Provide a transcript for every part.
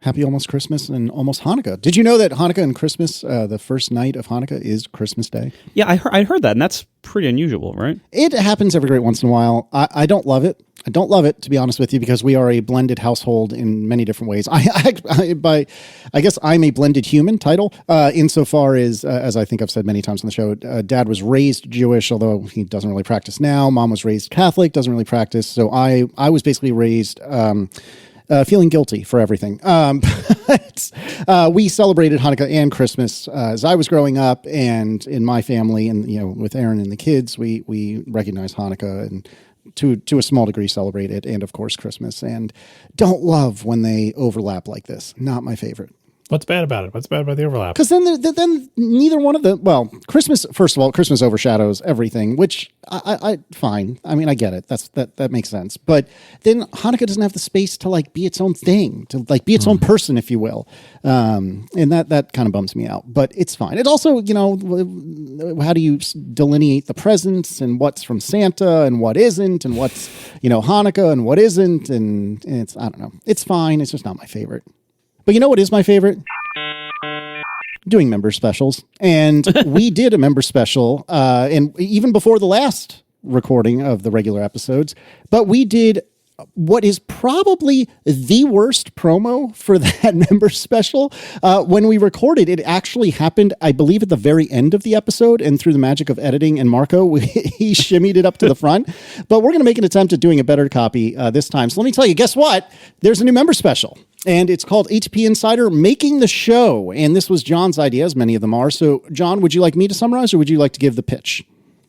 Happy almost Christmas and almost Hanukkah. Did you know that Hanukkah and Christmas, the first night of Hanukkah is Christmas Day? Yeah, I heard that, and that's pretty unusual, right? It happens every great once in a while. I don't love it. I don't love it, to be honest with you, because we are a blended household in many different ways. I guess I'm a blended human title, insofar as I think I've said many times on the show, Dad was raised Jewish, although he doesn't really practice now. Mom was raised Catholic, doesn't really practice. So I was basically raised feeling guilty for everything. But we celebrated Hanukkah and Christmas as I was growing up, and in my family, and with Aaron and the kids, we recognize Hanukkah and to a small degree celebrate it, and of course Christmas. And don't love when they overlap like this. Not my favorite. What's bad about it? What's bad about the overlap? Because then neither one of Christmas, first of all, Christmas overshadows everything, which I fine. I mean, I get it. That makes sense. But then Hanukkah doesn't have the space to be its own thing, to be its own person, if you will. And that kind of bums me out, but it's fine. It also, how do you delineate the presents and what's from Santa and what isn't, and what's, Hanukkah and what isn't. And it's, I don't know. It's fine. It's just not my favorite. But you know what is my favorite? Doing member specials. And we did a member special, and even before the last recording of the regular episodes, but we did what is probably the worst promo for that member special. When we recorded, it actually happened, I believe, at the very end of the episode, and through the magic of editing and Marco, he shimmied it up to the front. But we're going to make an attempt at doing a better copy this time. So let me tell you, guess what? There's a new member special. And it's called ATP Insider Making the Show. And this was John's idea, as many of them are. So, John, would you like me to summarize, or would you like to give the pitch?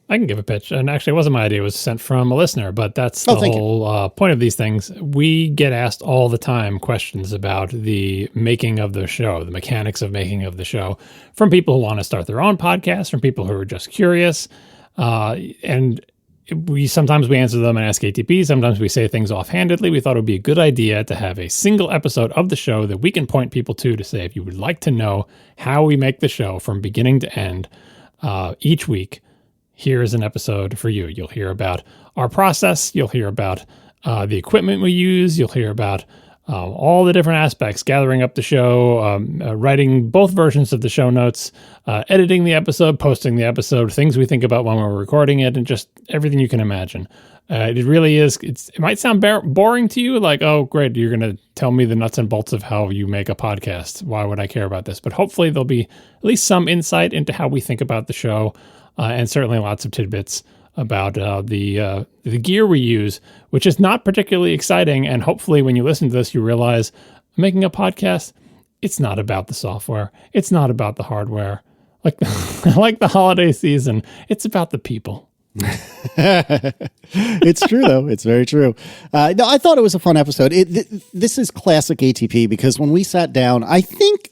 I can give a pitch. And actually, it wasn't my idea. It was sent from a listener. But that's the whole point of these things. We get asked all the time questions about the making of the show, the mechanics of making of the show, from people who want to start their own podcast, from people who are just curious. And sometimes we answer them and ask ATP. Sometimes we say things offhandedly. We thought it would be a good idea to have a single episode of the show that we can point people to say, if you would like to know how we make the show from beginning to end each week, here's an episode for you. You'll hear about our process. You'll hear about the equipment we use. You'll hear about all the different aspects, gathering up the show, writing both versions of the show notes, editing the episode, posting the episode, things we think about when we're recording it, and just everything you can imagine. It really is. It might sound boring to you, like, oh, great, you're going to tell me the nuts and bolts of how you make a podcast. Why would I care about this? But hopefully there'll be at least some insight into how we think about the show, and certainly lots of tidbits about the gear we use, which is not particularly exciting. And hopefully when you listen to this, you realize making a podcast, it's not about the software. It's not about the hardware. Like the holiday season, it's about the people. It's true, though. It's very true. No, I thought it was a fun episode. This is classic ATP, because when we sat down, I think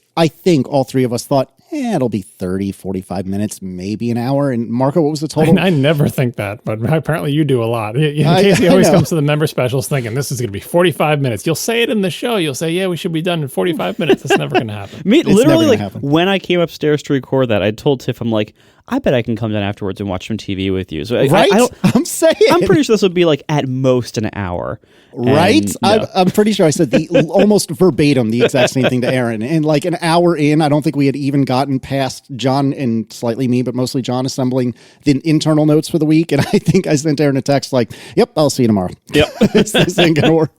all three of us thought, it'll be 30, 45 minutes, maybe an hour. And Marco, what was the total? I never think that, but apparently you do a lot. Casey always comes to the member specials thinking this is going to be 45 minutes. You'll say it in the show. You'll say, yeah, we should be done in 45 minutes. That's never going to happen. Literally, when I came upstairs to record that, I told Tiff, I'm like, I bet I can come down afterwards and watch some TV with you. So right? I'm saying. I'm pretty sure this would be at most an hour. Right? I'm pretty sure I said almost verbatim the exact same thing to Aaron. And an hour in, I don't think we had even gotten past John and slightly me, but mostly John assembling the internal notes for the week. And I think I sent Aaron a text yep, I'll see you tomorrow. Yep. This ain't going to work.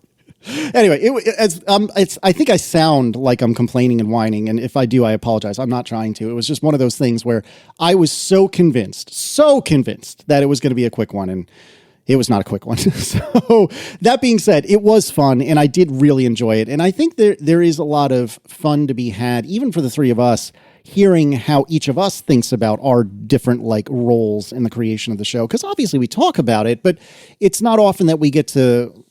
Anyway, I think I sound like I'm complaining and whining, and if I do, I apologize. I'm not trying to. It was just one of those things where I was so convinced that it was going to be a quick one, and it was not a quick one. So that being said, it was fun, and I did really enjoy it, and I think there is a lot of fun to be had, even for the three of us, hearing how each of us thinks about our different roles in the creation of the show, because obviously we talk about it, but it's not often that we get to,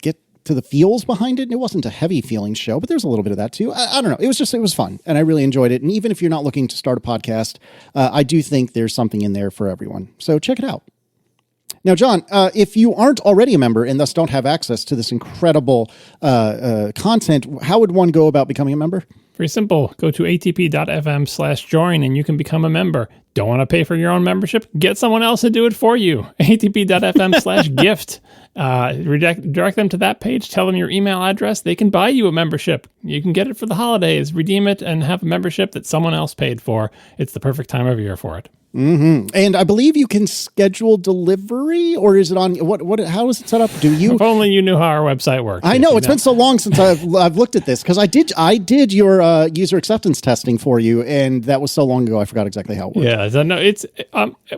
get to the feels behind it. And it wasn't a heavy feeling show, but there's a little bit of that too. I don't know. It was fun, and I really enjoyed it. And even if you're not looking to start a podcast, I do think there's something in there for everyone. So check it out. Now, John, if you aren't already a member and thus don't have access to this incredible content, how would one go about becoming a member? Very simple. Go to atp.fm/join and you can become a member. Don't want to pay for your own membership? Get someone else to do it for you. atp.fm/gift. Direct them to that page. Tell them your email address. They can buy you a membership. You can get it for the holidays, redeem it, and have a membership that someone else paid for. It's the perfect time of year for it. Mm-hmm. And I believe you can schedule delivery, or is it on what? How is it set up? Do you? If only you knew how our website works. I know it's been so long since I've looked at this, because I did your user acceptance testing for you, and that was so long ago I forgot exactly how it worked. Yeah, so no, it's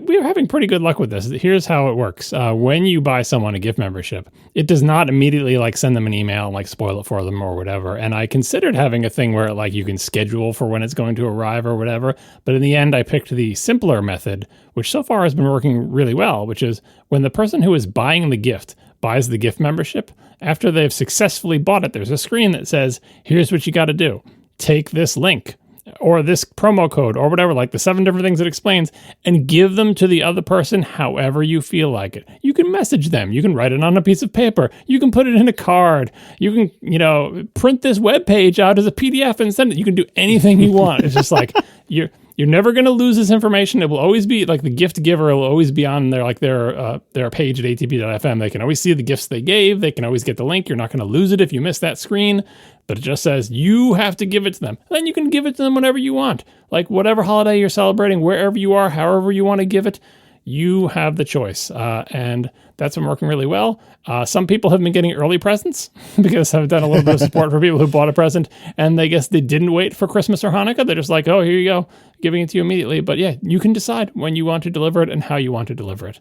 we're having pretty good luck with this. Here's how it works: when you buy someone a gift membership, it does not immediately like send them an email and like spoil it for them or whatever. And I considered having a thing where like you can schedule for when it's going to arrive or whatever, but in the end, I picked the simpler method, which so far has been working really well, which is when the person who is buying the gift buys the gift membership, after they've successfully bought it, there's a screen that says, here's what you got to do. Take this link or this promo code or whatever, like the 7 different things it explains, and give them to the other person however you feel like it. You can message them. You can write it on a piece of paper. You can put it in a card. You can, print this web page out as a PDF and send it. You can do anything you want. It's just like you're never going to lose this information. It will always be like the gift giver will always be on their page at atp.fm. They can always see the gifts they gave. They can always get the link. You're not going to lose it if you miss that screen, but it just says you have to give it to them. Then you can give it to them whenever you want. Like whatever holiday you're celebrating, wherever you are, however you want to give it, you have the choice. And that's been working really well. Some people have been getting early presents because I've done a little bit of support for people who bought a present and they guess they didn't wait for Christmas or Hanukkah. They're just like, oh, here you go, giving it to you immediately. But yeah, you can decide when you want to deliver it and how you want to deliver it.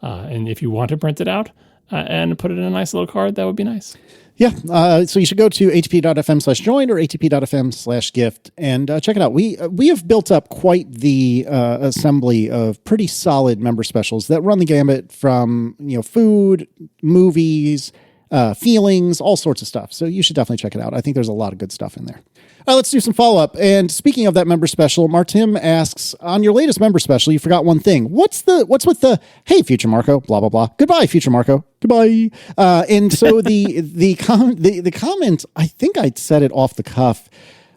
And if you want to print it out and put it in a nice little card, that would be nice. Yeah, so you should go to atp.fm/join or atp.fm/gift and check it out. We have built up quite the assembly of pretty solid member specials that run the gamut from food, movies, feelings, all sorts of stuff. So you should definitely check it out. I think there's a lot of good stuff in there. Let's do some follow-up. And speaking of that member special, Martim asks, on your latest member special, you forgot one thing. What's with the, hey, future Marco, blah, blah, blah. Goodbye, future Marco. Goodbye. And so the comment, I think I'd said it off the cuff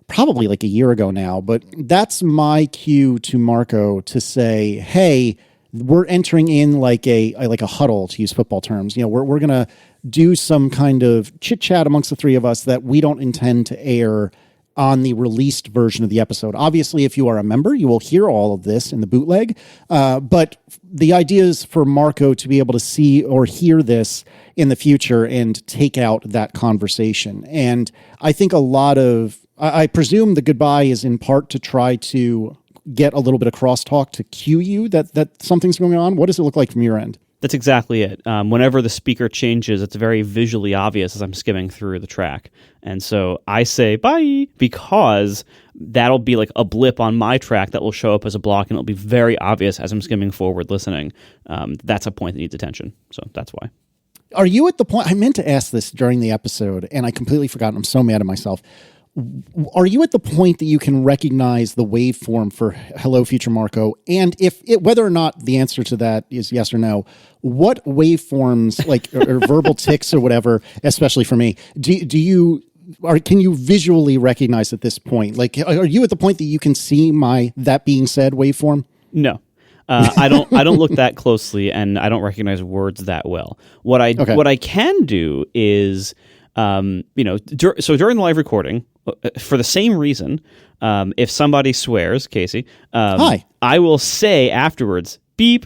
probably like a year ago now, but that's my cue to Marco to say, hey, we're entering in like a huddle, to use football terms. We're going to do some kind of chit chat amongst the three of us that we don't intend to air on the released version of the episode. Obviously, if you are a member, you will hear all of this in the bootleg. But the idea is for Marco to be able to see or hear this in the future and take out that conversation. And I think I presume the goodbye is in part to try to get a little bit of crosstalk to cue you that something's going on. What does it look like from your end? That's exactly it. Whenever the speaker changes, it's very visually obvious as I'm skimming through the track. And so I say bye because that'll be like a blip on my track that will show up as a block and it'll be very obvious as I'm skimming forward listening. That's a point that needs attention. So that's why. Are you at the point, I meant to ask this during the episode and I completely forgot. I'm so mad at myself. Are you at the point that you can recognize the waveform for Hello Future Marco? And whether or not the answer to that is yes or no, what waveforms, like or verbal tics or whatever, especially for me, can you visually recognize at this point? Like, are you at the point that you can see my that being said waveform? No. I don't look that closely, and I don't recognize words that well. What I can do is, so during the live recording, for the same reason, if somebody swears, Casey, hi, I will say afterwards, beep,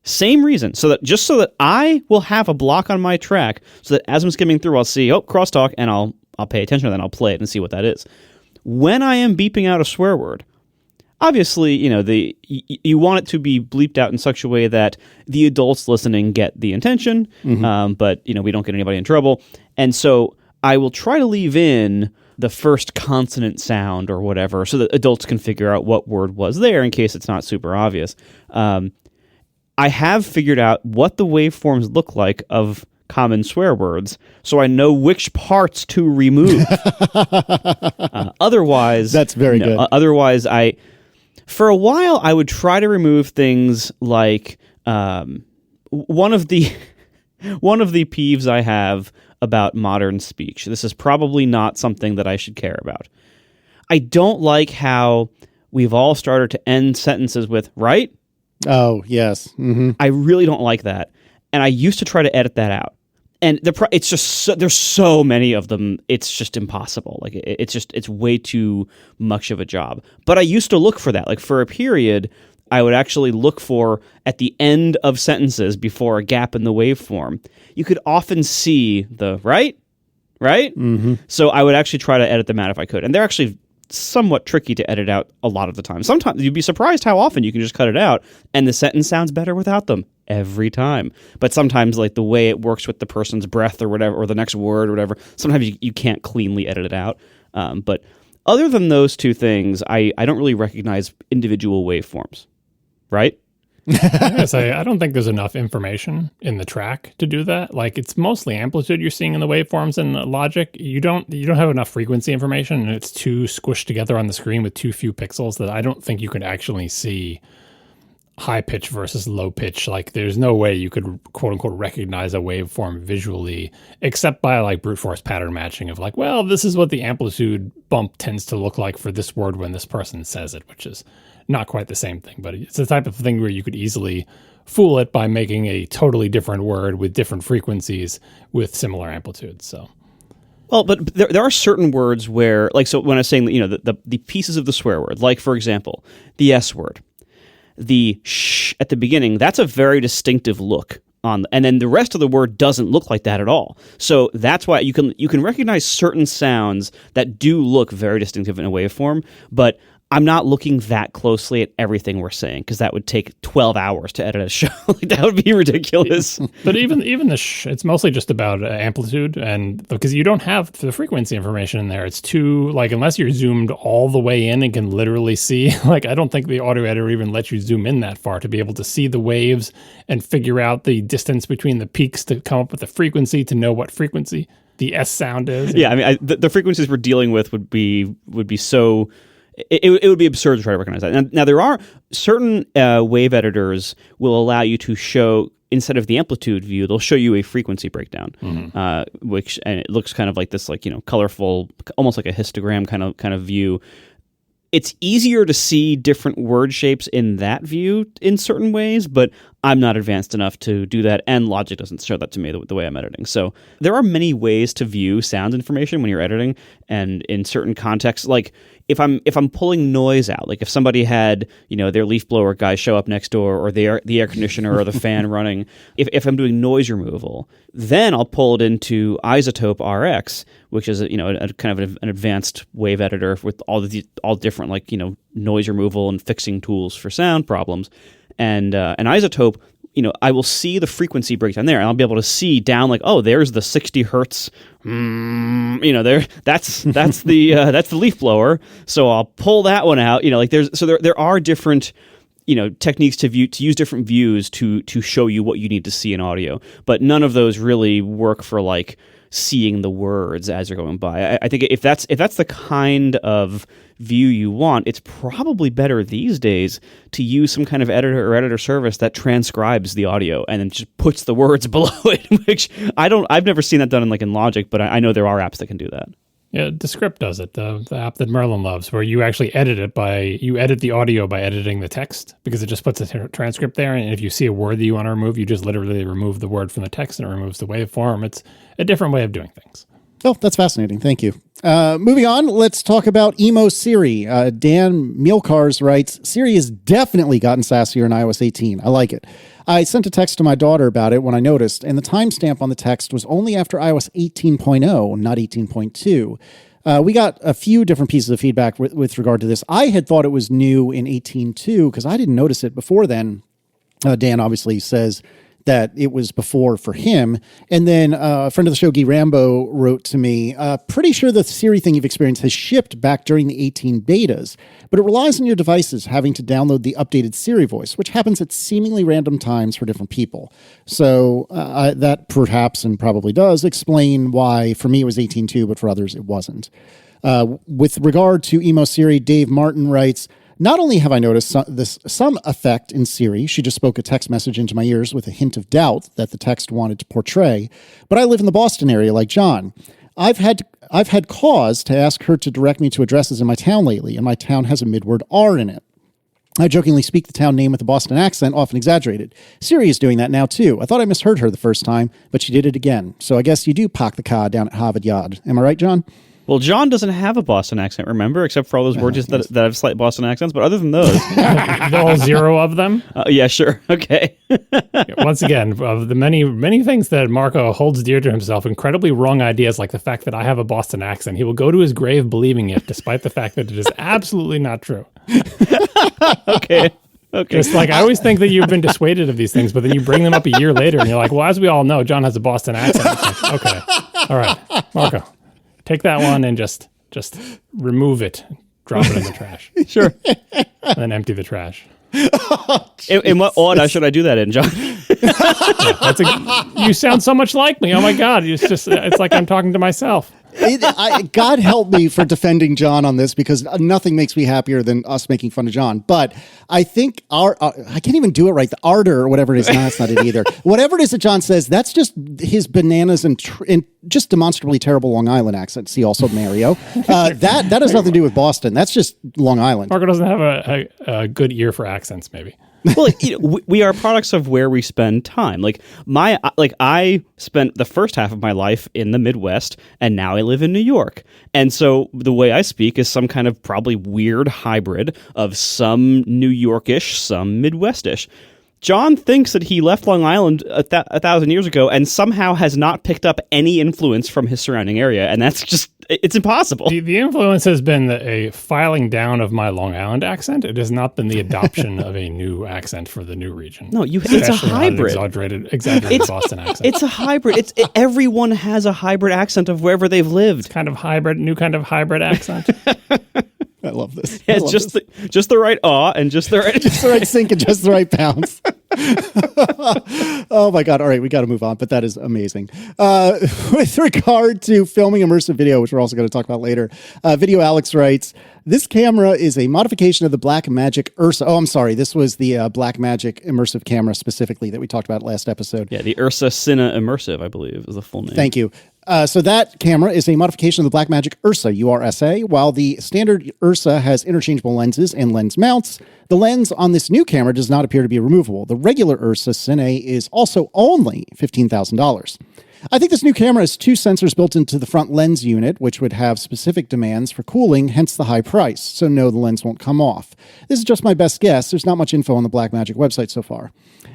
same reason, so that I will have a block on my track, so that as I'm skimming through, I'll see, crosstalk, and I'll pay attention to that, and I'll play it and see what that is. When I am beeping out a swear word, obviously, you want it to be bleeped out in such a way that the adults listening get the intention, but we don't get anybody in trouble, and so I will try to leave in the first consonant sound or whatever so that adults can figure out what word was there in case it's not super obvious. I have figured out what the waveforms look like of common swear words, so I know which parts to remove. Otherwise... That's very good. Otherwise, for a while, I would try to remove things like one of the peeves I have about modern speech. This is probably not something that I should care about. I don't like how we've all started to end sentences with right. Oh, yes. Mm-hmm. I really don't like that. And I used to try to edit that out. And it's just there's so many of them. It's just impossible. Like it's way too much of a job. But I used to look for that. Like for a period, I would actually look for at the end of sentences before a gap in the waveform. You could often see the right. Mm-hmm. So I would actually try to edit them out if I could. And they're actually somewhat tricky to edit out a lot of the time. Sometimes you'd be surprised how often you can just cut it out and the sentence sounds better without them every time. But sometimes like the way it works with the person's breath or whatever, or the next word or whatever, sometimes you can't cleanly edit it out. But other than those two things, I don't really recognize individual waveforms, right? I don't think there's enough information in the track to do that. Like it's mostly amplitude you're seeing in the waveforms and Logic. You don't have enough frequency information, and it's too squished together on the screen with too few pixels that I don't think you can actually see high pitch versus low pitch. Like there's no way you could quote unquote recognize a waveform visually except by like brute force pattern matching of like, well, this is what the amplitude bump tends to look like for this word when this person says it, which is not quite the same thing, but it's the type of thing where you could easily fool it by making a totally different word with different frequencies with similar amplitudes. So, well, but there are certain words where, like, so when I was saying, the pieces of the swear word, like for example, the S word, the sh at the beginning, that's a very distinctive look on, and then the rest of the word doesn't look like that at all. So that's why you can recognize certain sounds that do look very distinctive in a waveform, but I'm not looking that closely at everything we're saying because that would take 12 hours to edit a show. Like, that would be ridiculous. But even the it's mostly just about amplitude, and because you don't have the frequency information in there. It's too, like, unless you're zoomed all the way in and can literally see, like, I don't think the audio editor even lets you zoom in that far to be able to see the waves and figure out the distance between the peaks to come up with the frequency to know what frequency the S sound is. Yeah, I mean, the frequencies we're dealing with would be so... It would be absurd to try to recognize that. Now there are certain wave editors will allow you to show, instead of the amplitude view, they'll show you a frequency breakdown, which, and it looks kind of like this, like, colorful, almost like a histogram kind of view. It's easier to see different word shapes in that view in certain ways, but I'm not advanced enough to do that, and Logic doesn't show that to me the way I'm editing. So there are many ways to view sound information when you're editing, and in certain contexts, like if I'm pulling noise out, like if somebody had their leaf blower guy show up next door, or the air conditioner or the fan running, if I'm doing noise removal, then I'll pull it into Isotope RX, which is a kind of an advanced wave editor with all different noise removal and fixing tools for sound problems. And an Isotope, I will see the frequency breakdown there, and I'll be able to see down like, oh, there's the 60 hertz. There that's the leaf blower. So I'll pull that one out. There are different techniques to use different views to show you what you need to see in audio, but none of those really work for like seeing the words as you're going by. I think if that's the kind of view you want, it's probably better these days to use some kind of editor service that transcribes the audio and then just puts the words below it, which I've never seen that done in Logic, but I know there are apps that can do that. Yeah, Descript does it, the app that Merlin loves, where you actually edit the audio by editing the text, because it just puts a transcript there, and if you see a word that you want to remove, you just literally remove the word from the text and it removes the waveform. It's a different way of doing things. Oh, that's fascinating. Thank you. Moving on, let's talk about Emo-Siri. Dan Mielkars writes, Siri has definitely gotten sassier in iOS 18. I like it. I sent a text to my daughter about it when I noticed, and the timestamp on the text was only after iOS 18.0, not 18.2. We got a few different pieces of feedback with regard to this. I had thought it was new in 18.2 because I didn't notice it before then. Dan obviously says that it was before for him. And then a friend of the show, Guy Rambo, wrote to me, pretty sure the Siri thing you've experienced has shipped back during the 18 betas, but it relies on your devices having to download the updated Siri voice, which happens at seemingly random times for different people. So that perhaps, and probably does, explain why for me it was 18.2, but for others it wasn't. With regard to Emo-Siri, Dave Martin writes, not only have I noticed some effect in Siri, she just spoke a text message into my ears with a hint of doubt that the text wanted to portray, but I live in the Boston area like John. I've had I've had cause to ask her to direct me to addresses in my town lately, and my town has a midword R in it. I jokingly speak the town name with a Boston accent, often exaggerated. Siri is doing that now, too. I thought I misheard her the first time, but she did it again. So I guess you do park the car down at Harvard Yard. Am I right, John? Well, John doesn't have a Boston accent, remember? Except for all those words that have slight Boston accents. But other than those... The whole 0 of them? Yeah, sure. Okay. Once again, of the many things that Marco holds dear to himself, incredibly wrong ideas like the fact that I have a Boston accent. He will go to his grave believing it, despite the fact that it is absolutely not true. Okay. Just like, I always think that you've been dissuaded of these things, but then you bring them up a year later and you're like, well, as we all know, John has a Boston accent. It's like, okay. All right. Marco, take that one and just remove it. Drop it in the trash. Sure. And then empty the trash. In what order should I do that in, John? You sound so much like me. Oh my God. It's like I'm talking to myself. God help me for defending John on this, because nothing makes me happier than us making fun of John. But I think I can't even do it right. The ardor or whatever it is. No, that's not it either. Whatever it is that John says, that's just his bananas and just demonstrably terrible Long Island accent. See also Mario. That has nothing to do with Boston. That's just Long Island. Marco doesn't have a good ear for accents, maybe. Well, we are products of where we spend time. I spent the first half of my life in the Midwest, and now I live in New York. And so the way I speak is some kind of probably weird hybrid of some New Yorkish, some Midwestish. John thinks that he left Long Island a 1,000 years ago and somehow has not picked up any influence from his surrounding area, and that's just, it's impossible. The influence has been a filing down of my Long Island accent. It has not been the adoption of a new accent for the new region. No, it's a hybrid. Exaggerated Boston accent. It's a hybrid. Everyone has a hybrid accent of wherever they've lived. It's kind of hybrid, new kind of hybrid accent. I love this. Yeah, it's just the right awe and just the right sync and just the right bounce. Oh my God. All right, we got to move on, but that is amazing. With regard to filming immersive video, which we're also going to talk about later, Video Alex writes, this camera is a modification of the Blackmagic Ursa. Oh, I'm sorry. This was the Blackmagic immersive camera specifically that we talked about last episode. Yeah, the Ursa Cine Immersive, I believe, is the full name. Thank you. So that camera is a modification of the Blackmagic Ursa, URSA. While the standard Ursa has interchangeable lenses and lens mounts, the lens on this new camera does not appear to be removable. The regular Ursa Cine is also only $15,000. I think this new camera has 2 sensors built into the front lens unit, which would have specific demands for cooling, hence the high price. So no, the lens won't come off. This is just my best guess. There's not much info on the Blackmagic website so far.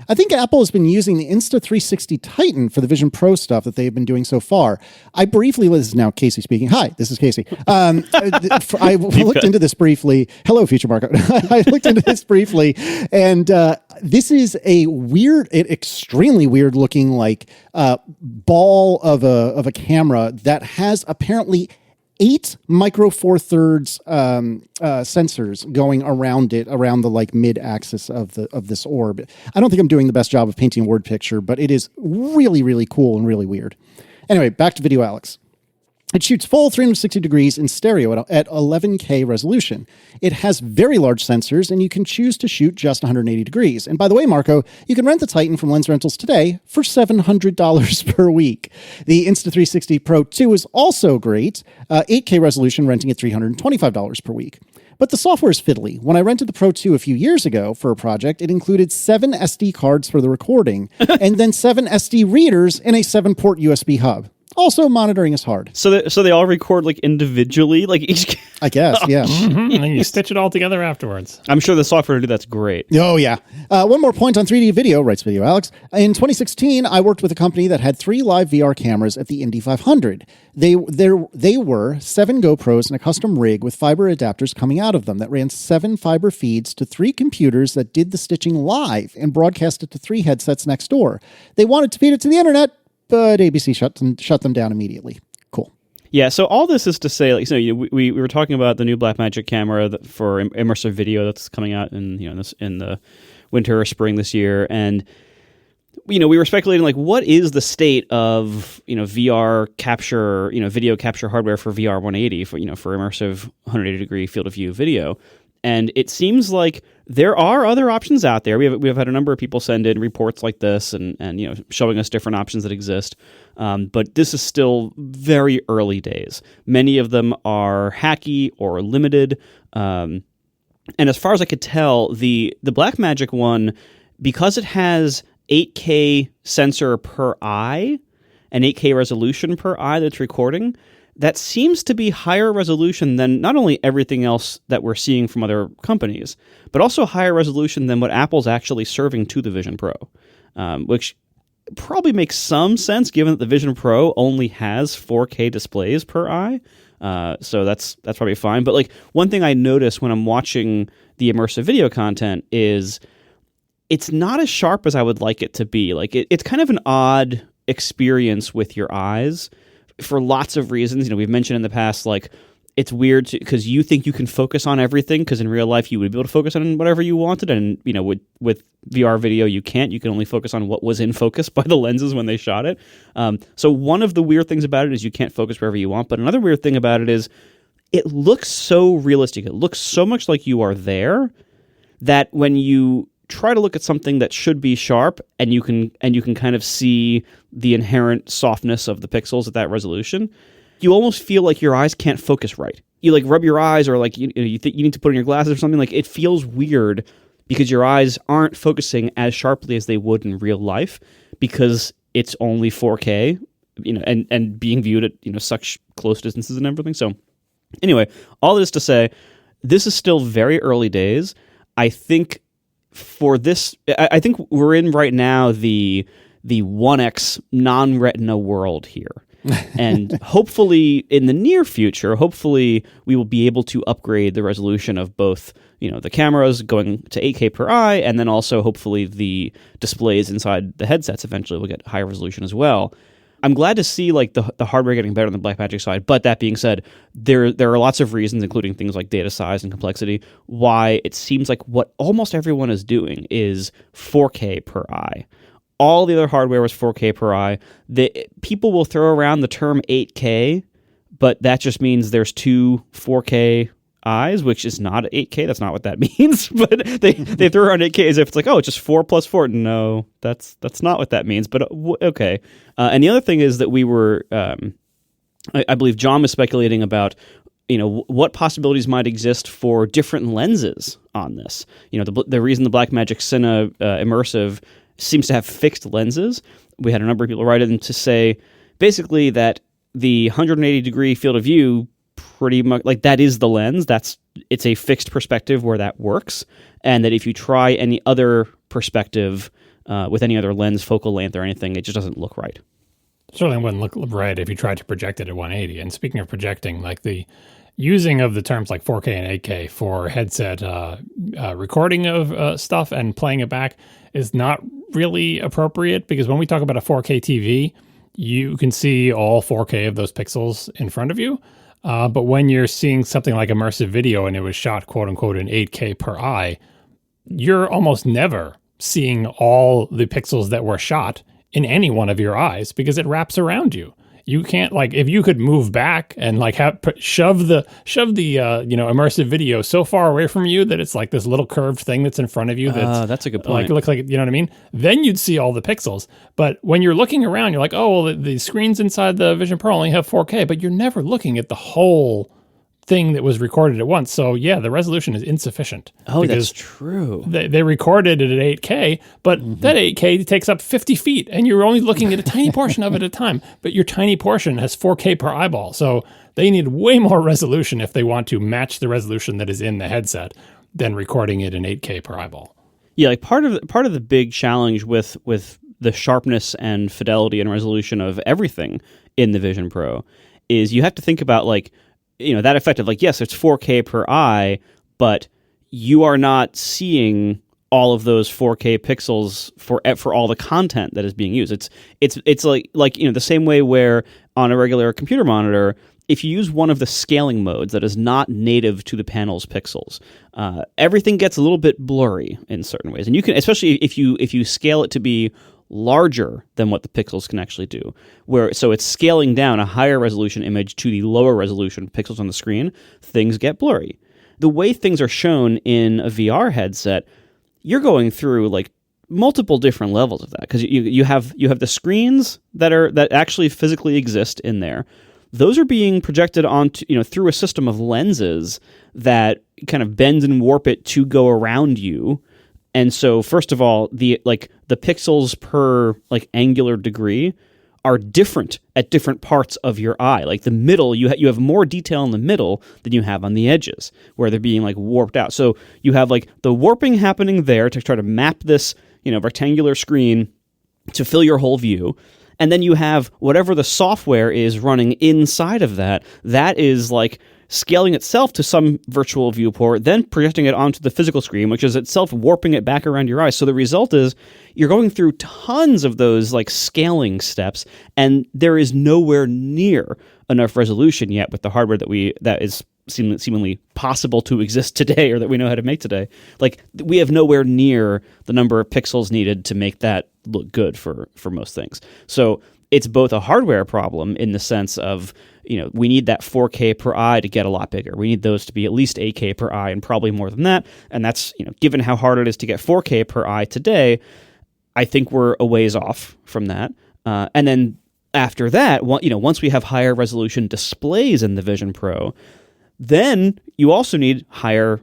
I think Apple has been using the Insta360 Titan for the Vision Pro stuff that they've been doing so far. This is now Casey speaking. Hi, this is Casey. I looked into this briefly. Hello, Future Marco. I looked into this briefly, and this is a extremely weird looking ball of a camera that has apparently 8 micro four thirds sensors going around it, around the mid axis of this orb. I don't think I'm doing the best job of painting a word picture, but it is really, really cool and really weird. Anyway, back to Video Alex. It shoots full 360 degrees in stereo at 11K resolution. It has very large sensors, and you can choose to shoot just 180 degrees. And by the way, Marco, you can rent the Titan from Lens Rentals today for $700 per week. The Insta360 Pro 2 is also great, 8K resolution, renting at $325 per week. But the software is fiddly. When I rented the Pro 2 a few years ago for a project, it included 7 SD cards for the recording, and then 7 SD readers and a 7-port USB hub. Also, monitoring is hard. So they all record individually, each. I guess, yeah. Mm-hmm. And then you stitch it all together afterwards. I'm sure the software to do that's great. Oh yeah. One more point on 3D video, writes Video Alex. In 2016, I worked with a company that had 3 live VR cameras at the Indy 500. They were 7 GoPros and a custom rig with fiber adapters coming out of them that ran 7 fiber feeds to 3 computers that did the stitching live and broadcast it to 3 headsets next door. They wanted to feed it to the internet, but ABC shut them down immediately. Cool. Yeah, so all this is to say, we were talking about the new Blackmagic camera for immersive video that's coming out in the winter or spring this year, and we were speculating what is the state of VR capture, video capture hardware for VR 180 for immersive 180 degree field of view video. And it seems like there are other options out there. We've had a number of people send in reports like this and showing us different options that exist. But this is still very early days. Many of them are hacky or limited. And as far as I could tell, the Blackmagic one, because it has 8K sensor per eye and 8K resolution per eye that's recording, that seems to be higher resolution than not only everything else that we're seeing from other companies, but also higher resolution than what Apple's actually serving to the Vision Pro, which probably makes some sense given that the Vision Pro only has 4K displays per eye. So that's probably fine. But like one thing I notice when I'm watching the immersive video content is it's not as sharp as I would like it to be. Like it's kind of an odd experience with your eyes for lots of reasons. We've mentioned in the past, like, it's weird because you think you can focus on everything, because in real life you would be able to focus on whatever you wanted, and with VR video you can't. You can only focus on what was in focus by the lenses when they shot it. So one of the weird things about it is you can't focus wherever you want, but another weird thing about it is it looks so realistic. It looks so much like you are there that when you try to look at something that should be sharp and you can kind of see the inherent softness of the pixels at that resolution, you almost feel like your eyes can't focus right. You like rub your eyes, or like you think you need to put on your glasses or something. Like it feels weird because your eyes aren't focusing as sharply as they would in real life because it's only 4K, and being viewed at such close distances and everything. So anyway, all this to say, this is still very early days. I think for this, I think we're in right now the 1X non-retina world here. And hopefully in the near future, we will be able to upgrade the resolution of both, the cameras going to 8K per eye, and then also hopefully the displays inside the headsets eventually will get higher resolution as well. I'm glad to see like the hardware getting better on the Blackmagic side, but that being said, there are lots of reasons, including things like data size and complexity, why it seems like what almost everyone is doing is 4K per eye. All the other hardware was 4K per eye. People will throw around the term 8K, but that just means there's two 4K eyes, which is not 8K. That's not what that means. But they throw around 8K as if it's like, oh, it's just 4 plus 4. No, that's not what that means. But okay. And the other thing is that we were, I believe John was speculating about, what possibilities might exist for different lenses on this. The reason the Blackmagic Cine Immersive seems to have fixed lenses. We had a number of people write in to say basically that the 180-degree field of view pretty much, like, that is the lens. It's a fixed perspective where that works, and that if you try any other perspective with any other lens, focal length or anything, it just doesn't look right. Certainly wouldn't look right if you tried to project it at 180. And speaking of projecting, like the using of the terms like 4K and 8K for headset recording of stuff and playing it back is not really appropriate, because when we talk about a 4K TV, you can see all 4K of those pixels in front of you. But when you're seeing something like immersive video and it was shot, quote unquote, in 8K per eye, you're almost never seeing all the pixels that were shot in any one of your eyes because it wraps around you. You can't, like, if you could move back and like shove the immersive video so far away from you that it's like this little curved thing that's in front of you. That's a good point. Like, looks like, you know what I mean? Then you'd see all the pixels. But when you're looking around, you're like, oh, well, the screens inside the Vision Pro only have 4K, but you're never looking at the whole thing that was recorded at once. So yeah, the resolution is insufficient. Oh, that's true. They recorded it at 8K, but that 8K takes up 50 feet and you're only looking at a tiny portion of it at a time, but your tiny portion has 4K per eyeball. So they need way more resolution if they want to match the resolution that is in the headset than recording it in 8K per eyeball. Yeah, like part of the big challenge with the sharpness and fidelity and resolution of everything in the Vision Pro is you have to think about, like, that effect of, like, yes, it's 4K per eye, but you are not seeing all of those 4K pixels for all the content that is being used. It's like the same way where on a regular computer monitor, if you use one of the scaling modes that is not native to the panel's pixels, everything gets a little bit blurry in certain ways, and you can, especially if you scale it to be larger than what the pixels can actually do, so it's scaling down a higher resolution image to the lower resolution pixels on the screen, things get blurry. the way things are shown in a VR headset, you're going through like multiple different levels of that, because you have the screens that actually physically exist in there. Those are being projected onto, through a system of lenses that kind of bend and warp it to go around you. And so first of all, the pixels per like angular degree are different at different parts of your eye. Like the middle, you have more detail in the middle than you have on the edges, where they're being like warped out. So you have like the warping happening there to try to map this, rectangular screen to fill your whole view. And then you have whatever the software is running inside of that is like scaling itself to some virtual viewport, then projecting it onto the physical screen, which is itself warping it back around your eyes. So the result is you're going through tons of those like scaling steps, and there is nowhere near enough resolution yet with the hardware that is seemingly possible to exist today, or that we know how to make today. Like, we have nowhere near the number of pixels needed to make that look good for most things. So it's both a hardware problem in the sense of, we need that 4K per eye to get a lot bigger. We need those to be at least 8K per eye and probably more than that. And that's, given how hard it is to get 4K per eye today, I think we're a ways off from that. And then after that, once we have higher resolution displays in the Vision Pro, then you also need higher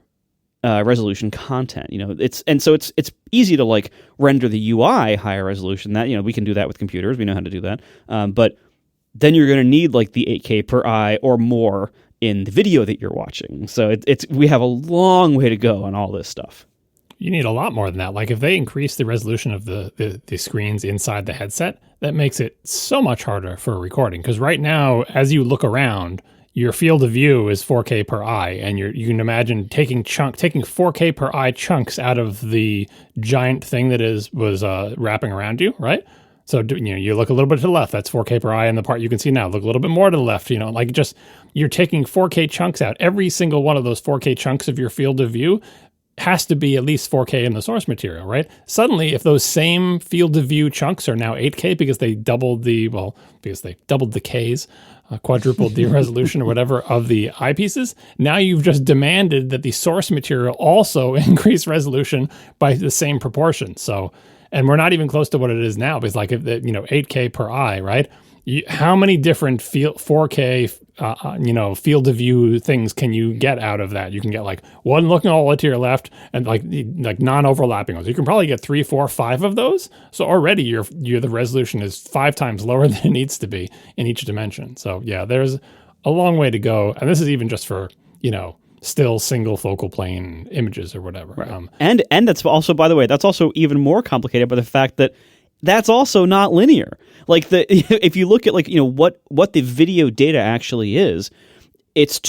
resolution content. It's easy to like render the UI higher resolution. That we can do that with computers. We know how to do that. But then you're going to need like the 8K per eye or more in the video that you're watching. So we have a long way to go on all this stuff. You need a lot more than that. Like if they increase the resolution of the screens inside the headset, that makes it so much harder for recording. Because right now, as you look around, your field of view is 4K per eye, and you can imagine taking 4K per eye chunks out of the giant thing that was wrapping around you, right? So you look a little bit to the left, that's 4K per eye in the part you can see now. Look a little bit more to the left, you're taking 4K chunks out. Every single one of those 4K chunks of your field of view has to be at least 4K in the source material, right? Suddenly, if those same field of view chunks are now 8K because they doubled the Ks, quadrupled the resolution or whatever of the eyepieces, now you've just demanded that the source material also increase resolution by the same proportion. So, and we're not even close to what it is now, because like, 8K per eye, right? How many different 4K, field of view things can you get out of that? You can get like one looking all the way to your left and like non-overlapping ones. You can probably get 3, 4, 5 of those. So already the resolution is 5 times lower than it needs to be in each dimension. So yeah, there's a long way to go. And this is even just for, still single focal plane images or whatever. Right. And that's also, by the way, that's also even more complicated by the fact that that's also not linear. Like if you look at what the video data actually is, it's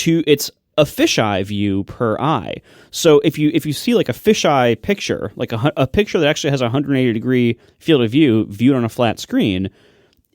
a fisheye view per eye. So if you see like a fisheye picture, like a picture that actually has a 180 degree field of view viewed on a flat screen,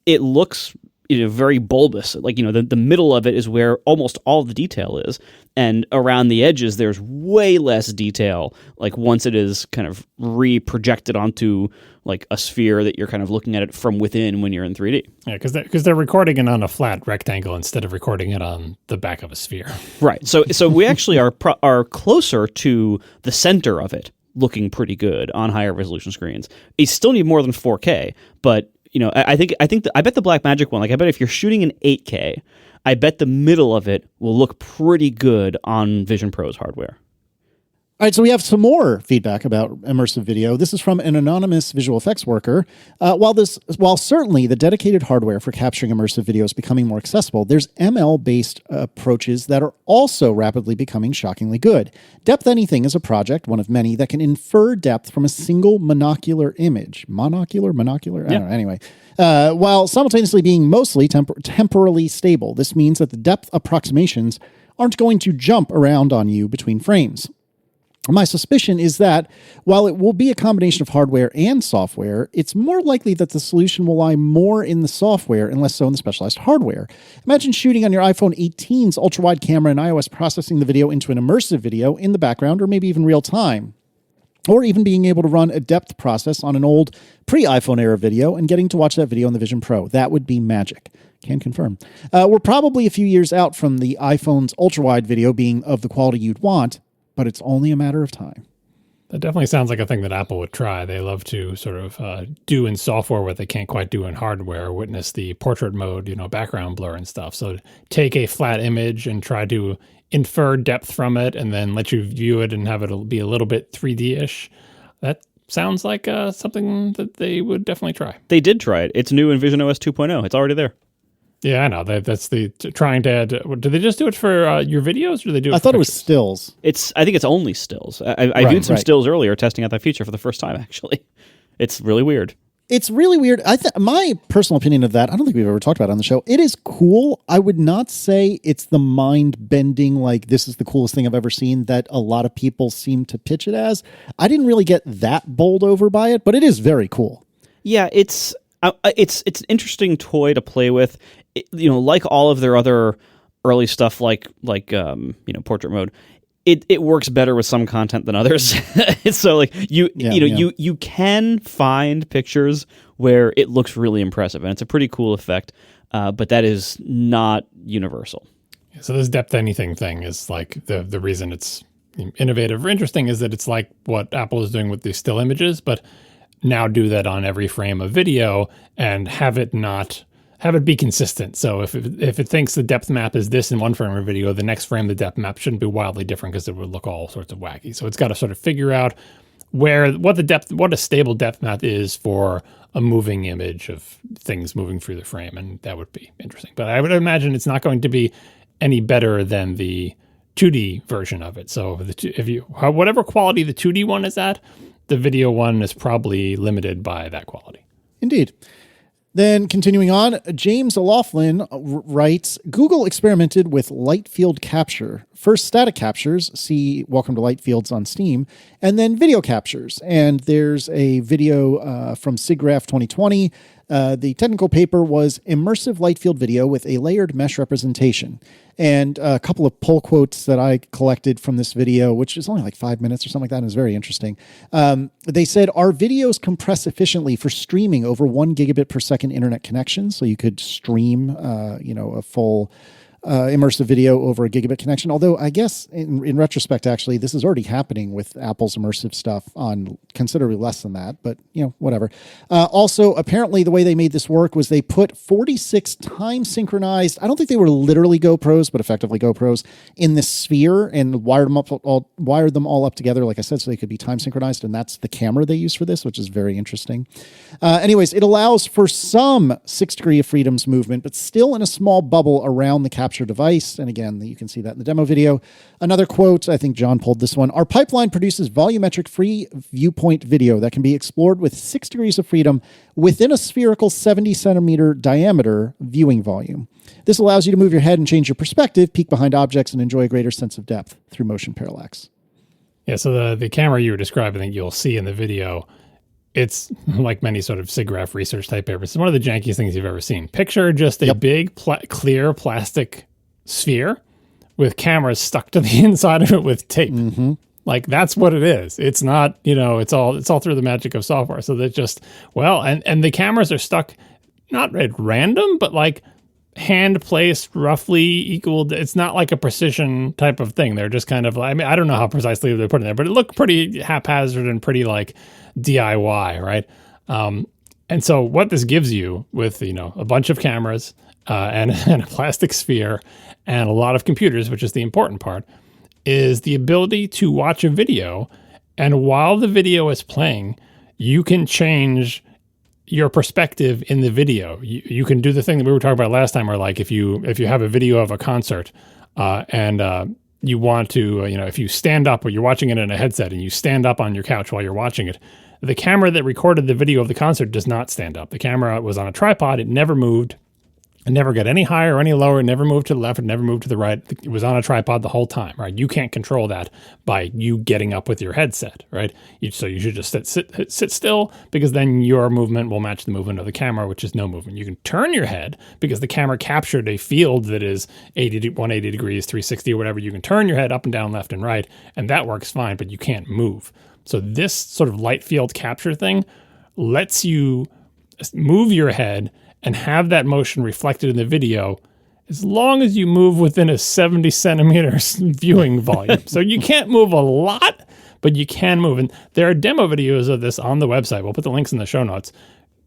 it looks very bulbous. Like, the middle of it is where almost all the detail is. And around the edges, there's way less detail. Like once it is kind of re-projected onto like a sphere that you're kind of looking at it from within when you're in 3D. Yeah, because they're recording it on a flat rectangle instead of recording it on the back of a sphere. Right. So we actually are closer to the center of it, looking pretty good on higher resolution screens. You still need more than 4K, but I bet the Blackmagic one, like I bet if you're shooting in 8K, I bet the middle of it will look pretty good on Vision Pro's hardware. All right, so we have some more feedback about immersive video. This is from an anonymous visual effects worker. While certainly the dedicated hardware for capturing immersive video is becoming more accessible, there's ML-based approaches that are also rapidly becoming shockingly good. Depth Anything is a project, one of many, that can infer depth from a single monocular image. Monocular? I don't know. Anyway, while simultaneously being mostly temporally stable. This means that the depth approximations aren't going to jump around on you between frames. My suspicion is that while it will be a combination of hardware and software, it's more likely that the solution will lie more in the software and less so in the specialized hardware. Imagine shooting on your iPhone 18's ultra-wide camera and iOS processing the video into an immersive video in the background or maybe even real time. Or even being able to run a depth process on an old pre-iPhone era video and getting to watch that video on the Vision Pro. That would be magic. Can confirm. We're probably a few years out from the iPhone's ultra-wide video being of the quality you'd want, but it's only a matter of time. That definitely sounds like a thing that Apple would try. They love to sort of do in software what they can't quite do in hardware. Witness the portrait mode, background blur and stuff. So take a flat image and try to infer depth from it and then let you view it and have it be a little bit 3D-ish. That sounds like something that they would definitely try. They did try it. It's new in Vision OS 2.0. It's already there. Yeah, I know. That's the trying to add. Do they just do it for your videos, or do they do it? I thought it was stills. I think it's only stills. I viewed some stills earlier, testing out that feature for the first time. Actually, it's really weird. It's really weird. My personal opinion of that, I don't think we've ever talked about it on the show. It is cool. I would not say it's the mind-bending, like this is the coolest thing I've ever seen that a lot of people seem to pitch it as. I didn't really get that bowled over by it, but it is very cool. Yeah, it's an interesting toy to play with. Like all of their other early stuff, like portrait mode, it works better with some content than others. So you can find pictures where it looks really impressive, and it's a pretty cool effect. But that is not universal. So this depth anything thing is like the reason it's innovative or interesting is that it's like what Apple is doing with the still images, but now do that on every frame of video and have it be consistent. So if it thinks the depth map is this in one frame of video, the next frame the depth map shouldn't be wildly different because it would look all sorts of wacky. So it's got to sort of figure out what a stable depth map is for a moving image of things moving through the frame, and that would be interesting. But I would imagine it's not going to be any better than the 2D version of it. So whatever quality the 2D one is at, the video one is probably limited by that quality. Indeed. Then continuing on, James O'Loughlin writes, Google experimented with light field capture. First static captures, see Welcome to Light Fields on Steam, and then video captures. And there's a video from SIGGRAPH 2020. The technical paper was Immersive Light Field Video with a Layered Mesh Representation. And a couple of pull quotes that I collected from this video, which is only like 5 minutes or something like that, and is very interesting. They said, our videos compress efficiently for streaming over 1 gigabit per second internet connection. So you could stream, a full immersive video over a gigabit connection. Although I guess in retrospect, actually, this is already happening with Apple's immersive stuff on considerably less than that, but whatever. Also, apparently the way they made this work was they put 46 time synchronized, I don't think they were literally GoPros, but effectively GoPros in this sphere and wired them all up together, like I said, so they could be time synchronized. And that's the camera they use for this, which is very interesting. Anyways, it allows for some 6 degree of freedom's movement, but still in a small bubble around the capture device. And again, you can see that in the demo video. Another quote, I think John pulled this one. Our pipeline produces volumetric free viewpoint video that can be explored with 6 degrees of freedom within a spherical 70 centimeter diameter viewing volume. This allows you to move your head and change your perspective, peek behind objects, and enjoy a greater sense of depth through motion parallax. Yeah, so the camera you were describing that you'll see in the video, it's like many sort of SIGGRAPH research type papers. It's one of the jankiest things you've ever seen. Picture just a big clear plastic sphere with cameras stuck to the inside of it with tape. Mm-hmm. Like that's what it is. It's not, it's all through the magic of software. So that just, and the cameras are stuck not at random, but like hand placed roughly equal. It's not like a precision type of thing. They're just kind of, I don't know how precisely they're put in there, but it looked pretty haphazard and pretty like DIY, right? And so what this gives you with, a bunch of cameras and a plastic sphere and a lot of computers, which is the important part, is the ability to watch a video. And while the video is playing, you can change your perspective in the video. You can do the thing that we were talking about last time, where like if you have a video of a concert and you want to, if you stand up or you're watching it in a headset and you stand up on your couch while you're watching it, the camera that recorded the video of the concert does not stand up. The camera was on a tripod. It never moved. It never got any higher or any lower. It never moved to the left. It never moved to the right. It was on a tripod the whole time, right? You can't control that by you getting up with your headset, right? So you should just sit still, because then your movement will match the movement of the camera, which is no movement. You can turn your head because the camera captured a field that is 180 degrees, 360 or whatever. You can turn your head up and down, left and right, and that works fine, but you can't move. So this sort of light field capture thing lets you move your head and have that motion reflected in the video as long as you move within a 70 centimeters viewing volume. So you can't move a lot, but you can move. And there are demo videos of this on the website. We'll put the links in the show notes.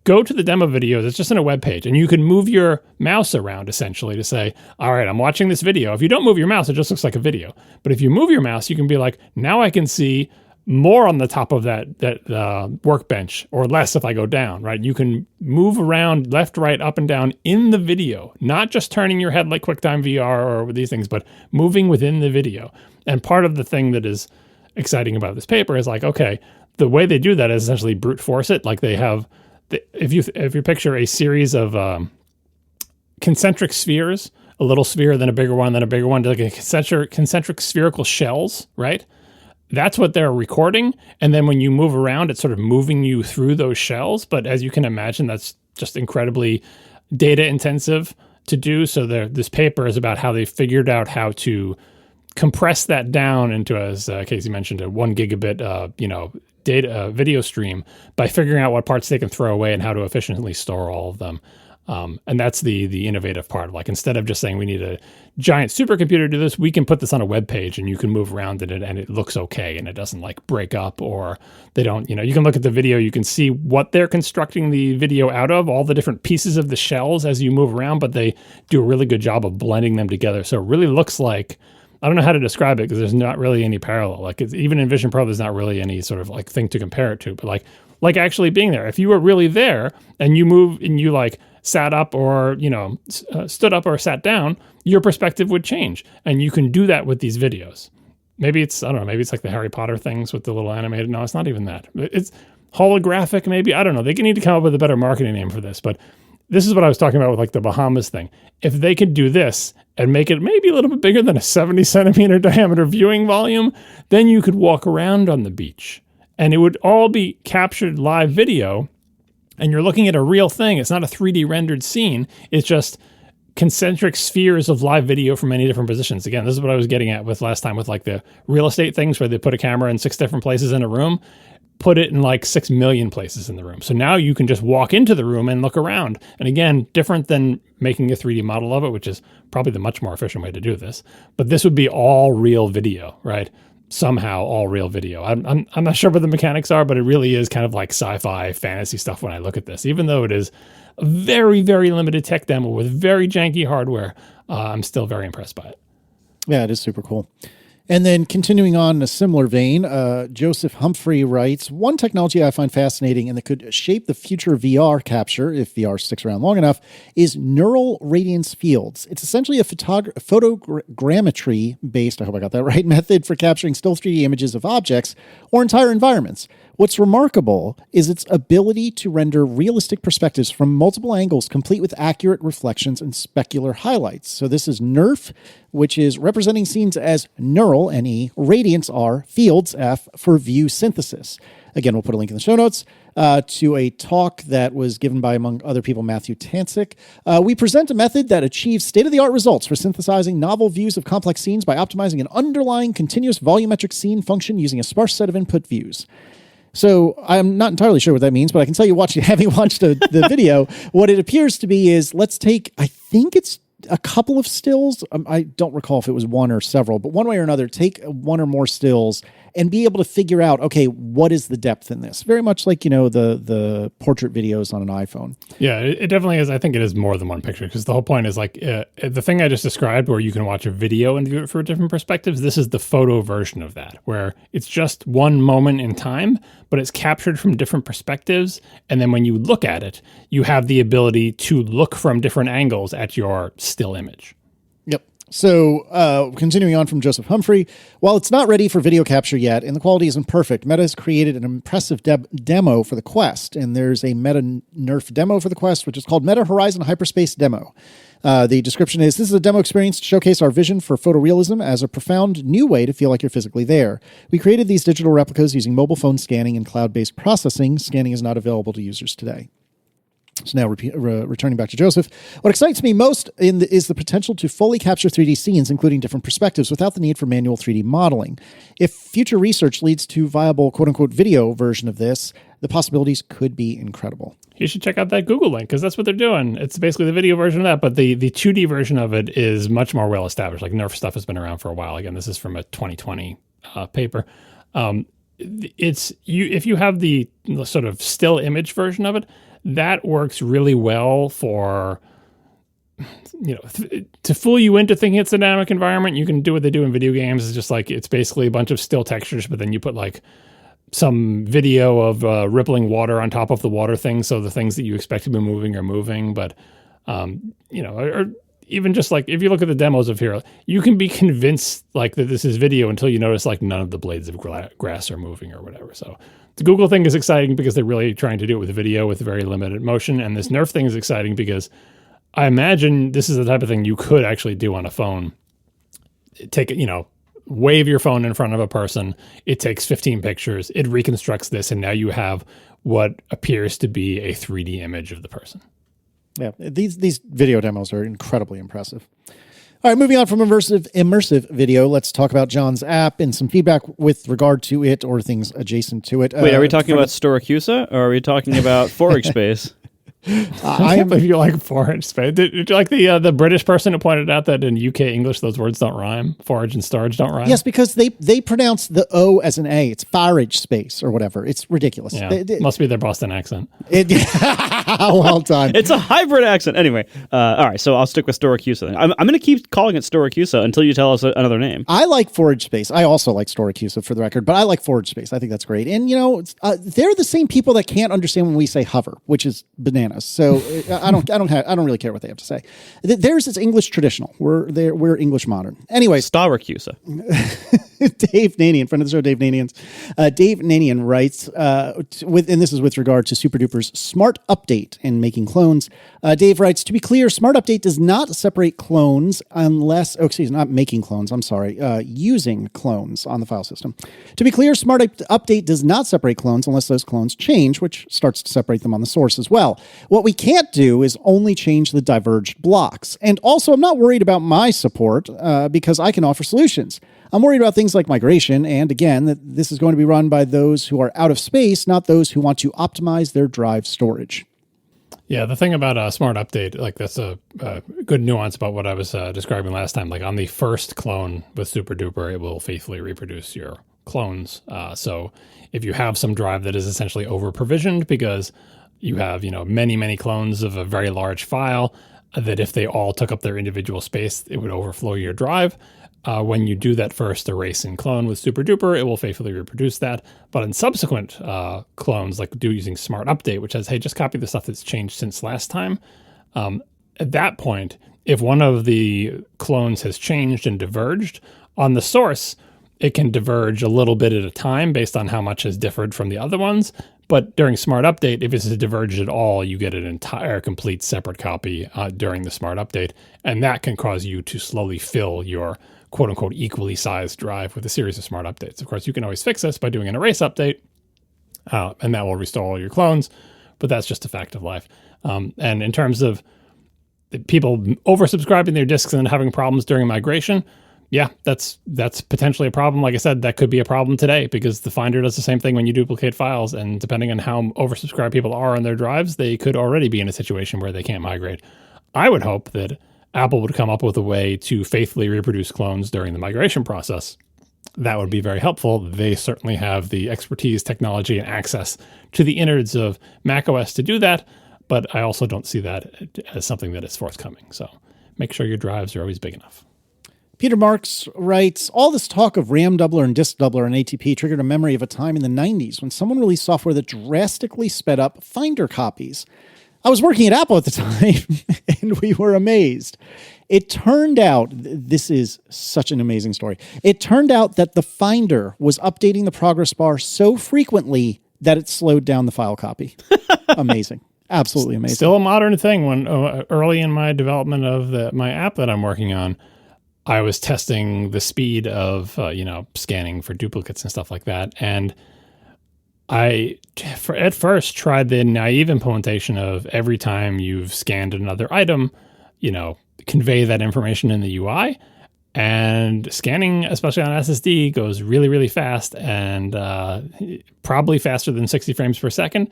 Go to the demo videos. It's just in a web page, and you can move your mouse around essentially to say, all right, I'm watching this video. If you don't move your mouse, it just looks like a video. But if you move your mouse, you can be like, now I can see more on the top of that workbench, or less if I go down, right? You can move around left, right, up, and down in the video, not just turning your head like QuickTime VR or these things, but moving within the video. And part of the thing that is exciting about this paper is like, okay, the way they do that is essentially brute force it. Like they have, if you picture a series of concentric spheres, a little sphere, then a bigger one, then a bigger one, like a concentric spherical shells, right? That's what they're recording. And then when you move around, it's sort of moving you through those shells. But as you can imagine, that's just incredibly data intensive to do. So this paper is about how they figured out how to compress that down into, as Casey mentioned, a 1 gigabit, data video stream by figuring out what parts they can throw away and how to efficiently store all of them. And that's the innovative part. Like, instead of just saying we need a giant supercomputer to do this, we can put this on a web page and you can move around in it and it looks okay and it doesn't like break up, or they don't, you can look at the video, you can see what they're constructing the video out of, all the different pieces of the shells as you move around, but they do a really good job of blending them together. So it really looks like, I don't know how to describe it because there's not really any parallel. Like, even in Vision Pro, there's not really any sort of like thing to compare it to, but like actually being there. If you were really there and you move and you like sat up or, stood up or sat down, your perspective would change. And you can do that with these videos. Maybe it's, I don't know, maybe it's like the Harry Potter things with the little animated. No, it's not even that. It's holographic, maybe. I don't know. They need to come up with a better marketing name for this. But this is what I was talking about with like the Bahamas thing. If they could do this and make it maybe a little bit bigger than a 70 centimeter diameter viewing volume, then you could walk around on the beach. And it would all be captured live video, and you're looking at a real thing. It's not a 3D rendered scene. It's just concentric spheres of live video from many different positions. Again, this is what I was getting at with last time with like the real estate things where they put a camera in 6 different places in a room, put it in like 6 million places in the room. So now you can just walk into the room and look around. And again, different than making a 3D model of it, which is probably the much more efficient way to do this. But this would be all real video, right? Somehow all real video. I'm not sure what the mechanics are, but it really is kind of like sci-fi fantasy stuff when I look at this. Even though it is a very, very limited tech demo with very janky hardware, I'm still very impressed by it. Yeah, it is super cool. And then continuing on in a similar vein, Joseph Humphrey writes, one technology I find fascinating and that could shape the future of VR capture, if VR sticks around long enough, is neural radiance fields. It's essentially a photogrammetry-based, I hope I got that right, method for capturing still 3D images of objects or entire environments. What's remarkable is its ability to render realistic perspectives from multiple angles, complete with accurate reflections and specular highlights. So this is NERF, which is representing scenes as neural, N-E, radiance, R, fields, F, for view synthesis. Again, we'll put a link in the show notes to a talk that was given by, among other people, Matthew Tancic. We present a method that achieves state-of-the-art results for synthesizing novel views of complex scenes by optimizing an underlying continuous volumetric scene function using a sparse set of input views. So I'm not entirely sure what that means, but I can tell you, having watched the video, what it appears to be is, let's take, I think it's a couple of stills. I don't recall if it was one or several, but one way or another, take one or more stills and be able to figure out, okay, what is the depth in this? Very much like, the portrait videos on an iPhone. Yeah, it definitely is. I think it is more than one picture, because the whole point is like the thing I just described where you can watch a video and view it from different perspectives. This is the photo version of that, where it's just one moment in time, but it's captured from different perspectives. And then when you look at it, you have the ability to look from different angles at your still image. Yep. So continuing on from Joseph Humphrey, while it's not ready for video capture yet and the quality isn't perfect, Meta has created an impressive demo for the Quest. And there's a Meta Nerf demo for the Quest, which is called Meta Horizon Hyperspace Demo. The description is, this is a demo experience to showcase our vision for photorealism as a profound new way to feel like you're physically there. We created these digital replicas using mobile phone scanning and cloud-based processing. Scanning is not available to users today. So now returning back to Joseph, what excites me most is the potential to fully capture 3D scenes, including different perspectives, without the need for manual 3D modeling. If future research leads to viable quote-unquote video version of this, the possibilities could be incredible. You should check out that Google link because that's what they're doing. It's basically the video version of that, but the 2D version of it is much more well established. Like Nerf stuff has been around for a while. Again, this is from a 2020 paper. If you have the sort of still image version of it, that works really well for to fool you into thinking it's a dynamic environment. You can do what they do in video games. It's just like it's basically a bunch of still textures, but then you put like some video of rippling water on top of the water thing, so the things that you expect to be moving are moving. But or even just like if you look at the demos of here, you can be convinced like that this is video until you notice like none of the blades of grass are moving or whatever. So the Google thing is exciting because they're really trying to do it with video with very limited motion, and this Nerf thing is exciting because I imagine this is the type of thing you could actually do on a phone. Take it, wave your phone in front of a person. It takes 15 pictures. It reconstructs this, and now you have what appears to be a 3D image of the person. Yeah, these video demos are incredibly impressive. All right, moving on from immersive video, let's talk about John's app and some feedback with regard to it or things adjacent to it. Wait, are we talking about Storacusa or are we talking about forage space? I can't believe you like forage space. Did you like the British person who pointed out that in UK English those words don't rhyme? Forage and storage don't rhyme? Yes, because they pronounce the O as an A. It's forage space or whatever. It's ridiculous. Yeah, must be their Boston accent. Well done. It's a hybrid accent. Anyway, all right, so I'll stick with Storacusa. I'm going to keep calling it Storacusa until you tell us another name. I like forage space. I also like Storacusa for the record, but I like forage space. I think that's great. And, they're the same people that can't understand when we say hover, which is bananas. So I don't really care what they have to say. Theirs is English traditional. We're English modern. Anyway, Storacusa. Dave Nanian, friend of the show, Dave Nanian. Dave Nanian writes, and this is with regard to SuperDuper's smart update and making clones. Dave writes, to be clear, smart update does not separate clones not making clones, I'm sorry, using clones on the file system. To be clear, smart update does not separate clones unless those clones change, which starts to separate them on the source as well. What we can't do is only change the diverged blocks. And also, I'm not worried about my support because I can offer solutions. I'm worried about things like migration, and again, that this is going to be run by those who are out of space, not those who want to optimize their drive storage. Yeah, the thing about a smart update, like that's a good nuance about what I was describing last time. Like on the first clone with SuperDuper, it will faithfully reproduce your clones. So if you have some drive that is essentially over-provisioned because you have, many, many clones of a very large file, that if they all took up their individual space, it would overflow your drive. When you do that first erase and clone with SuperDuper, it will faithfully reproduce that. But in subsequent clones, like using Smart Update, which says, hey, just copy the stuff that's changed since last time. At that point, if one of the clones has changed and diverged, on the source, it can diverge a little bit at a time based on how much has differed from the other ones. But during Smart Update, if it's diverged at all, you get an entire complete separate copy during the Smart Update. And that can cause you to slowly fill your quote-unquote equally sized drive with a series of smart updates. Of course, you can always fix this by doing an erase update, and that will restore all your clones, but that's just a fact of life. And in terms of people oversubscribing their disks and having problems during migration, yeah, that's potentially a problem. Like I said, that could be a problem today because the Finder does the same thing when you duplicate files, and depending on how oversubscribed people are on their drives, they could already be in a situation where they can't migrate. I would hope that Apple would come up with a way to faithfully reproduce clones during the migration process. That would be very helpful. They certainly have the expertise, technology, and access to the innards of macOS to do that, but I also don't see that as something that is forthcoming. So make sure your drives are always big enough. Peter Marks writes, all this talk of RAM doubler and disk doubler and ATP triggered a memory of a time in the 90s when someone released software that drastically sped up Finder copies. I was working at Apple at the time, and we were amazed. It turned out, this is such an amazing story, it turned out that the Finder was updating the progress bar so frequently that it slowed down the file copy. Amazing. Absolutely amazing. Still a modern thing. When early in my development of my app that I'm working on, I was testing the speed of, scanning for duplicates and stuff like that, and I, at first, tried the naive implementation of every time you've scanned another item, convey that information in the UI. And scanning, especially on SSD, goes really, really fast and probably faster than 60 frames per second.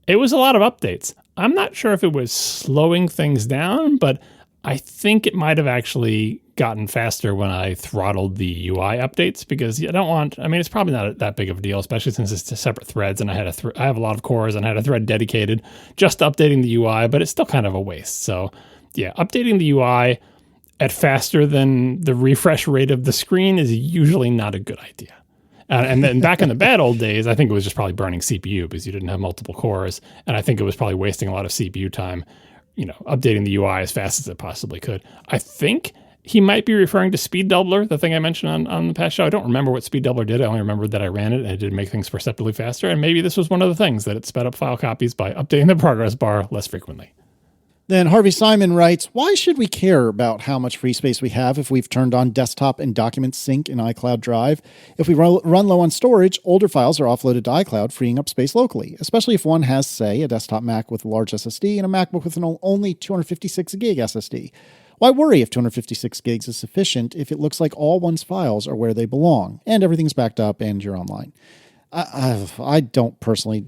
It was a lot of updates. I'm not sure if it was slowing things down, but I think it might have actually gotten faster when I throttled the UI updates, because it's probably not that big of a deal, especially since it's separate threads and I have a lot of cores and I had a thread dedicated just to updating the UI, but it's still kind of a waste. So yeah, updating the UI at faster than the refresh rate of the screen is usually not a good idea. And then back in the bad old days, I think it was just probably burning CPU because you didn't have multiple cores. And I think it was probably wasting a lot of CPU time, updating the UI as fast as it possibly could. I think he might be referring to Speed Doubler, the thing I mentioned on the past show. I don't remember what Speed Doubler did. I only remember that I ran it and it did make things perceptibly faster. And maybe this was one of the things, that it sped up file copies by updating the progress bar less frequently. Then Harvey Simon writes, why should we care about how much free space we have if we've turned on desktop and document sync in iCloud Drive? If we run low on storage, older files are offloaded to iCloud, freeing up space locally, especially if one has, say, a desktop Mac with a large SSD and a MacBook with an only 256 gig SSD. Why worry if 256 gigs is sufficient if it looks like all one's files are where they belong and everything's backed up and you're online? I don't personally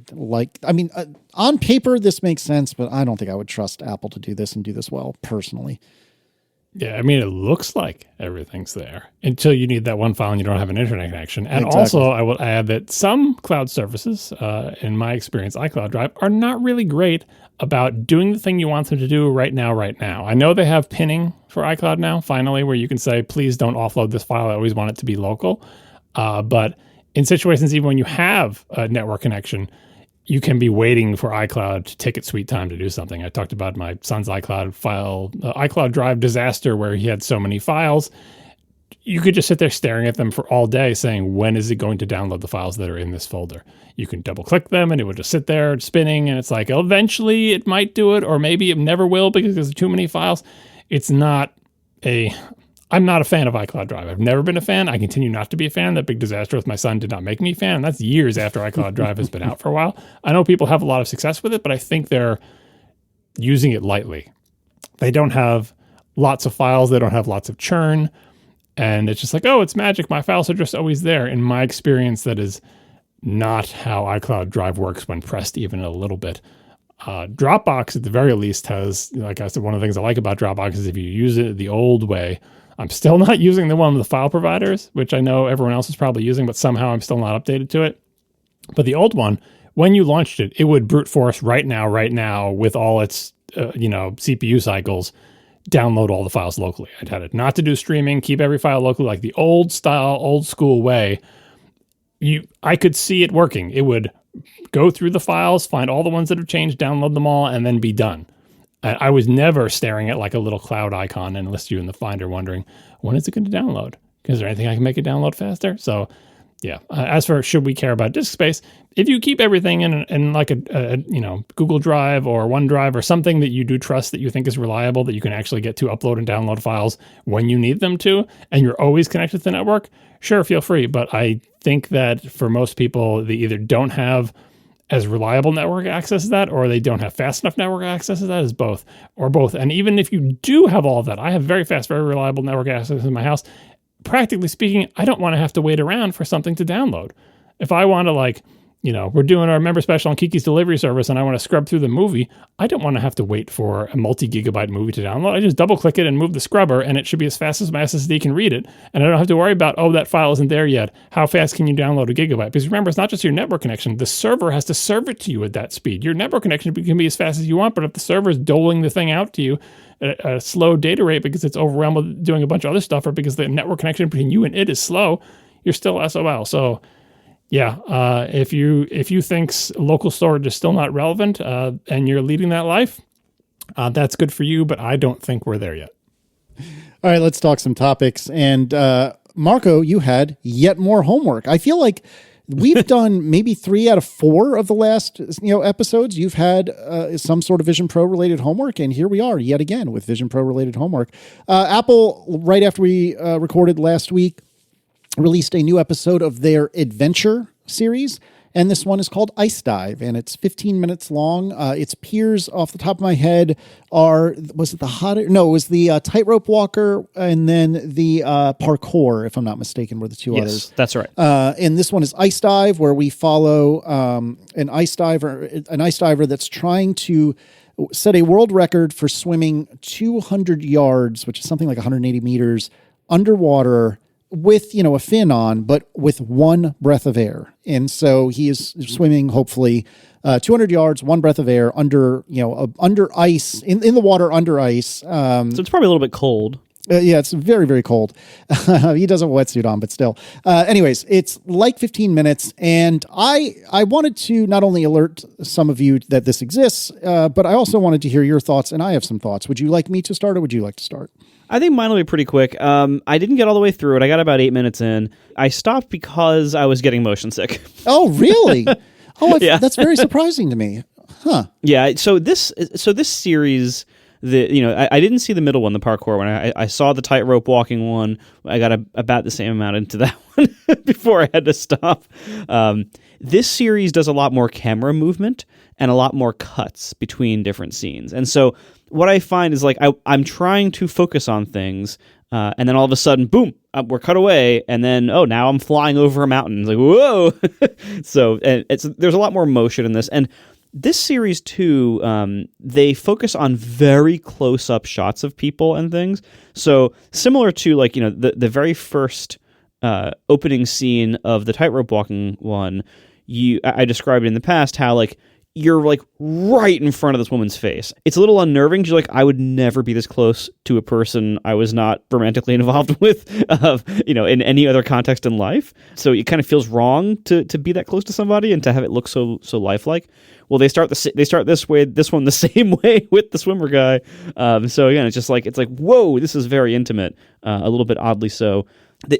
on paper, this makes sense, but I don't think I would trust Apple to do this and do this well, personally. Yeah, it looks like everything's there until you need that one file and you don't have an internet connection. And Exactly. Also, I will add that some cloud services, in my experience, iCloud Drive, are not really great about doing the thing you want them to do right now. I know they have pinning for iCloud now, finally, where you can say, please don't offload this file. I always want it to be local. But in situations, even when you have a network connection, you can be waiting for iCloud to take its sweet time to do something. I talked about my son's iCloud Drive disaster where he had so many files. You could just sit there staring at them for all day saying, when is it going to download the files that are in this folder? You can double click them and it would just sit there spinning, and it's like, eventually it might do it, or maybe it never will because there's too many files. I'm not a fan of iCloud Drive. I've never been a fan. I continue not to be a fan. That big disaster with my son did not make me a fan. And that's years after iCloud Drive has been out for a while. I know people have a lot of success with it, but I think they're using it lightly. They don't have lots of files. They don't have lots of churn. And it's just like, oh, it's magic. My files are just always there. In my experience, that is not how iCloud Drive works when pressed even a little bit. Dropbox, at the very least, has, like I said, one of the things I like about Dropbox is if you use it the old way. I'm still not using the one with the file providers, which I know everyone else is probably using, but somehow I'm still not updated to it. But the old one, when you launched it, it would brute force right now with all its CPU cycles, download all the files locally. I'd had it not to do streaming, keep every file locally, like the old style, old school way. I could see it working. It would go through the files, find all the ones that have changed, download them all, and then be done. I was never staring at like a little cloud icon and list you in the Finder wondering, when is it going to download? Is there anything I can make it download faster? So yeah, as for should we care about disk space, if you keep everything in like a Google Drive or OneDrive or something that you do trust, that you think is reliable, that you can actually get to upload and download files when you need them to, and you're always connected to the network, sure, feel free. But I think that for most people, they either don't have as reliable network access as that, or they don't have fast enough network access as that, is both. And even if you do have all of that, I have very fast, very reliable network access in my house. Practically speaking, I don't want to have to wait around for something to download. If I want to we're doing our member special on Kiki's delivery service and I want to scrub through the movie, I don't want to have to wait for a multi-gigabyte movie to download. I just double click it and move the scrubber and it should be as fast as my SSD can read it. And I don't have to worry about, that file isn't there yet. How fast can you download a gigabyte? Because remember, it's not just your network connection. The server has to serve it to you at that speed. Your network connection can be as fast as you want, but if the server is doling the thing out to you at a slow data rate because it's overwhelmed with doing a bunch of other stuff, or because the network connection between you and it is slow, you're still SOL. So yeah, if you think local storage is still not relevant and you're leading that life, that's good for you, but I don't think we're there yet. All right, let's talk some topics. And Marco, you had yet more homework. I feel like we've done maybe 3 out of 4 of the last episodes. You've had some sort of Vision Pro related homework, and here we are yet again with Vision Pro related homework. Apple, right after we recorded last week, released a new episode of their Adventure series. and this one is called Ice Dive, and it's 15 minutes long. Its peers, off the top of my head, it was the Tightrope Walker, and then the Parkour, if I'm not mistaken, were the two others. That's right. And this one is Ice Dive, where we follow an ice diver that's trying to set a world record for swimming 200 yards, which is something like 180 meters, underwater with, a fin on, but with one breath of air. And so he is swimming, hopefully, 200 yards, one breath of air under ice, in the water under ice. So it's probably a little bit cold. Yeah, it's very, very cold. He does have a wetsuit on, but still. Anyways, it's like 15 minutes, and I wanted to not only alert some of you that this exists, but I also wanted to hear your thoughts, and I have some thoughts. Would you like me to start, or would you like to start? I think mine will be pretty quick. I didn't get all the way through it. I got about 8 minutes in. I stopped because I was getting motion sick. Oh, really? Yeah. That's very surprising to me. Huh. Yeah, so this series... I didn't see the middle one, the parkour one. I saw the tightrope walking one. I got about the same amount into that one before I had to stop. This series does a lot more camera movement and a lot more cuts between different scenes. And so what I find is like I'm trying to focus on things, and then all of a sudden, boom, we're cut away, and then now I'm flying over a mountain. It's like, whoa! So there's a lot more motion in this, and this series, too, they focus on very close-up shots of people and things. So similar to, the very first opening scene of the tightrope walking one, I described in the past how, you're, right in front of this woman's face. It's a little unnerving because you're I would never be this close to a person I was not romantically involved with, in any other context in life. So it kind of feels wrong to be that close to somebody and to have it look so lifelike. Well, they start this one the same way with the swimmer guy. So again, it's just it's whoa, this is very intimate, a little bit oddly so.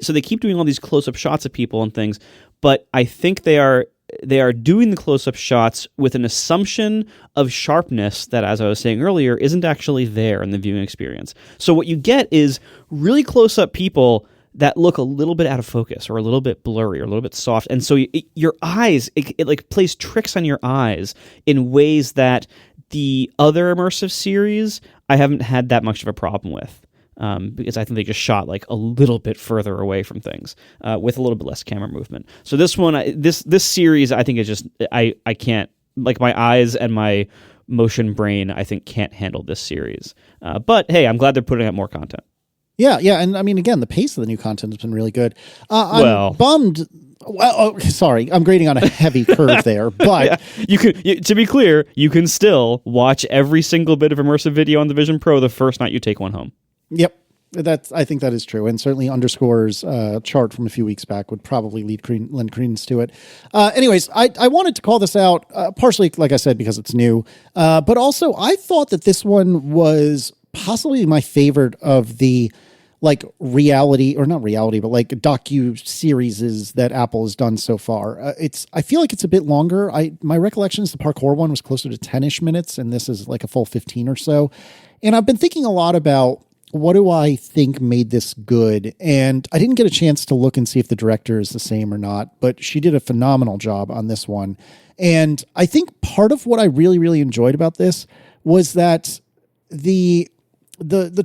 So they keep doing all these close-up shots of people and things, but I think they are doing the close-up shots with an assumption of sharpness that, as I was saying earlier, isn't actually there in the viewing experience. So what you get is really close-up people that look a little bit out of focus or a little bit blurry or a little bit soft. And so your eyes, it plays tricks on your eyes in ways that the other immersive series I haven't had that much of a problem with. Because I think they just shot a little bit further away from things with a little bit less camera movement. So this one, this series, I think is just, I can't, my eyes and my motion brain, I think can't handle this series. But hey, I'm glad they're putting out more content. Yeah, and I mean, again, the pace of the new content has been really good. I'm bummed. Well, sorry, I'm grading on a heavy curve there, but to be clear, you can still watch every single bit of immersive video on the Vision Pro the first night you take one home. Yep. I think that is true, and certainly Underscore's chart from a few weeks back would probably lend credence to it. Anyways, I wanted to call this out, partially, like I said, because it's new, but also I thought that this one was possibly my favorite of the reality, or not reality, but docu-series that Apple has done so far. I feel like it's a bit longer. My recollection is the parkour one was closer to 10-ish minutes, and this is a full 15 or so. And I've been thinking a lot about what do I think made this good? And I didn't get a chance to look and see if the director is the same or not, but she did a phenomenal job on this one. And I think part of what I really, really enjoyed about this was that the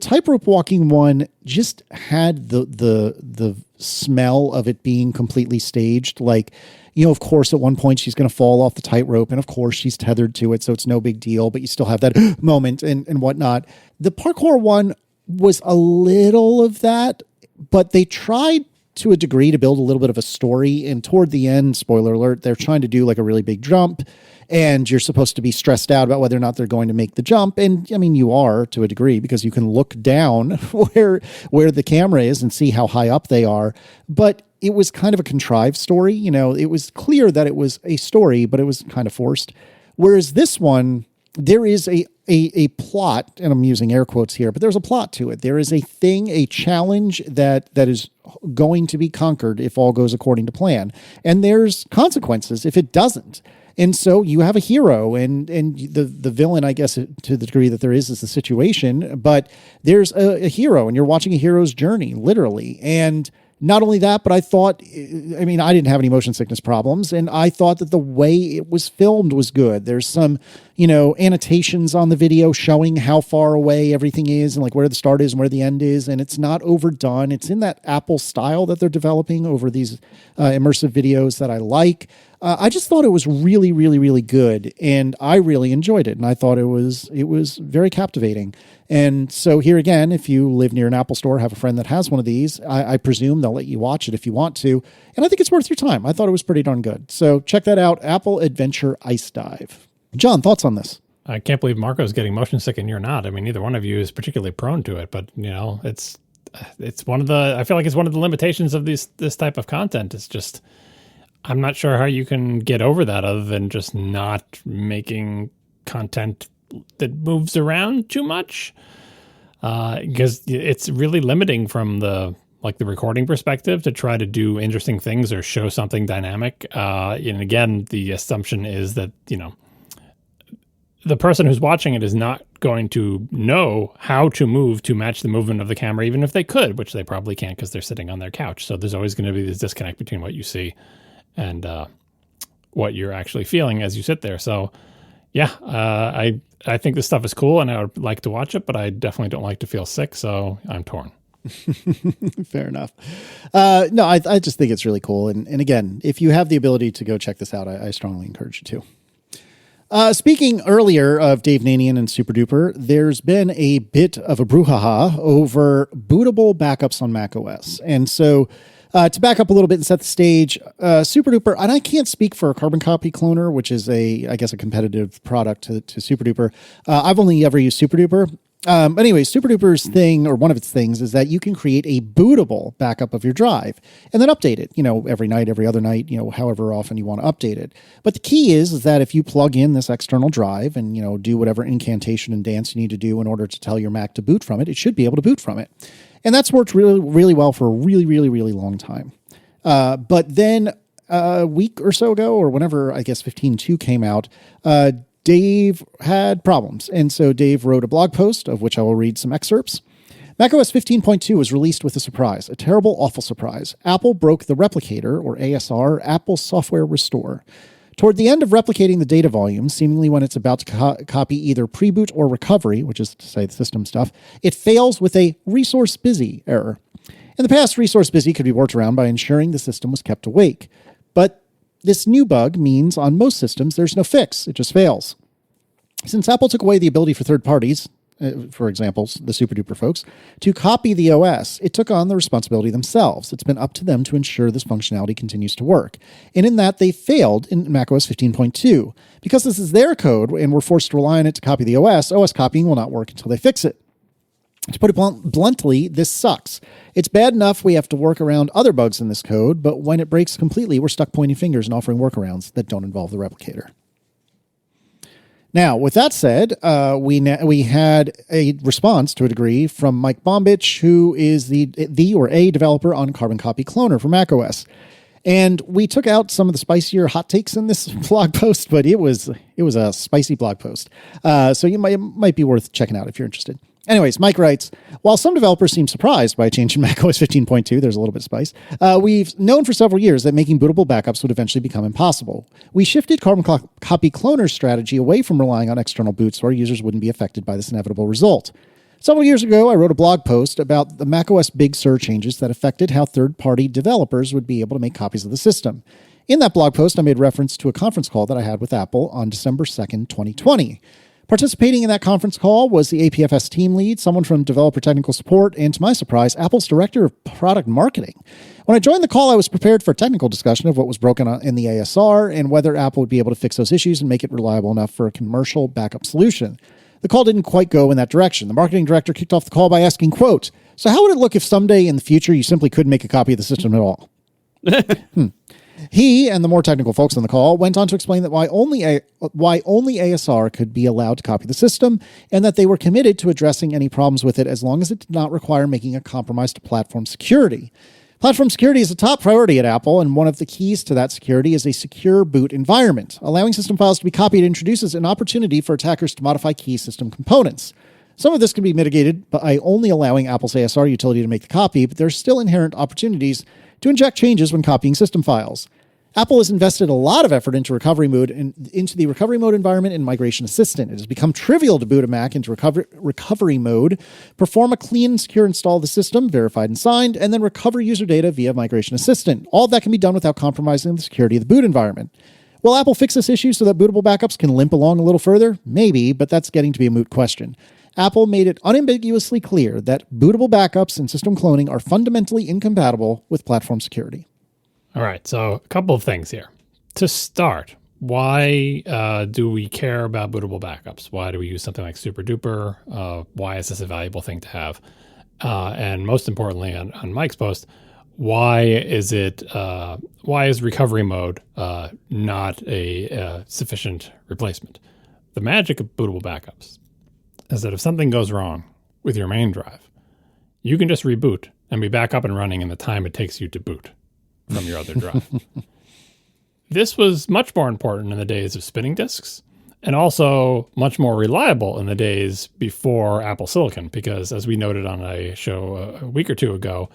tightrope walking one just had the smell of it being completely staged. Of course, at one point she's going to fall off the tightrope, and of course she's tethered to it, so it's no big deal, but you still have that moment and whatnot. The parkour one was a little of that, but they tried to a degree to build a little bit of a story, and toward the end, spoiler alert, they're trying to do a really big jump, and you're supposed to be stressed out about whether or not they're going to make the jump. And I mean, you are to a degree, because you can look down where the camera is and see how high up they are. But it was kind of a contrived story. It was clear that it was a story, but it was kind of forced. Whereas this one, there is a plot, and I'm using air quotes here, but there's a plot to it. There is a challenge that is going to be conquered if all goes according to plan. And there's consequences if it doesn't. And so you have a hero, and the villain, I guess, to the degree that there is the situation, but there's a hero, and you're watching a hero's journey, literally. And Not only that, but I didn't have any motion sickness problems, and I thought that the way it was filmed was good. There's some, annotations on the video showing how far away everything is and like where the start is and where the end is, and it's not overdone. It's in that Apple style that they're developing over these immersive videos that I like. I just thought it was really, really, really good, and I really enjoyed it, and I thought it was very captivating. And so here again, if you live near an Apple store, have a friend that has one of these, I presume they'll let you watch it if you want to, and I think it's worth your time. I thought it was pretty darn good. So check that out, Apple Adventure Ice Dive. John, thoughts on this? I can't believe Marco's getting motion sick and you're not. I mean, neither one of you is particularly prone to it, but it's one of the, I feel like it's one of the limitations of this type of content. It's just, I'm not sure how you can get over that other than just not making content that moves around too much. Because it's really limiting from the recording perspective to try to do interesting things or show something dynamic. And again, the assumption is that, the person who's watching it is not going to know how to move to match the movement of the camera, even if they could, which they probably can't because they're sitting on their couch. So there's always going to be this disconnect between what you see and what you're actually feeling as you sit there. So, yeah, I think this stuff is cool and I would like to watch it, but I definitely don't like to feel sick, so I'm torn. Fair enough. No, I just think it's really cool. And again, if you have the ability to go check this out, I strongly encourage you to. Speaking earlier of Dave Nanian and Super Duper, there's been a bit of a brouhaha over bootable backups on macOS. And so to back up a little bit and set the stage, Super Duper, and I can't speak for a Carbon Copy Cloner, which is a competitive product to Super Duper. I've only ever used Super Duper. But anyway, Super Duper's thing, or one of its things, is that you can create a bootable backup of your drive and then update it, every night, every other night, however often you want to update it. But the key is that if you plug in this external drive and, do whatever incantation and dance you need to do in order to tell your Mac to boot from it, it should be able to boot from it. And that's worked really, really well for a really, really, really long time. But then a week or so ago, or whenever, I guess, 15.2 came out, Dave had problems. And so Dave wrote a blog post, of which I will read some excerpts. macOS 15.2 was released with a surprise, a terrible, awful surprise. Apple broke the replicator, or ASR, Apple Software Restore. Toward the end of replicating the data volume, seemingly when it's about to copy either pre-boot or recovery, which is to say the system stuff, it fails with a resource busy error. In the past, resource busy could be worked around by ensuring the system was kept awake. But this new bug means on most systems there's no fix, it just fails. Since Apple took away the ability for third parties, for example, the Super Duper folks, to copy the OS, it took on the responsibility themselves. It's been up to them to ensure this functionality continues to work. And in that, they failed in macOS 15.2. Because this is their code and we're forced to rely on it to copy the OS copying will not work until they fix it. To put it bluntly, this sucks. It's bad enough we have to work around other bugs in this code, but when it breaks completely, we're stuck pointing fingers and offering workarounds that don't involve the replicator. Now, with that said, we had a response to a degree from Mike Bombich, who is the or a developer on Carbon Copy Cloner for macOS. And we took out some of the spicier hot takes in this blog post, but it was a spicy blog post. So it might be worth checking out if you're interested. Anyways, Mike writes, while some developers seem surprised by a change in macOS 15.2, there's a little bit of spice, we've known for several years that making bootable backups would eventually become impossible. We shifted Carbon Copy Cloner's strategy away from relying on external boots so our users wouldn't be affected by this inevitable result. Several years ago, I wrote a blog post about the macOS Big Sur changes that affected how third-party developers would be able to make copies of the system. In that blog post, I made reference to a conference call that I had with Apple on December 2nd, 2020. Participating in that conference call was the APFS team lead, someone from developer technical support, and to my surprise, Apple's director of product marketing. When I joined the call, I was prepared for a technical discussion of what was broken in the ASR and whether Apple would be able to fix those issues and make it reliable enough for a commercial backup solution. The call didn't quite go in that direction. The marketing director kicked off the call by asking, quote, "So how would it look if someday in the future you simply couldn't make a copy of the system at all?" He and the more technical folks on the call went on to explain that why only ASR could be allowed to copy the system and that they were committed to addressing any problems with it as long as it did not require making a compromise to platform security. Platform security is a top priority at Apple, and one of the keys to that security is a secure boot environment. Allowing system files to be copied introduces an opportunity for attackers to modify key system components. Some of this can be mitigated by only allowing Apple's ASR utility to make the copy, but there's still inherent opportunities to inject changes when copying system files. Apple has invested a lot of effort into recovery mode and into the recovery mode environment in Migration Assistant. It has become trivial to boot a Mac into recovery mode, perform a clean and secure install of the system, verified and signed, and then recover user data via Migration Assistant. All of that can be done without compromising the security of the boot environment. Will Apple fix this issue so that bootable backups can limp along a little further? Maybe, but that's getting to be a moot question. Apple made it unambiguously clear that bootable backups and system cloning are fundamentally incompatible with platform security. All right, so a couple of things here. To start, why do we care about bootable backups? Why do we use something like SuperDuper? Why is this a valuable thing to have? And most importantly, on Mike's post, why is recovery mode not a sufficient replacement? The magic of bootable backups is that if something goes wrong with your main drive, you can just reboot and be back up and running in the time it takes you to boot from your other drive. This was much more important in the days of spinning disks, and also much more reliable in the days before Apple Silicon, because as we noted on a show a week or two ago,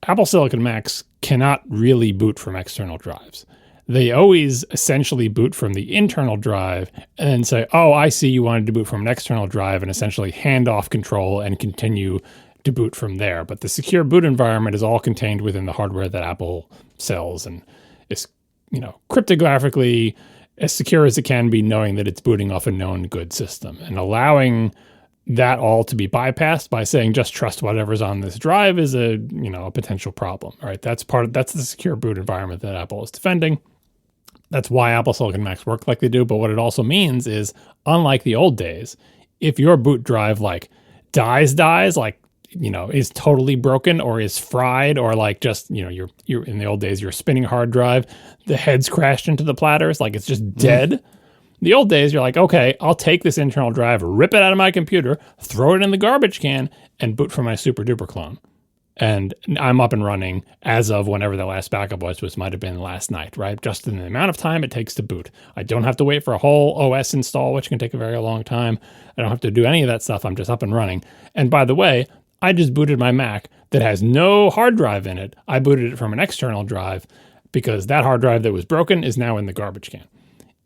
Apple Silicon Macs cannot really boot from external drives. They always essentially boot from the internal drive and then say, oh, I see you wanted to boot from an external drive, and essentially hand off control and continue to boot from there. But the secure boot environment is all contained within the hardware that Apple sells and is, cryptographically as secure as it can be, knowing that it's booting off a known good system. And allowing that all to be bypassed by saying just trust whatever's on this drive is a potential problem. All right, that's the secure boot environment that Apple is defending. That's why Apple Silicon Macs work like they do. But what it also means is, unlike the old days, if your boot drive dies, is totally broken or is fried, or you're in the old days, your spinning hard drive, the head's crashed into the platters, it's just dead. The old days, you're like, okay, I'll take this internal drive, rip it out of my computer, throw it in the garbage can, and boot from my SuperDuper clone. And I'm up and running as of whenever the last backup was, which might have been last night, right? Just in the amount of time it takes to boot. I don't have to wait for a whole OS install, which can take a very long time. I don't have to do any of that stuff. I'm just up and running. And by the way, I just booted my Mac that has no hard drive in it. I booted it from an external drive because that hard drive that was broken is now in the garbage can.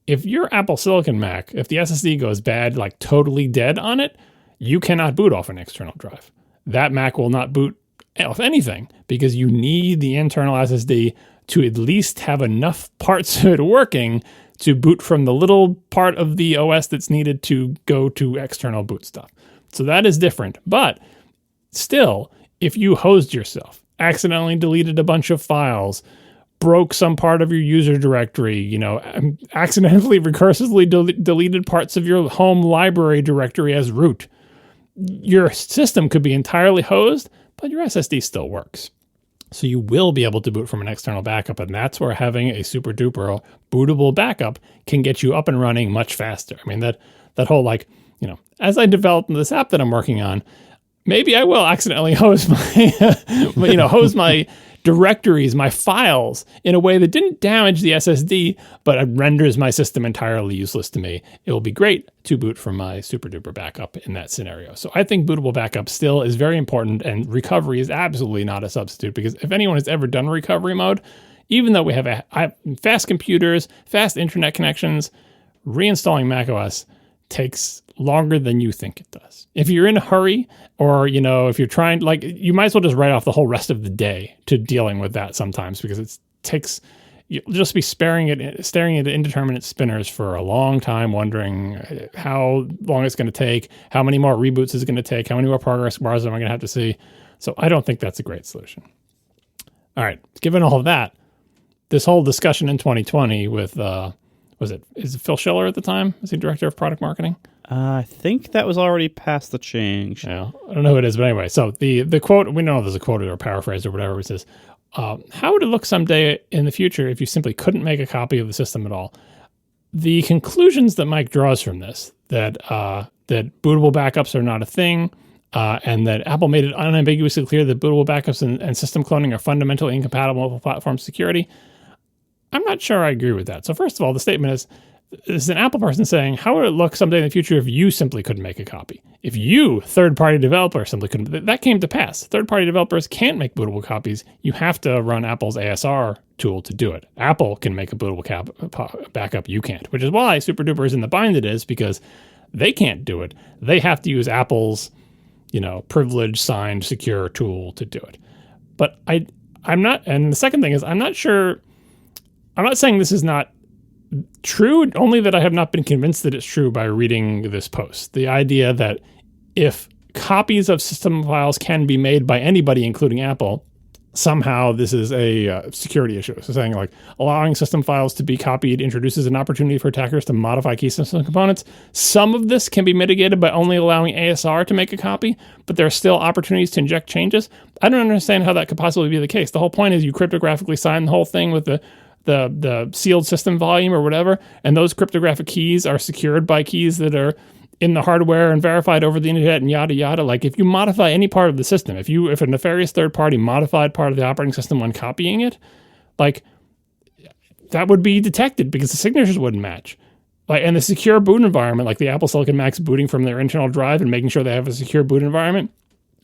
If your Apple Silicon Mac, if the SSD goes bad, totally dead on it, you cannot boot off an external drive. That Mac will not boot off anything because you need the internal SSD to at least have enough parts of it working to boot from the little part of the OS that's needed to go to external boot stuff. So that is different. But still, if you hosed yourself, accidentally deleted a bunch of files, broke some part of your user directory, accidentally recursively deleted parts of your home library directory as root, your system could be entirely hosed, but your SSD still works. So you will be able to boot from an external backup, and that's where having a SuperDuper bootable backup can get you up and running much faster. I mean, that whole as I develop this app that I'm working on, maybe I will accidentally hose my directories, my files, in a way that didn't damage the SSD, but it renders my system entirely useless to me. It will be great to boot from my SuperDuper backup in that scenario. So I think bootable backup still is very important, and recovery is absolutely not a substitute, because if anyone has ever done recovery mode, even though we have fast computers, fast internet connections, reinstalling macOS takes longer than you think it does. If you're in a hurry, or if you're trying, you might as well just write off the whole rest of the day to dealing with that sometimes, because you'll just be staring at indeterminate spinners for a long time, wondering how long it's going to take, how many more reboots is it going to take, how many more progress bars am I going to have to see. So I don't think that's a great solution. All right, given all of that, this whole discussion in 2020 with is it Phil Schiller at the time? Was he director of product marketing? I think that was already past the change. Yeah, I don't know who it is, but anyway. So the quote, we know there's a quote or a paraphrase or whatever, it says, how would it look someday in the future if you simply couldn't make a copy of the system at all? The conclusions that Mike draws from this, that bootable backups are not a thing, and that Apple made it unambiguously clear that bootable backups and system cloning are fundamentally incompatible with platform security, I'm not sure I agree with that. So first of all, the statement is is an Apple person saying, how would it look someday in the future if you simply couldn't make a copy? If you, third-party developer, simply couldn't, that came to pass. Third-party developers can't make bootable copies. You have to run Apple's ASR tool to do it. Apple can make a bootable backup, you can't, which is why SuperDuper is in the bind it is, because they can't do it. They have to use Apple's, privileged, signed, secure tool to do it. But I'm not, and the second thing is, I'm not saying this is not true, only that I have not been convinced that it's true by reading this post. The idea that if copies of system files can be made by anybody, including Apple, somehow this is a security issue. So saying like allowing system files to be copied introduces an opportunity for attackers to modify key system components. Some of this can be mitigated by only allowing ASR to make a copy, but there are still opportunities to inject changes. I don't understand how that could possibly be the case. The whole point is you cryptographically sign the whole thing with the sealed system volume or whatever, and those cryptographic keys are secured by keys that are in the hardware and verified over the internet and yada yada. Like if you modify any part of the system, if a nefarious third party modified part of the operating system when copying it, like that would be detected because the signatures wouldn't match. Like, and the secure boot environment, like the Apple Silicon Macs booting from their internal drive and making sure they have a secure boot environment,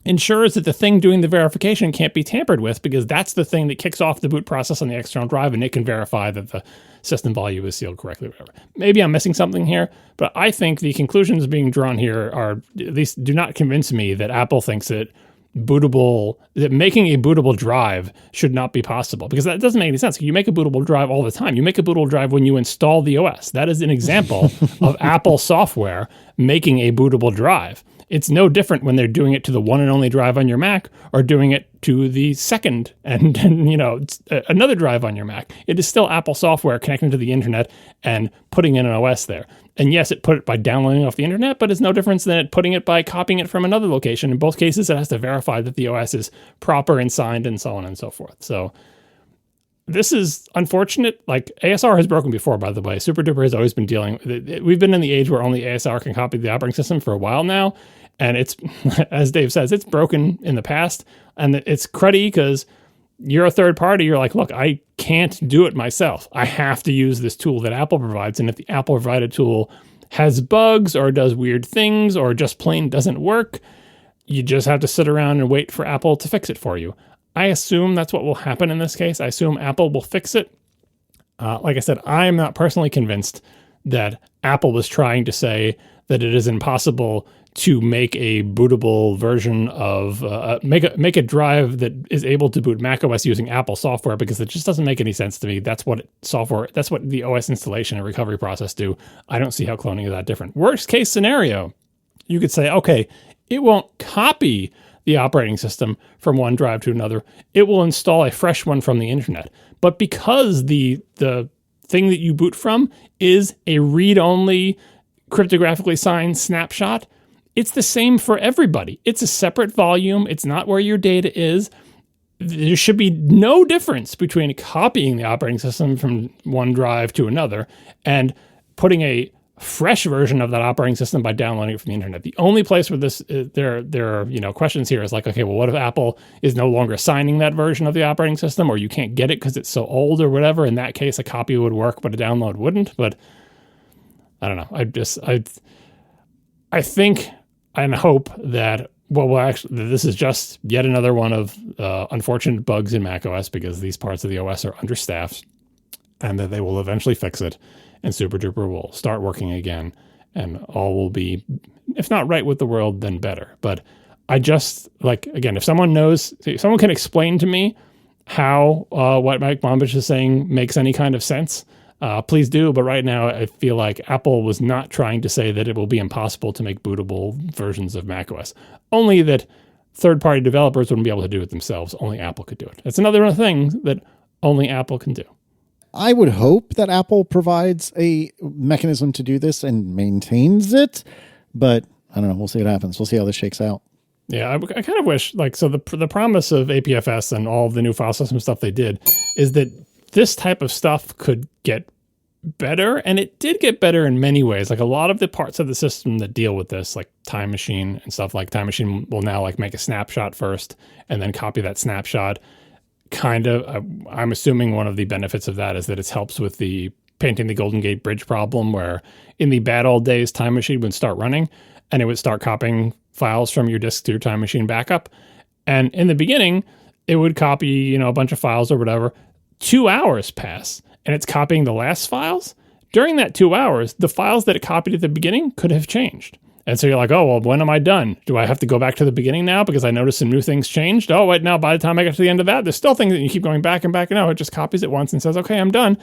ensures that the thing doing the verification can't be tampered with because that's the thing that kicks off the boot process on the external drive and it can verify that the system volume is sealed correctly, whatever. Maybe I'm missing something here, but I think the conclusions being drawn here are, at least do not convince me that Apple thinks that making a bootable drive should not be possible, because that doesn't make any sense. You make a bootable drive all the time. You make a bootable drive when you install the OS. That is an example of Apple software making a bootable drive. It's no different when they're doing it to the one and only drive on your Mac or doing it to the second and another drive on your Mac. It is still Apple software connecting to the internet and putting in an OS there. And yes, it put it by downloading off the internet, but it's no difference than it putting it by copying it from another location. In both cases, it has to verify that the OS is proper and signed and so on and so forth. So this is unfortunate. Like ASR has broken before, by the way. SuperDuper has always been we've been in the age where only ASR can copy the operating system for a while now. And it's, as Dave says, it's broken in the past. And it's cruddy because you're a third party. You're like, look, I can't do it myself. I have to use this tool that Apple provides. And if the Apple provided tool has bugs or does weird things or just plain doesn't work, you just have to sit around and wait for Apple to fix it for you. I assume that's what will happen in this case. I assume Apple will fix it. Like I said, I'm not personally convinced that Apple was trying to say that it is impossible to make a bootable version of make a drive that is able to boot macOS using Apple software, because it just doesn't make any sense to me. That's what the OS installation and recovery process do. I don't see how cloning is that different. Worst case scenario, you could say, okay, it won't copy the operating system from one drive to another. It will install a fresh one from the internet. But because the thing that you boot from is a read-only cryptographically signed snapshot, it's the same for everybody. It's a separate volume. It's not where your data is. There should be no difference between copying the operating system from one drive to another and putting a fresh version of that operating system by downloading it from the internet. The only place where there are questions here is like, okay, well, what if Apple is no longer signing that version of the operating system, or you can't get it because it's so old or whatever? In that case, a copy would work, but a download wouldn't. But I don't know. I think and hope that, this is just yet another one of unfortunate bugs in macOS, because these parts of the OS are understaffed, and that they will eventually fix it, and SuperDuper will start working again, and all will be, if not right with the world, then better. But I just, again, if someone can explain to me how what Mike Bombich is saying makes any kind of sense, please do. But right now, I feel like Apple was not trying to say that it will be impossible to make bootable versions of macOS. Only that third-party developers wouldn't be able to do it themselves. Only Apple could do it. It's another thing that only Apple can do. I would hope that Apple provides a mechanism to do this and maintains it. But I don't know. We'll see what happens. We'll see how this shakes out. Yeah, I kind of wish, the promise of APFS and all of the new file system stuff they did is that this type of stuff could get better, and it did get better in many ways. Like a lot of the parts of the system that deal with this, like Time Machine and stuff, like Time Machine will now make a snapshot first and then copy that snapshot. I'm assuming one of the benefits of that is that it helps with the painting the Golden Gate Bridge problem, where in the bad old days, Time Machine would start running and it would start copying files from your disk to your Time Machine backup. And in the beginning, it would copy, a bunch of files or whatever. 2 hours pass and it's copying the last files. During that 2 hours, the files that it copied at the beginning could have changed. And so you're like, oh, well, when am I done? Do I have to go back to the beginning now because I noticed some new things changed? Oh, wait, now by the time I get to the end of that, there's still things that you keep going back and back. No, it just copies it once and says, okay, I'm done.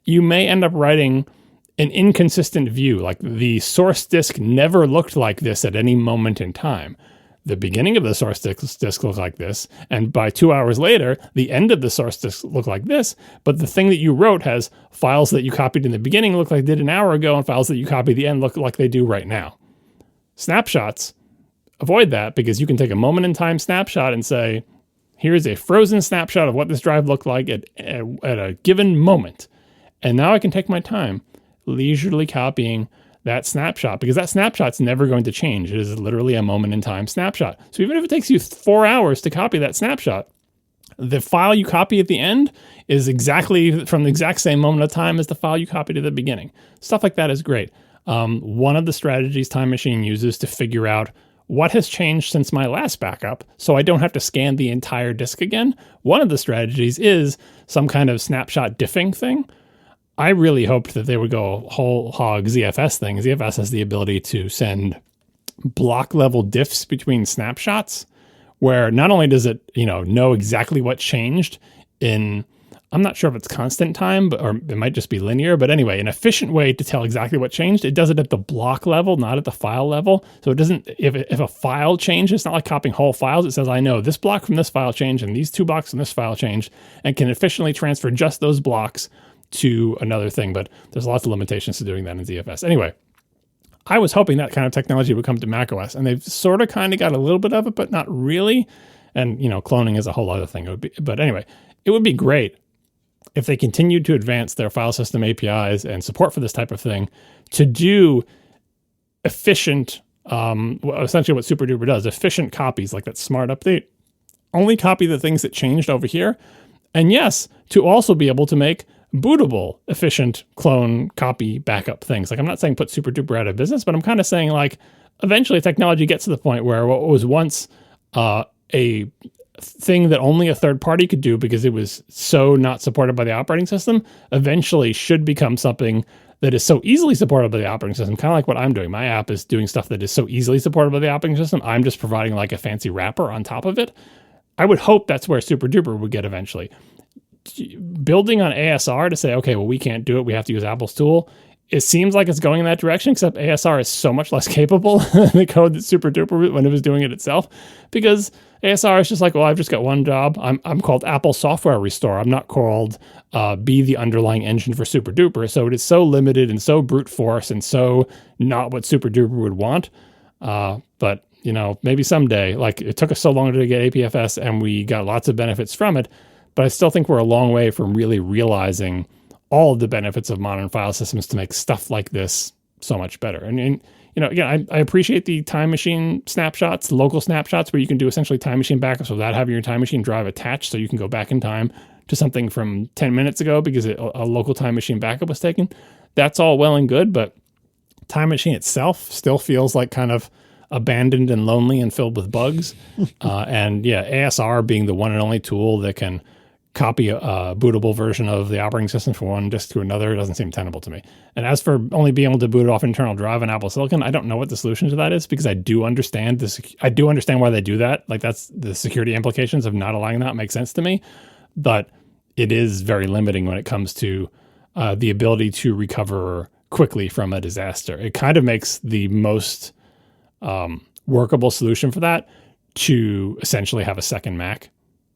You may end up writing an inconsistent view. Like the source disk never looked like this at any moment in time. The beginning of the source disk looked like this, and by 2 hours later, the end of the source disk looked like this, but the thing that you wrote has files that you copied in the beginning look like they did an hour ago, and files that you copied at the end look like they do right now. Snapshots avoid that because you can take a moment in time snapshot and say, here's a frozen snapshot of what this drive looked like at a given moment. And now I can take my time leisurely copying that snapshot because that snapshot's never going to change. It is literally a moment in time snapshot. So even if it takes you 4 hours to copy that snapshot, the file you copy at the end is exactly from the exact same moment of time as the file you copied at the beginning. Stuff like that is great. One of the strategies Time Machine uses to figure out what has changed since my last backup so I don't have to scan the entire disk again. One of the strategies is some kind of snapshot diffing thing. I really hoped that they would go whole hog ZFS thing. ZFS has the ability to send block level diffs between snapshots where not only does it, know exactly what changed in, I'm not sure if it's constant time, or it might just be linear, but anyway, an efficient way to tell exactly what changed. It does it at the block level, not at the file level. So it doesn't, if a file changes, it's not like copying whole files. It says, I know this block from this file changed and these 2 blocks from this file changed, and can efficiently transfer just those blocks to another thing, but there's lots of limitations to doing that in ZFS. Anyway, I was hoping that kind of technology would come to macOS, and they've sort of kind of got a little bit of it, but not really. And, cloning is a whole other thing. But anyway, it would be great if they continued to advance their file system APIs and support for this type of thing to do efficient, essentially what SuperDuper does, efficient copies like that smart update. Only copy the things that changed over here. And yes, to also be able to make bootable, efficient clone, copy, backup things. Like I'm not saying put SuperDuper out of business, but I'm kind of saying like eventually technology gets to the point where what was once a thing that only a third party could do because it was so not supported by the operating system eventually should become something that is so easily supported by the operating system, kind of like what I'm doing. My app is doing stuff that is so easily supported by the operating system. I'm just providing like a fancy wrapper on top of it. I would hope that's where SuperDuper would get eventually. Building on ASR to say, okay, well, we can't do it. We have to use Apple's tool. It seems like it's going in that direction, except ASR is so much less capable than the code that SuperDuper when it was doing it itself, because ASR is just like, well, I've just got one job. I'm called Apple Software Restore. I'm not called be the underlying engine for SuperDuper. So it is so limited and so brute force and so not what SuperDuper would want. But maybe someday, like it took us so long to get APFS and we got lots of benefits from it. But I still think we're a long way from really realizing all of the benefits of modern file systems to make stuff like this so much better. And again, I appreciate the Time Machine snapshots, local snapshots, where you can do essentially Time Machine backups without having your Time Machine drive attached, so you can go back in time to something from 10 minutes ago because a local Time Machine backup was taken. That's all well and good, but Time Machine itself still feels like kind of abandoned and lonely and filled with bugs. And yeah, ASR being the one and only tool that can copy a bootable version of the operating system from one disk to another doesn't seem tenable to me. And as for only being able to boot it off internal drive on Apple Silicon, I don't know what the solution to that is, because I do understand this. I do understand why they do that. Like that's the security implications of not allowing that make sense to me, but it is very limiting when it comes to the ability to recover quickly from a disaster. It kind of makes the most workable solution for that to essentially have a second Mac.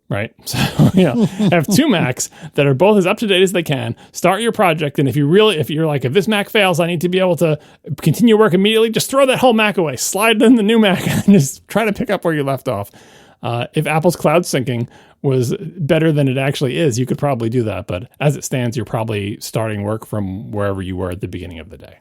Right. So, have 2 Macs that are both as up to date as they can. Start your project. And if you're like, if this Mac fails, I need to be able to continue work immediately, just throw that whole Mac away, slide in the new Mac and just try to pick up where you left off. If Apple's cloud syncing was better than it actually is, you could probably do that. But as it stands, you're probably starting work from wherever you were at the beginning of the day.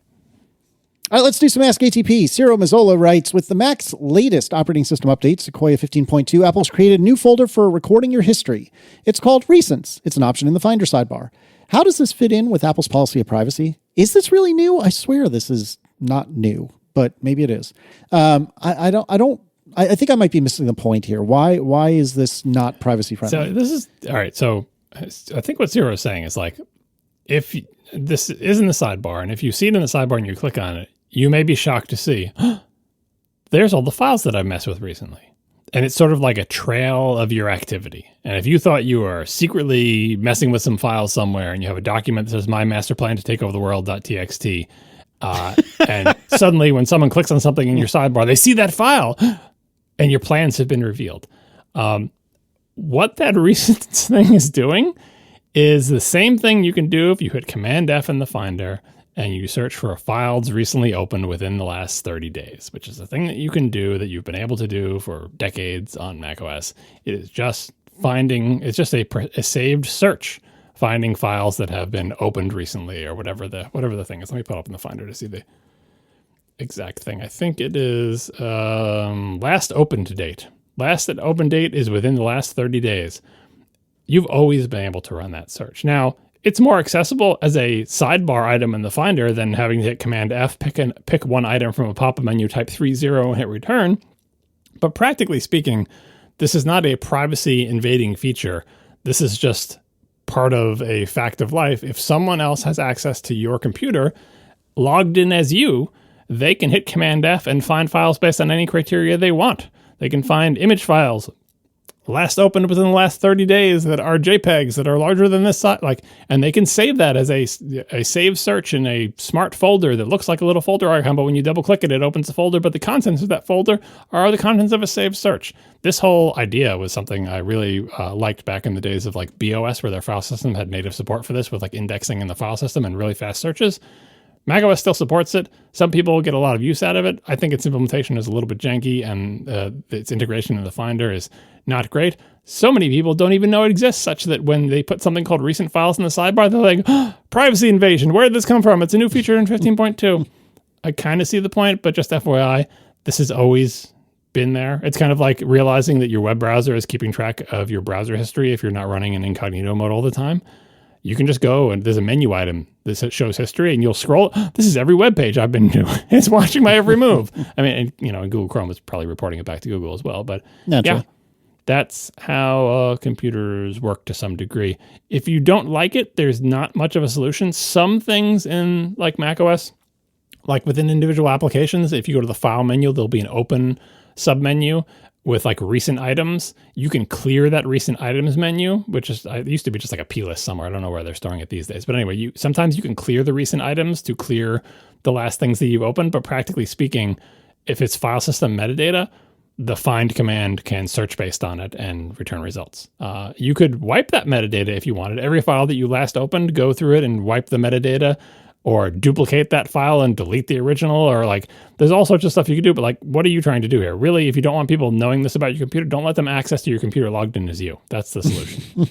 All right, let's do some Ask ATP. Ciro Mazzola writes, with the Mac's latest operating system update, Sequoia 15.2, Apple's created a new folder for recording your history. It's called Recents. It's an option in the Finder sidebar. How does this fit in with Apple's policy of privacy? Is this really new? I swear this is not new, but maybe it is. I think I might be missing the point here. Why is this not privacy friendly? So this is all right. So I think what Zero is saying is like, if this is in the sidebar, and if you see it in the sidebar and you click on it, you may be shocked to see, there's all the files that I messed with recently. And it's sort of like a trail of your activity. And if you thought you were secretly messing with some files somewhere and you have a document that says my master plan to take over the world.txt, and suddenly when someone clicks on something in your sidebar, they see that file and your plans have been revealed. What that recent thing is doing is the same thing you can do if you hit Command F in the Finder and you search for files recently opened within the last 30 days, which is a thing that you can do that you've been able to do for decades on macOS. It is just it's just a saved search, finding files that have been opened recently or whatever the thing is. Let me put it up in the Finder to see the exact thing. I think it is last opened date. Last open date is within the last 30 days. You've always been able to run that search. Now, it's more accessible as a sidebar item in the Finder than having to hit Command F, pick one item from a pop-up menu, type 30, and hit return. But practically speaking, this is not a privacy invading feature. This is just part of a fact of life. If someone else has access to your computer, logged in as you, they can hit Command F and find files based on any criteria they want. They can find image files last opened within the last 30 days that are JPEGs that are larger than this size, and they can save that as a saved search in a smart folder that looks like a little folder icon, but when you double click it, it opens the folder, but the contents of that folder are the contents of a saved search. This whole idea was something I really liked back in the days of like BOS, where their file system had native support for this with like indexing in the file system and really fast searches. macOS still supports it. Some people get a lot of use out of it. I think its implementation is a little bit janky, and its integration in the Finder is not great. So many people don't even know it exists, such that when they put something called recent files in the sidebar, they're like, oh, privacy invasion. Where did this come from? It's a new feature in 15.2. I kind of see the point, but just FYI, this has always been there. It's kind of like realizing that your web browser is keeping track of your browser history if you're not running in incognito mode all the time. You can just go and there's a menu item that shows history, and you'll scroll. This is every web page I've been doing. It's watching my every move. I mean, and Google Chrome is probably reporting it back to Google as well. But yeah, that's how computers work to some degree. If you don't like it, there's not much of a solution. Some things in like macOS, like within individual applications, if you go to the file menu, there'll be an open submenu with like recent items. You can clear that recent items menu, which is, it used to be just like a P list somewhere. I don't know where they're storing it these days. But anyway, sometimes you can clear the recent items to clear the last things that you've opened. But practically speaking, if it's file system metadata, the find command can search based on it and return results. You could wipe that metadata if you wanted. Every file that you last opened, go through it and wipe the metadata, or duplicate that file and delete the original, or like, there's all sorts of stuff you could do, but like, what are you trying to do here? Really, if you don't want people knowing this about your computer, don't let them access to your computer logged in as you. That's the solution.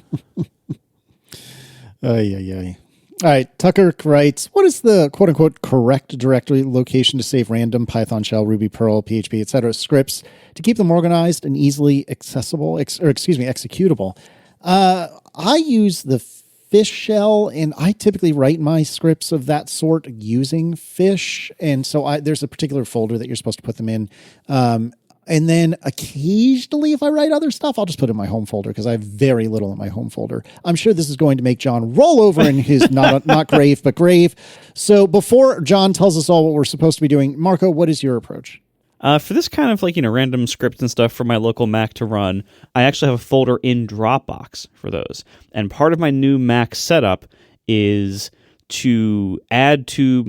All right, Tucker writes, what is the quote-unquote correct directory location to save random Python shell, Ruby, Perl, PHP, etc. scripts to keep them organized and easily accessible, executable? I use the Fish shell, and I typically write my scripts of that sort using Fish, and so there's a particular folder that you're supposed to put them in. And then occasionally, if I write other stuff, I'll just put it in my home folder because I have very little in my home folder. I'm sure this is going to make John roll over in his not grave, but grave. So before John tells us all what we're supposed to be doing, Marco, what is your approach? For this kind of random scripts and stuff for my local Mac to run, I actually have a folder in Dropbox for those. And part of my new Mac setup is to add to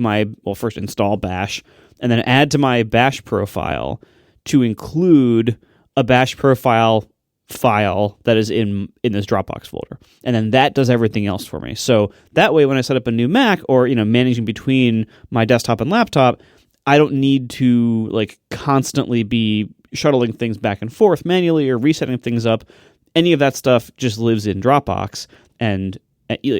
first install Bash, and then add to my Bash profile to include a Bash profile file that is in this Dropbox folder. And then that does everything else for me. So that way, when I set up a new Mac or, managing between my desktop and laptop, I don't need to constantly be shuttling things back and forth manually or resetting things up. Any of that stuff just lives in Dropbox, and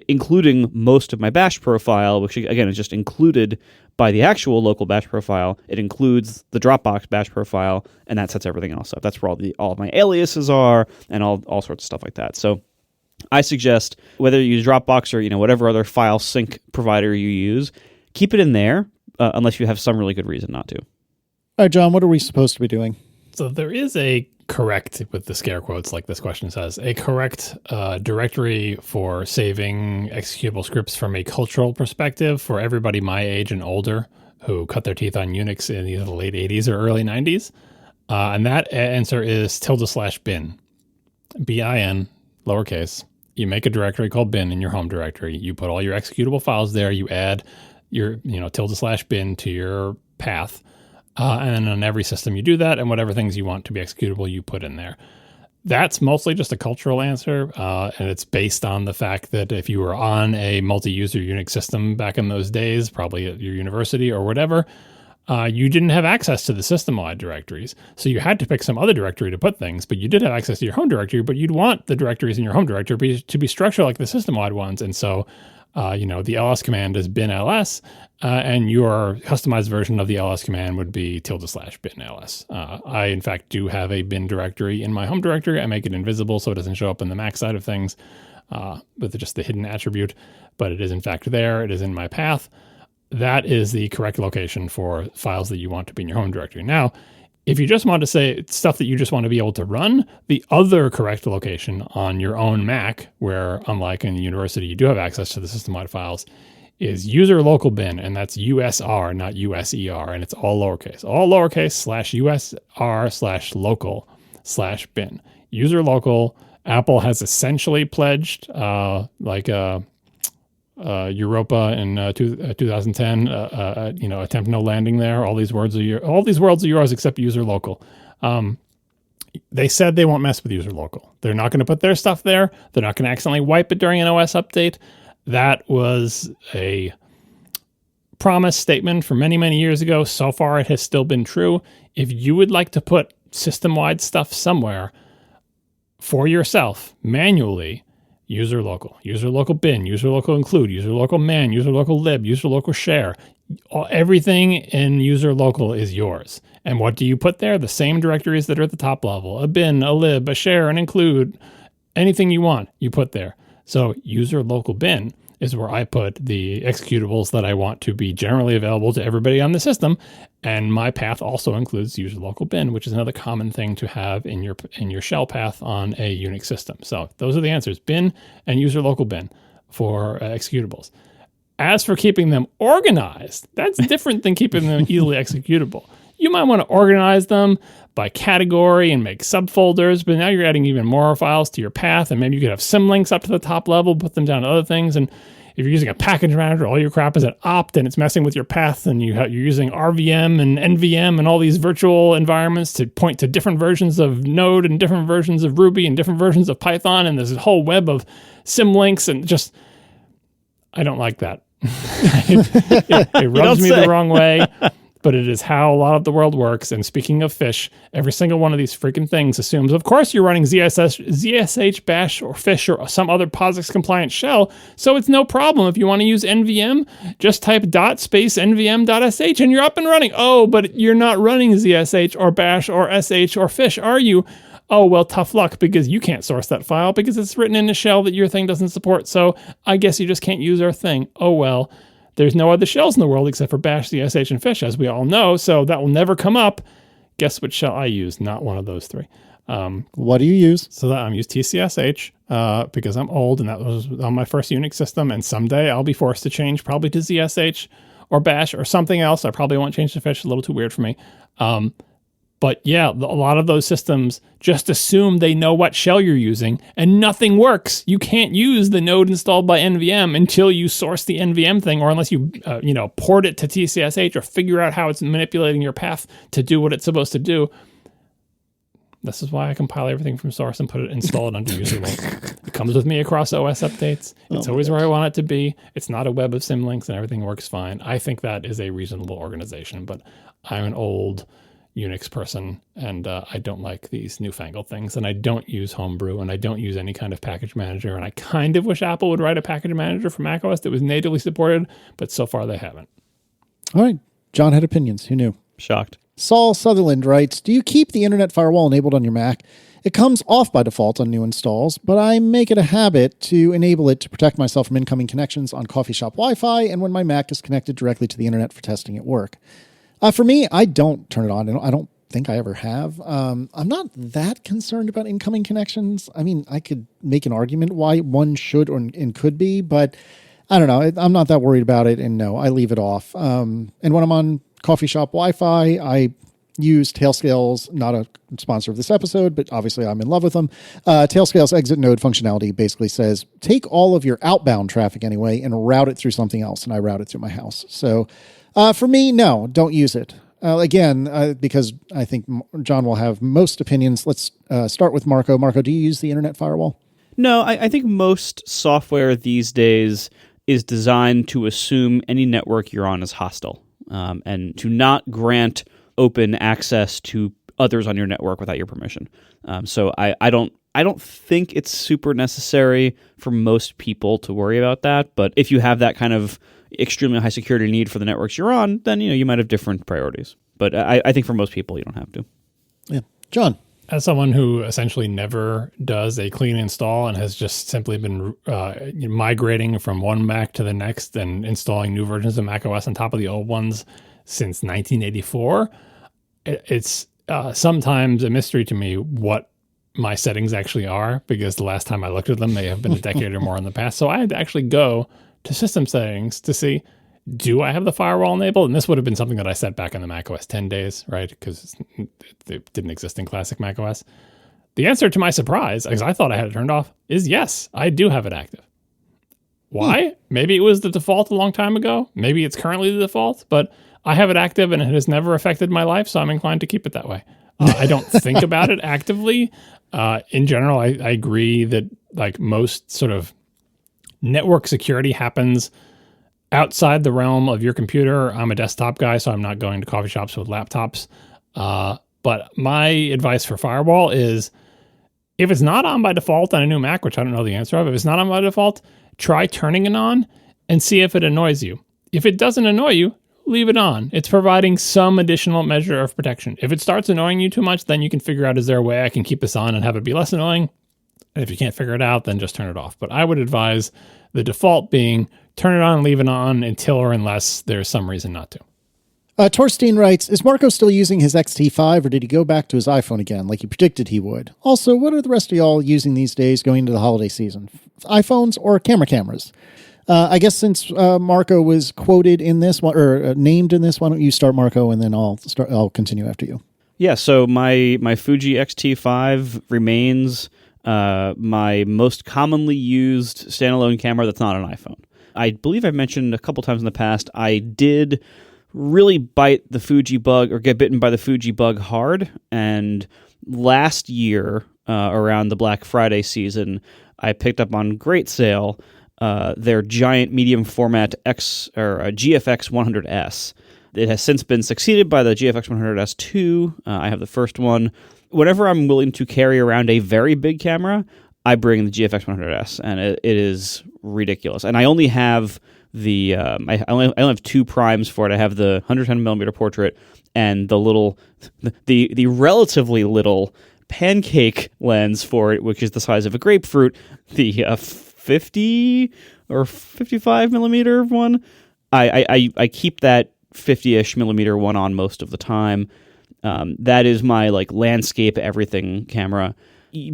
including most of my Bash profile, which again is just included by the actual local Bash profile. It includes the Dropbox Bash profile, and that sets everything else up. That's where all of my aliases are and all sorts of stuff like that. So I suggest whether you use Dropbox or whatever other file sync provider you use, keep it in there unless you have some really good reason not to. All right, John, what are we supposed to be doing? So there is a correct, with the scare quotes like this question says, a correct directory for saving executable scripts from a cultural perspective for everybody my age and older who cut their teeth on Unix in either the late 80s or early 90s. And that answer is /bin. bin, lowercase. You make a directory called bin in your home directory. You put all your executable files there. You add your /bin to your path. And then on every system you do that, and whatever things you want to be executable, you put in there. That's mostly just a cultural answer, and it's based on the fact that if you were on a multi-user Unix system back in those days, probably at your university or whatever, you didn't have access to the system-wide directories. So you had to pick some other directory to put things, but you did have access to your home directory, but you'd want the directories in your home directory to be structured like the system-wide ones. And so the ls command is bin ls, and your customized version of the ls command would be /bin ls. I, in fact, do have a bin directory in my home directory. I make it invisible so it doesn't show up in the Mac side of things with just the hidden attribute, but it is, in fact, there. It is in my path. That is the correct location for files that you want to be in your home directory. Now, if you just want to say stuff that you just want to be able to run, the other correct location on your own Mac, where unlike in the university you do have access to the system-wide files, is user local bin, and that's USR, not USER, and it's all lowercase. All lowercase /USR/local/bin. User local, Apple has essentially pledged, Europa in 2010, attempt no landing there. All these words are yours except user local. They said they won't mess with user local. They're not going to put their stuff there. They're not going to accidentally wipe it during an OS update. That was a promise statement from many, many years ago. So far, it has still been true. If you would like to put system-wide stuff somewhere for yourself manually, user local bin, user local include, user local man, user local lib, user local share. Everything in user local is yours. And what do you put there? The same directories that are at the top level: a bin, a lib, a share, an include. Anything you want, you put there. So user local bin is where I put the executables that I want to be generally available to everybody on the system. And my path also includes user local bin, which is another common thing to have in your shell path on a Unix system. So those are the answers: bin and user local bin for executables. As for keeping them organized, that's different than keeping them easily executable. You might want to organize them by category and make subfolders, but now you're adding even more files to your path, and maybe you could have symlinks up to the top level, put them down to other things. And if you're using a package manager, all your crap is at opt, and it's messing with your path, and you're using RVM and NVM and all these virtual environments to point to different versions of Node and different versions of Ruby and different versions of Python, and there's a whole web of symlinks, and just, I don't like that. It rubs me the wrong way. But it is how a lot of the world works. And speaking of fish, every single one of these freaking things assumes, of course, you're running ZSH, bash, or fish, or some other POSIX compliant shell. So it's no problem. If you want to use NVM, just type ./nvm.sh and you're up and running. Oh, but you're not running ZSH or bash or sh or fish, are you? Oh, well, tough luck, because you can't source that file because it's written in a shell that your thing doesn't support. So I guess you just can't use our thing. Oh, well. There's no other shells in the world except for bash, ZSH, and fish, as we all know, so that will never come up. Guess what shell I use? Not one of those three. What do you use? So that I'm use TCSH because I'm old, and that was on my first Unix system, and someday I'll be forced to change probably to ZSH or bash or something else. I probably won't change to fish. It's a little too weird for me. But yeah, a lot of those systems just assume they know what shell you're using, and nothing works. You can't use the node installed by NVM until you source the NVM thing, or unless you port it to TCSH or figure out how it's manipulating your path to do what it's supposed to do. This is why I compile everything from source and install it under user local. It comes with me across OS updates. It's always where I want it to be. It's not a web of symlinks, and everything works fine. I think that is a reasonable organization, but I'm an old Unix person, and I don't like these newfangled things, and I don't use Homebrew, and I don't use any kind of package manager, and I kind of wish Apple would write a package manager for macOS that was natively supported, but so far they haven't. All right. John had opinions. Who knew? Shocked. Saul Sutherland writes, do you keep the internet firewall enabled on your Mac? It comes off by default on new installs, but I make it a habit to enable it to protect myself from incoming connections on coffee shop Wi-Fi and when my Mac is connected directly to the internet for testing at work. For me, I don't turn it on. I don't think I ever have. I'm not that concerned about incoming connections. I mean, I could make an argument why one should and could be, but I don't know. I'm not that worried about it, and no, I leave it off. And when I'm on coffee shop Wi-Fi, I use Tailscale's, not a sponsor of this episode, but obviously I'm in love with them. Tailscale's exit node functionality basically says, take all of your outbound traffic anyway and route it through something else, and I route it through my house. So for me, no, don't use it. Again, because I think John will have most opinions, let's start with Marco. Marco, do you use the internet firewall? No, I think most software these days is designed to assume any network you're on is hostile, and to not grant open access to others on your network without your permission. So I don't think it's super necessary for most people to worry about that. But if you have that kind of extremely high security need for the networks you're on, then you might have different priorities. But I think for most people, you don't have to. Yeah, John. As someone who essentially never does a clean install and has just simply been migrating from one Mac to the next and installing new versions of macOS on top of the old ones since 1984, it's sometimes a mystery to me what my settings actually are, because the last time I looked at them may have been a decade or more in the past. So I had to actually go to system settings to see, do I have the firewall enabled? And this would have been something that I set back in the macOS 10 days, right? Because it didn't exist in classic macOS. The answer to my surprise, because I thought I had it turned off, is yes, I do have it active. Why? Maybe it was the default a long time ago. Maybe it's currently the default, but I have it active and it has never affected my life, so I'm inclined to keep it that way. I don't think about it actively. In general, I agree that like most sort of network security happens outside the realm of your computer. I'm a desktop guy, so I'm not going to coffee shops with laptops. But my advice for firewall is, if it's not on by default on a new Mac, which I don't know the answer of, if it's not on by default, try turning it on and see if it annoys you. If it doesn't annoy you, leave it on. It's providing some additional measure of protection. If it starts annoying you too much, then you can figure out, is there a way I can keep this on and have it be less annoying? And if you can't figure it out, then just turn it off. But I would advise the default being turn it on and leave it on until or unless there's some reason not to. Torstein writes, is Marco still using his XT5 or did he go back to his iPhone again like he predicted he would? Also, what are the rest of y'all using these days going into the holiday season? iPhones or cameras? I guess since Marco was quoted in this one or named in this, why don't you start, Marco, and then I'll continue after you. Yeah, so my Fuji X-T5 remains my most commonly used standalone camera that's not an iPhone. I believe I've mentioned a couple times in the past, I did really bite the Fuji bug or get bitten by the Fuji bug hard. And last year, around the Black Friday season, I picked up on great sale their giant medium format GFX 100S. It has since been succeeded by the GFX 100S2. I have the first one. Whenever I'm willing to carry around a very big camera, I bring the GFX 100S, and it is ridiculous. And I only have I only have two primes for it. I have the 110mm portrait and the relatively little pancake lens for it, which is the size of a grapefruit. The 50 or 55 millimeter one. I keep that 50-ish millimeter one on most of the time. That is my like landscape everything camera.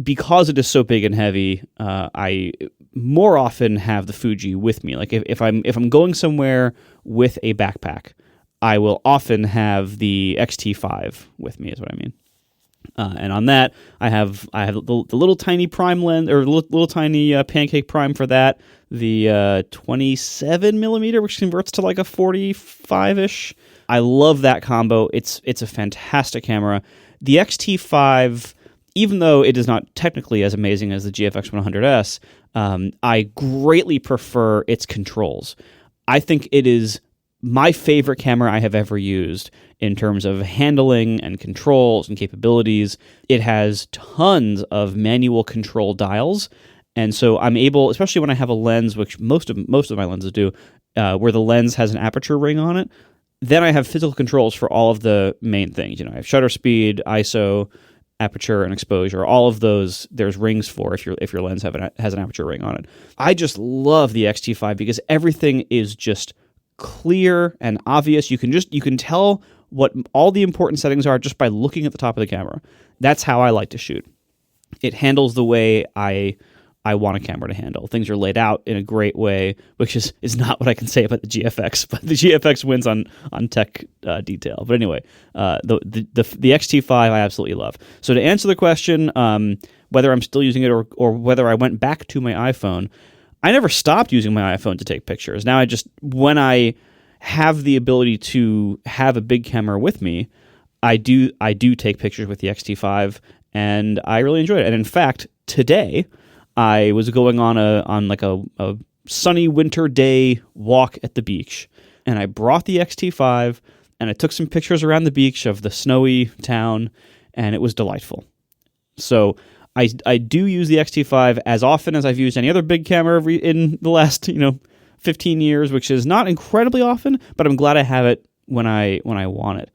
Because it is so big and heavy, I more often have the Fuji with me. Like if I'm going somewhere with a backpack, I will often have the XT5 with me. Is what I mean. And on that, I have the little tiny prime lens or little tiny pancake prime for that. The 27 millimeter, which converts to like a 45-ish. I love that combo. It's a fantastic camera. The XT5, even though it is not technically as amazing as the GFX 100S, I greatly prefer its controls. I think it is my favorite camera I have ever used in terms of handling and controls and capabilities. It has tons of manual control dials, and so I'm able, especially when I have a lens, which most of my lenses do, where the lens has an aperture ring on it. Then I have physical controls for all of the main things. I have shutter speed, ISO, aperture, and exposure. All of those there's rings for if your lens has an aperture ring on it. I just love the X-T5 because everything is just clear and obvious. You can tell what all the important settings are just by looking at the top of the camera. That's how I like to shoot. It handles the way I want a camera to handle. Things are laid out in a great way, which is not what I can say about the GFX, but the GFX wins on tech detail. But anyway, the X-T5 I absolutely love. So to answer the question, whether I'm still using it or whether I went back to my iPhone, I never stopped using my iPhone to take pictures. Now when I have the ability to have a big camera with me, I do take pictures with the X-T5, and I really enjoy it. And in fact, today I was going on a sunny winter day walk at the beach, and I brought the X-T5 and I took some pictures around the beach of the snowy town, and it was delightful. So I do use the X-T5 as often as I've used any other big camera in the last 15 years, which is not incredibly often, but I'm glad I have it when I want it.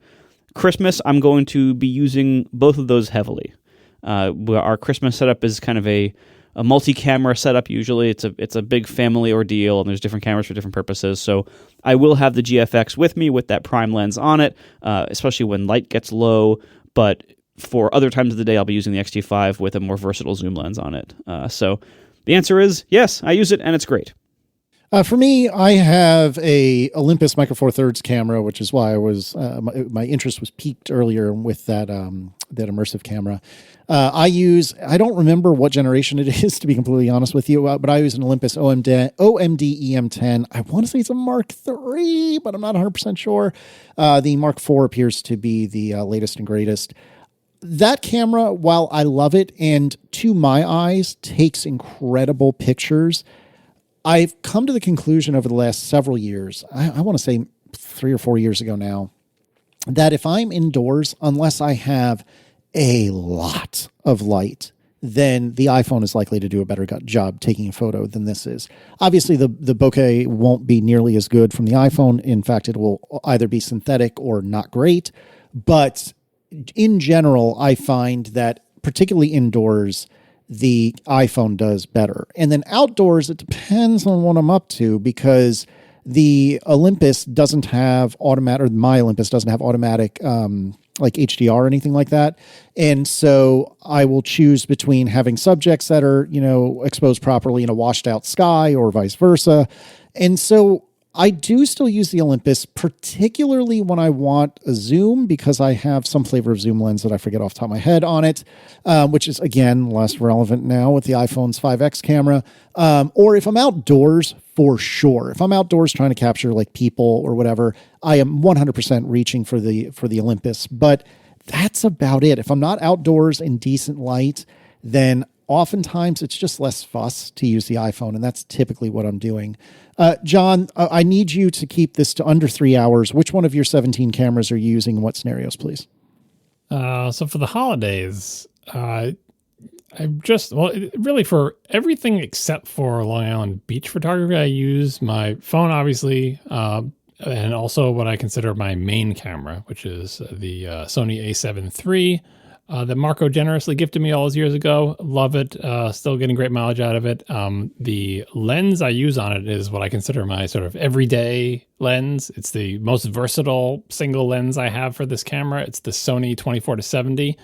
Christmas, I'm going to be using both of those heavily. Our Christmas setup is kind of a multi-camera setup. Usually it's a big family ordeal, and there's different cameras for different purposes. So I will have the GFX with me with that prime lens on it, especially when light gets low. But for other times of the day, I'll be using the X-T5 with a more versatile zoom lens on it. So the answer is yes, I use it, and it's great. For me, I have a Olympus Micro Four Thirds camera, which is why I was my interest was piqued earlier with that immersive camera. I don't remember what generation it is, to be completely honest with you, but I use an Olympus OMD EM10. I want to say it's a Mark III, but I'm not 100% sure. The Mark IV appears to be the latest and greatest. That camera, while I love it and to my eyes takes incredible pictures, I've come to the conclusion over the last several years, I want to say 3 or 4 years ago now, that if I'm indoors, unless I have a lot of light, then the iPhone is likely to do a better job taking a photo than this is. Obviously, the bokeh won't be nearly as good from the iPhone. In fact, it will either be synthetic or not great. But in general, I find that particularly indoors, the iPhone does better. And then outdoors, it depends on what I'm up to, because the Olympus doesn't have automatic, or my Olympus doesn't have automatic like HDR or anything like that. And so I will choose between having subjects that are, exposed properly in a washed out sky or vice versa. And so I do still use the Olympus, particularly when I want a zoom, because I have some flavor of zoom lens that I forget off the top of my head on it, which is, again, less relevant now with the iPhone's 5X camera. Or if I'm outdoors, for sure. If I'm outdoors trying to capture like people or whatever, I am 100% reaching for the Olympus. But that's about it. If I'm not outdoors in decent light, then oftentimes it's just less fuss to use the iPhone, and that's typically what I'm doing. John, I need you to keep this to under 3 hours. Which one of your 17 cameras are you using, and what scenarios, please? So for the holidays, really for everything except for Long Island beach photography, I use my phone, obviously, and also what I consider my main camera, which is the Sony a7 III. That Marco generously gifted me all those years ago. Love it. Still getting great mileage out of it. The lens I use on it is what I consider my sort of everyday lens. It's the most versatile single lens I have for this camera. It's the Sony 24-70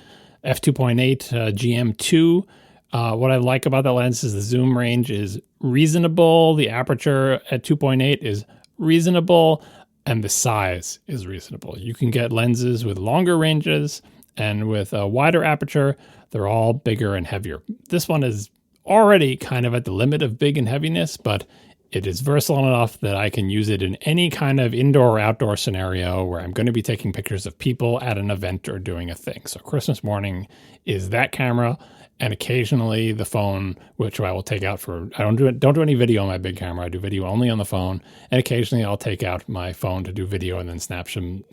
f2.8 GM2. What I like about that lens is the zoom range is reasonable. The aperture at 2.8 is reasonable, and the size is reasonable. You can get lenses with longer ranges, and with a wider aperture, they're all bigger and heavier. This one is already kind of at the limit of big and heaviness, but it is versatile enough that I can use it in any kind of indoor or outdoor scenario where I'm going to be taking pictures of people at an event or doing a thing. So Christmas morning is that camera, and occasionally the phone, which I will take out for. I don't do any video on my big camera. I do video only on the phone, and occasionally I'll take out my phone to do video and then snap some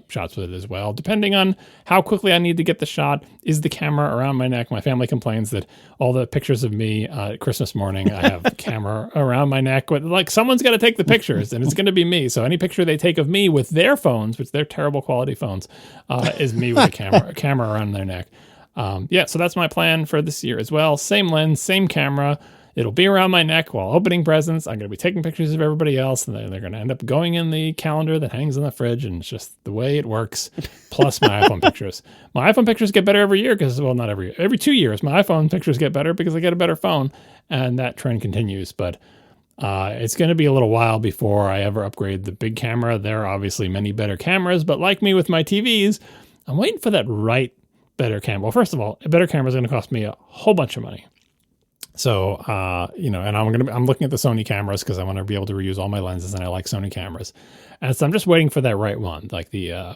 shots with it as well, depending on how quickly I need to get the shot. Is the camera around my neck? My family complains that all the pictures of me Christmas morning, I have the camera around my neck. But like someone's got to take the pictures, and it's going to be me. So any picture they take of me with their phones, which they're terrible quality phones, is me with a camera around their neck. So that's my plan for this year as well. Same lens, same camera. It'll be around my neck while opening presents. I'm going to be taking pictures of everybody else, and they're going to end up going in the calendar that hangs in the fridge, and it's just the way it works, plus my iPhone pictures. My iPhone pictures get better every year because, well, not every year. Every 2 years, my iPhone pictures get better because I get a better phone, and that trend continues. But it's going to be a little while before I ever upgrade the big camera. There are obviously many better cameras, but like me with my TVs, I'm waiting for that right better camera. Well, first of all, a better camera is going to cost me a whole bunch of money. So, and I'm looking at the Sony cameras because I want to be able to reuse all my lenses, and I like Sony cameras. And so I'm just waiting for that right one. Like the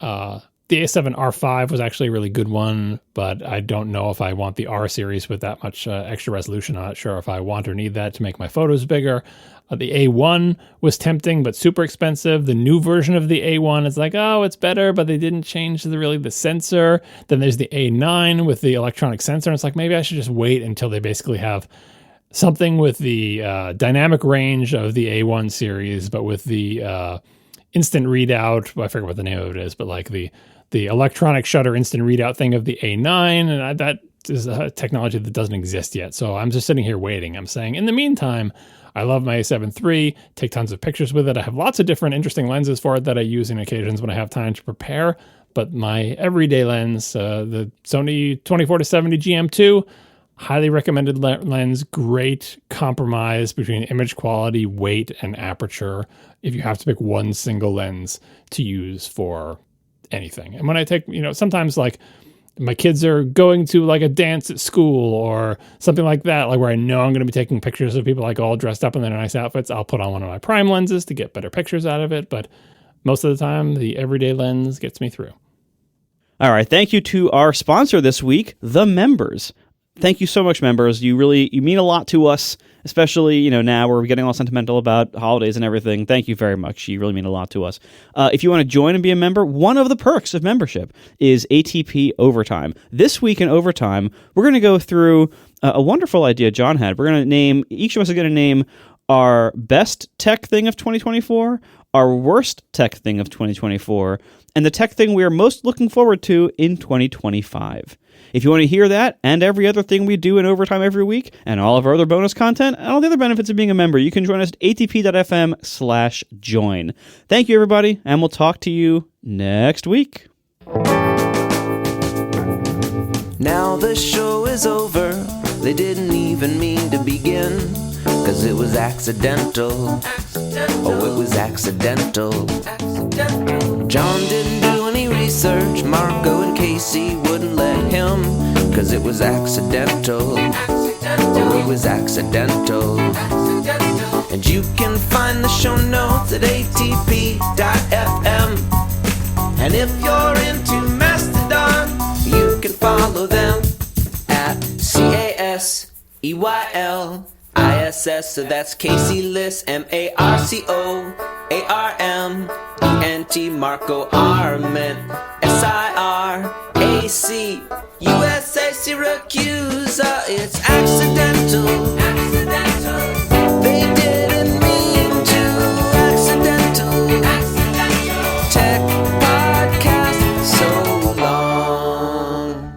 A7 R5 was actually a really good one, but I don't know if I want the R series with that much extra resolution. I'm not sure if I want or need that to make my photos bigger. The A1 was tempting, but super expensive. The new version of the A1 is like, oh, it's better, but they didn't change the sensor. Then there's the A9 with the electronic sensor. And it's like, maybe I should just wait until they basically have something with the dynamic range of the A1 series, but with the instant readout. Well, I forget what the name of it is, but like the electronic shutter instant readout thing of the A9. And that is a technology that doesn't exist yet. So I'm just sitting here waiting. I'm saying, in the meantime, I love my A7 III, take tons of pictures with it. I have lots of different interesting lenses for it that I use in occasions when I have time to prepare. But my everyday lens, the Sony 24-70 GM2, highly recommended lens, great compromise between image quality, weight, and aperture if you have to pick one single lens to use for anything. And when I take, sometimes like my kids are going to like a dance at school or something like that, like where I know I'm going to be taking pictures of people like all dressed up in their nice outfits, I'll put on one of my prime lenses to get better pictures out of it. But most of the time, the everyday lens gets me through. All right. Thank you to our sponsor this week, the members. Thank you so much, members. You mean a lot to us, especially, now we're getting all sentimental about holidays and everything. Thank you very much. You really mean a lot to us. If you want to join and be a member, one of the perks of membership is ATP Overtime. This week in Overtime, we're going to go through a wonderful idea John had. We're going to name, each of us is going to name our best tech thing of 2024, our worst tech thing of 2024, and the tech thing we are most looking forward to in 2025. If you want to hear that and every other thing we do in Overtime every week and all of our other bonus content and all the other benefits of being a member, you can join us at atp.fm/join. Thank you, everybody, and we'll talk to you next week. Now the show is over. They didn't even mean to begin, 'cause it was accidental. Oh, it was accidental. John didn't do any research. Marco and Casey wouldn't let him, 'cause it was accidental. Oh, it was accidental. And you can find the show notes at atp.fm. And if you're into Mastodon, you can follow them at CASEYLISS. So that's Casey Liss, MARCOARMENT, Marco Arment, SIRAC, USA Syracusa. It's accidental. They didn't mean to. Accidental. Tech podcast so long.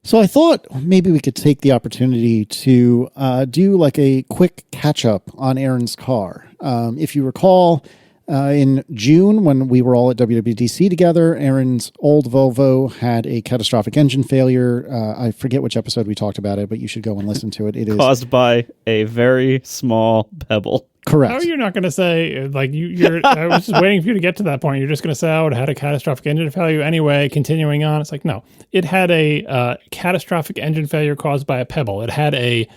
So I thought maybe we could take the opportunity to do like a quick catch up on Aaron's car. If you recall, in June, when we were all at WWDC together, Aaron's old Volvo had a catastrophic engine failure. I forget which episode we talked about it, but you should go and listen to it. It is caused by a very small pebble. Correct. How are you not going to say, like, you're I was just waiting for you to get to that point. You're just going to say, oh, it had a catastrophic engine failure anyway, continuing on. It's like, no, it had a catastrophic engine failure caused by a pebble. It had a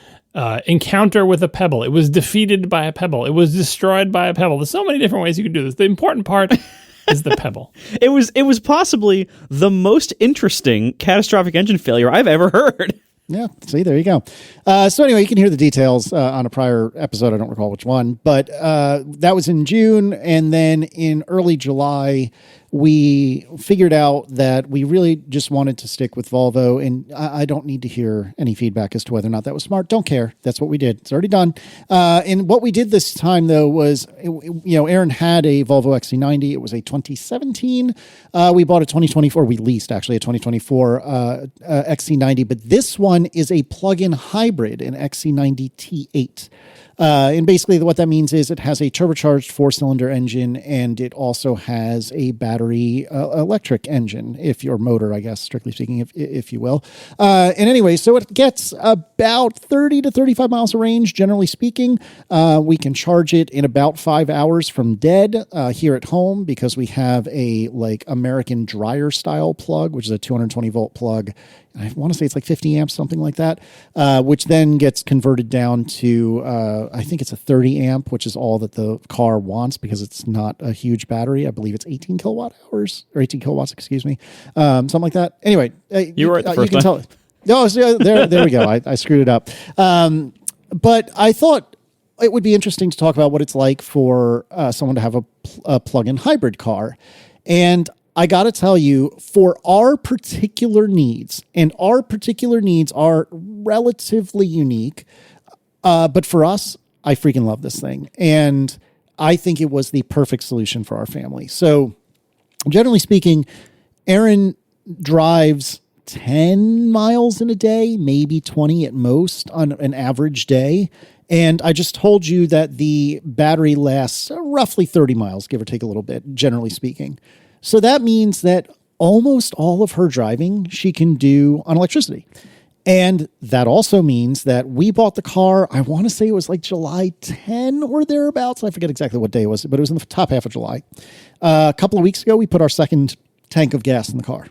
encounter with a pebble. It was defeated by a pebble. It was destroyed by a pebble. There's so many different ways you can do this. The important part is the Pebble. It was possibly the most interesting catastrophic engine failure I've ever heard. Yeah, see, there you go. So anyway, you can hear the details on a prior episode. I don't recall which one, but that was in June. And then in early July, we figured out that we really just wanted to stick with Volvo. And I don't need to hear any feedback as to whether or not that was smart. Don't care. That's what we did. It's already done. And what we did this time, though, was, Aaron had a Volvo XC90. It was a 2017. We bought a 2024. We leased, actually, a 2024 XC90. But this one is a plug-in hybrid, an XC90 T8. And basically what that means is it has a turbocharged 4-cylinder engine, and it also has a battery electric engine, motor, I guess, strictly speaking, if you will. And anyway, so it gets about 30 to 35 miles of range, generally speaking. We can charge it in about 5 hours from dead here at home, because we have a American dryer style plug, which is a 220 volt plug. I want to say it's 50 amps, something like that, which then gets converted down to, I think it's a 30 amp, which is all that the car wants because it's not a huge battery. I believe it's 18 kilowatts, excuse me. Something like that. Anyway, you were at the first you can time. Oh, so there we go. I screwed it up. But I thought it would be interesting to talk about what it's like for someone to have a plug-in hybrid car. And I got to tell you, for our particular needs, and our particular needs are relatively unique, but for us, I freaking love this thing. And I think it was the perfect solution for our family. So generally speaking, Aaron drives 10 miles in a day, maybe 20 at most on an average day. And I just told you that the battery lasts roughly 30 miles, give or take a little bit, generally speaking. So that means that almost all of her driving she can do on electricity. And that also means that we bought the car, I want to say it was July 10 or thereabouts. I forget exactly what day it was, but it was in the top half of July. A couple of weeks ago, we put our second tank of gas in the car.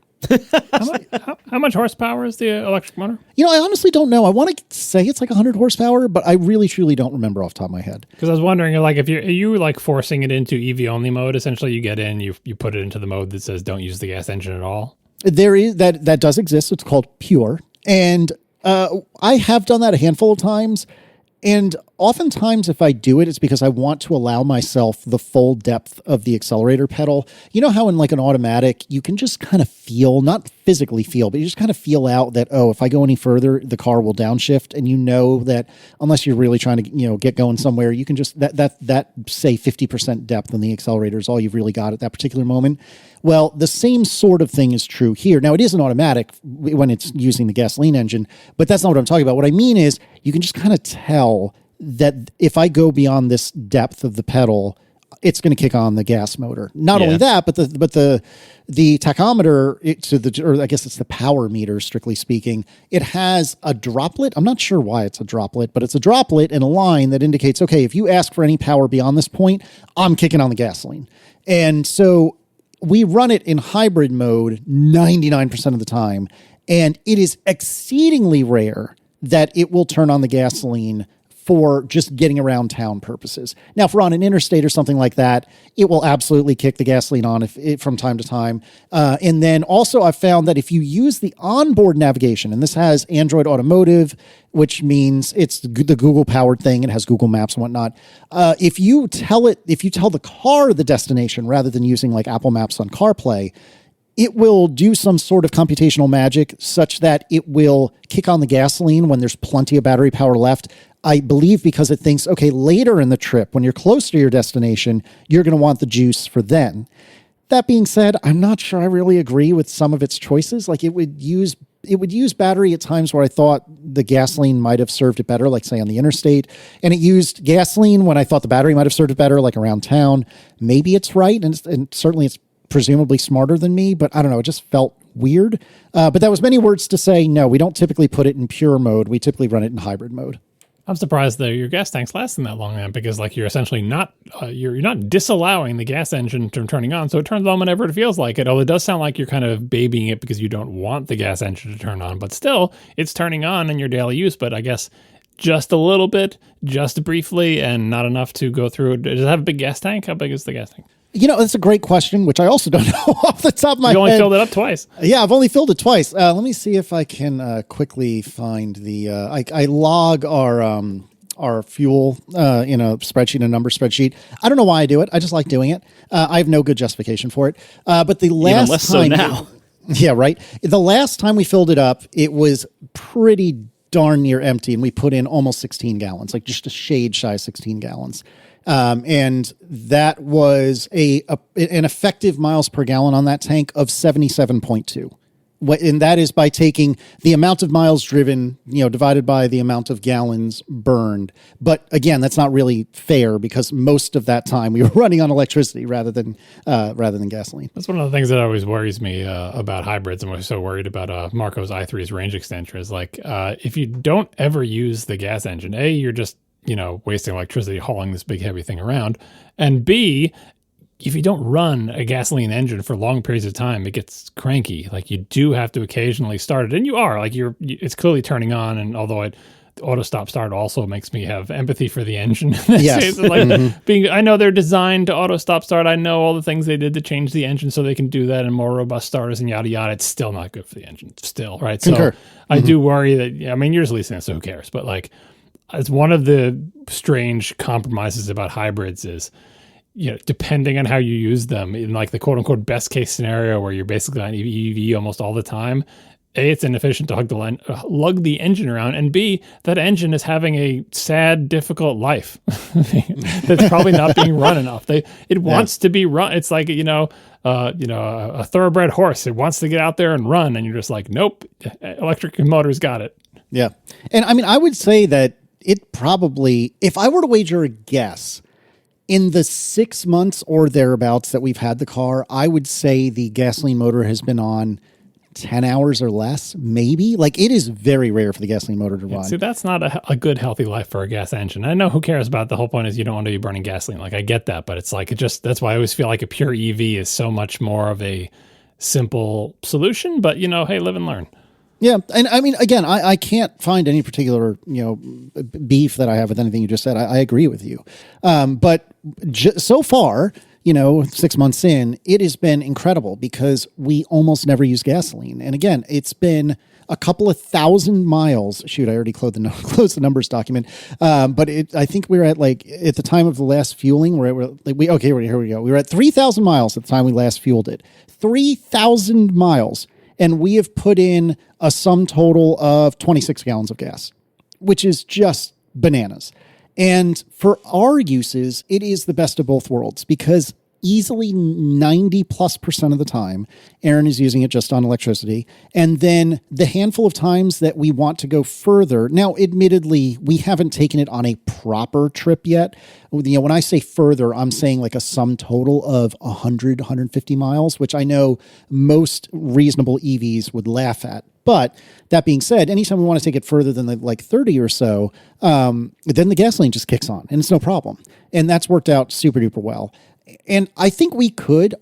How much horsepower is the electric motor? I honestly don't know. I want to say it's 100 horsepower, but I really, truly don't remember off the top of my head. Because I was wondering, if are you forcing it into EV only mode? Essentially, you get in, you put it into the mode that says don't use the gas engine at all. There is that does exist. It's called Pure, and I have done that a handful of times. And oftentimes, if I do it, it's because I want to allow myself the full depth of the accelerator pedal. You know how in an automatic, you can just kind of feel, not physically feel, but you just kind of feel out that, if I go any further, the car will downshift. And you know that unless you're really trying to, get going somewhere, you can just, that say 50% depth on the accelerator is all you've really got at that particular moment. Well, the same sort of thing is true here. Now, it is an automatic when it's using the gasoline engine, but that's not what I'm talking about. What I mean is you can just kind of tell that if I go beyond this depth of the pedal, it's going to kick on the gas motor. Not only that, but the tachometer, or I guess it's the power meter, strictly speaking, it has a droplet. I'm not sure why it's a droplet, but it's a droplet in a line that indicates, okay, if you ask for any power beyond this point, I'm kicking on the gasoline. And so we run it in hybrid mode 99% of the time, and it is exceedingly rare that it will turn on the gasoline for just getting around town purposes. Now, if we're on an interstate or something like that, it will absolutely kick the gasoline on from time to time. And then also I've found that if you use the onboard navigation, and this has Android Automotive, which means it's the Google powered thing, it has Google Maps and whatnot. If you tell the car the destination rather than using Apple Maps on CarPlay, it will do some sort of computational magic such that it will kick on the gasoline when there's plenty of battery power left. I believe because it thinks, okay, later in the trip, when you're close to your destination, you're going to want the juice for then. That being said, I'm not sure I really agree with some of its choices. It would use battery at times where I thought the gasoline might have served it better, say on the interstate. And it used gasoline when I thought the battery might have served it better, around town. Maybe it's right, and certainly it's presumably smarter than me, but I don't know. It just felt weird. But that was many words to say, no, we don't typically put it in pure mode. We typically run it in hybrid mode. I'm surprised that your gas tank's lasting that long then, because you're essentially not you're not disallowing the gas engine from turning on, so it turns on whenever it feels like it. Although it does sound like you're kind of babying it because you don't want the gas engine to turn on, but still, it's turning on in your daily use. But I guess just a little bit, just briefly, and not enough to go through. Does it have a big gas tank? How big is the gas tank? That's a great question, which I also don't know off the top of my head. You only filled it up twice. Yeah, I've only filled it twice. Let me see if I can quickly find the. I log our fuel in a spreadsheet, a number spreadsheet. I don't know why I do it. I just like doing it. I have no good justification for it. But the last Even less time, so now. Yeah, right. The last time we filled it up, it was pretty darn near empty, and we put in almost 16 gallons, like just a shade shy of 16 gallons. And that was an effective miles per gallon on that tank of 77.2. And that is by taking the amount of miles driven, divided by the amount of gallons burned. But again, that's not really fair because most of that time we were running on electricity rather than gasoline. That's one of the things that always worries me about hybrids, and we're so worried about Marco's i3's range extender is like if you don't ever use the gas engine, A, you're just wasting electricity hauling this big heavy thing around, and B, if you don't run a gasoline engine for long periods of time, it gets cranky. Like you do have to occasionally start it, and you are like it's clearly turning on. And although the auto stop start also makes me have empathy for the engine. Yes, I know they're designed to auto stop start. I know all the things they did to change the engine so they can do that and more robust starters and yada yada. It's still not good for the engine. Still, right? Concur. So I do worry that. You're just leasing it, so who cares? But like, it's one of the strange compromises about hybrids is, depending on how you use them, in like the quote unquote best case scenario where you're basically on EV almost all the time, A, it's inefficient to lug the engine around, and B, that engine is having a sad, difficult life that's probably not being run enough. It wants to be run. It's like, a thoroughbred horse. It wants to get out there and run, and you're just like, nope, electric motor's got it. Yeah. And I mean, I would say that it probably, if I were to wager a guess, in the 6 months or thereabouts that we've had the car, I would say the gasoline motor has been on 10 hours or less, maybe. Like, it is very rare for the gasoline motor to run. See, that's not a good, healthy life for a gas engine. I know who cares about the whole point is you don't want to be burning gasoline. Like, I get that, but it's like, that's why I always feel like a pure EV is so much more of a simple solution, but, hey, live and learn. Yeah, and I mean, again, I can't find any particular beef that I have with anything you just said. I agree with you, but so far, 6 months in, it has been incredible because we almost never use gasoline. And again, it's been a couple of 1,000 miles. Shoot, I already closed the numbers document, but I think we were at at the time of the last fueling, here we go. We were at 3,000 miles at the time we last fueled it. 3,000 miles. And we have put in a sum total of 26 gallons of gas, which is just bananas. And for our uses, it is the best of both worlds because easily 90+% of the time, Aaron is using it just on electricity. And then the handful of times that we want to go further, now, admittedly, we haven't taken it on a proper trip yet. When I say further, I'm saying like a sum total of 100, 150 miles, which I know most reasonable EVs would laugh at. But that being said, anytime we want to take it further than 30 or so, then the gasoline just kicks on and it's no problem. And that's worked out super duper well. And I think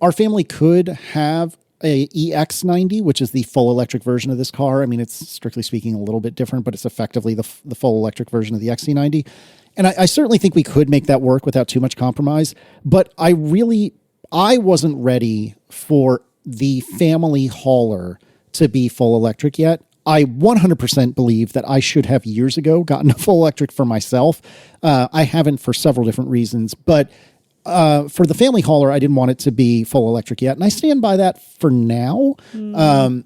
our family could have a EX90, which is the full electric version of this car. I mean, it's strictly speaking a little bit different, but it's effectively the full electric version of the XC90. And I certainly think we could make that work without too much compromise. But I wasn't ready for the family hauler to be full electric yet. I 100% believe that I should have years ago gotten a full electric for myself. I haven't for several different reasons, but for the family hauler, I didn't want it to be full electric yet. And I stand by that for now. And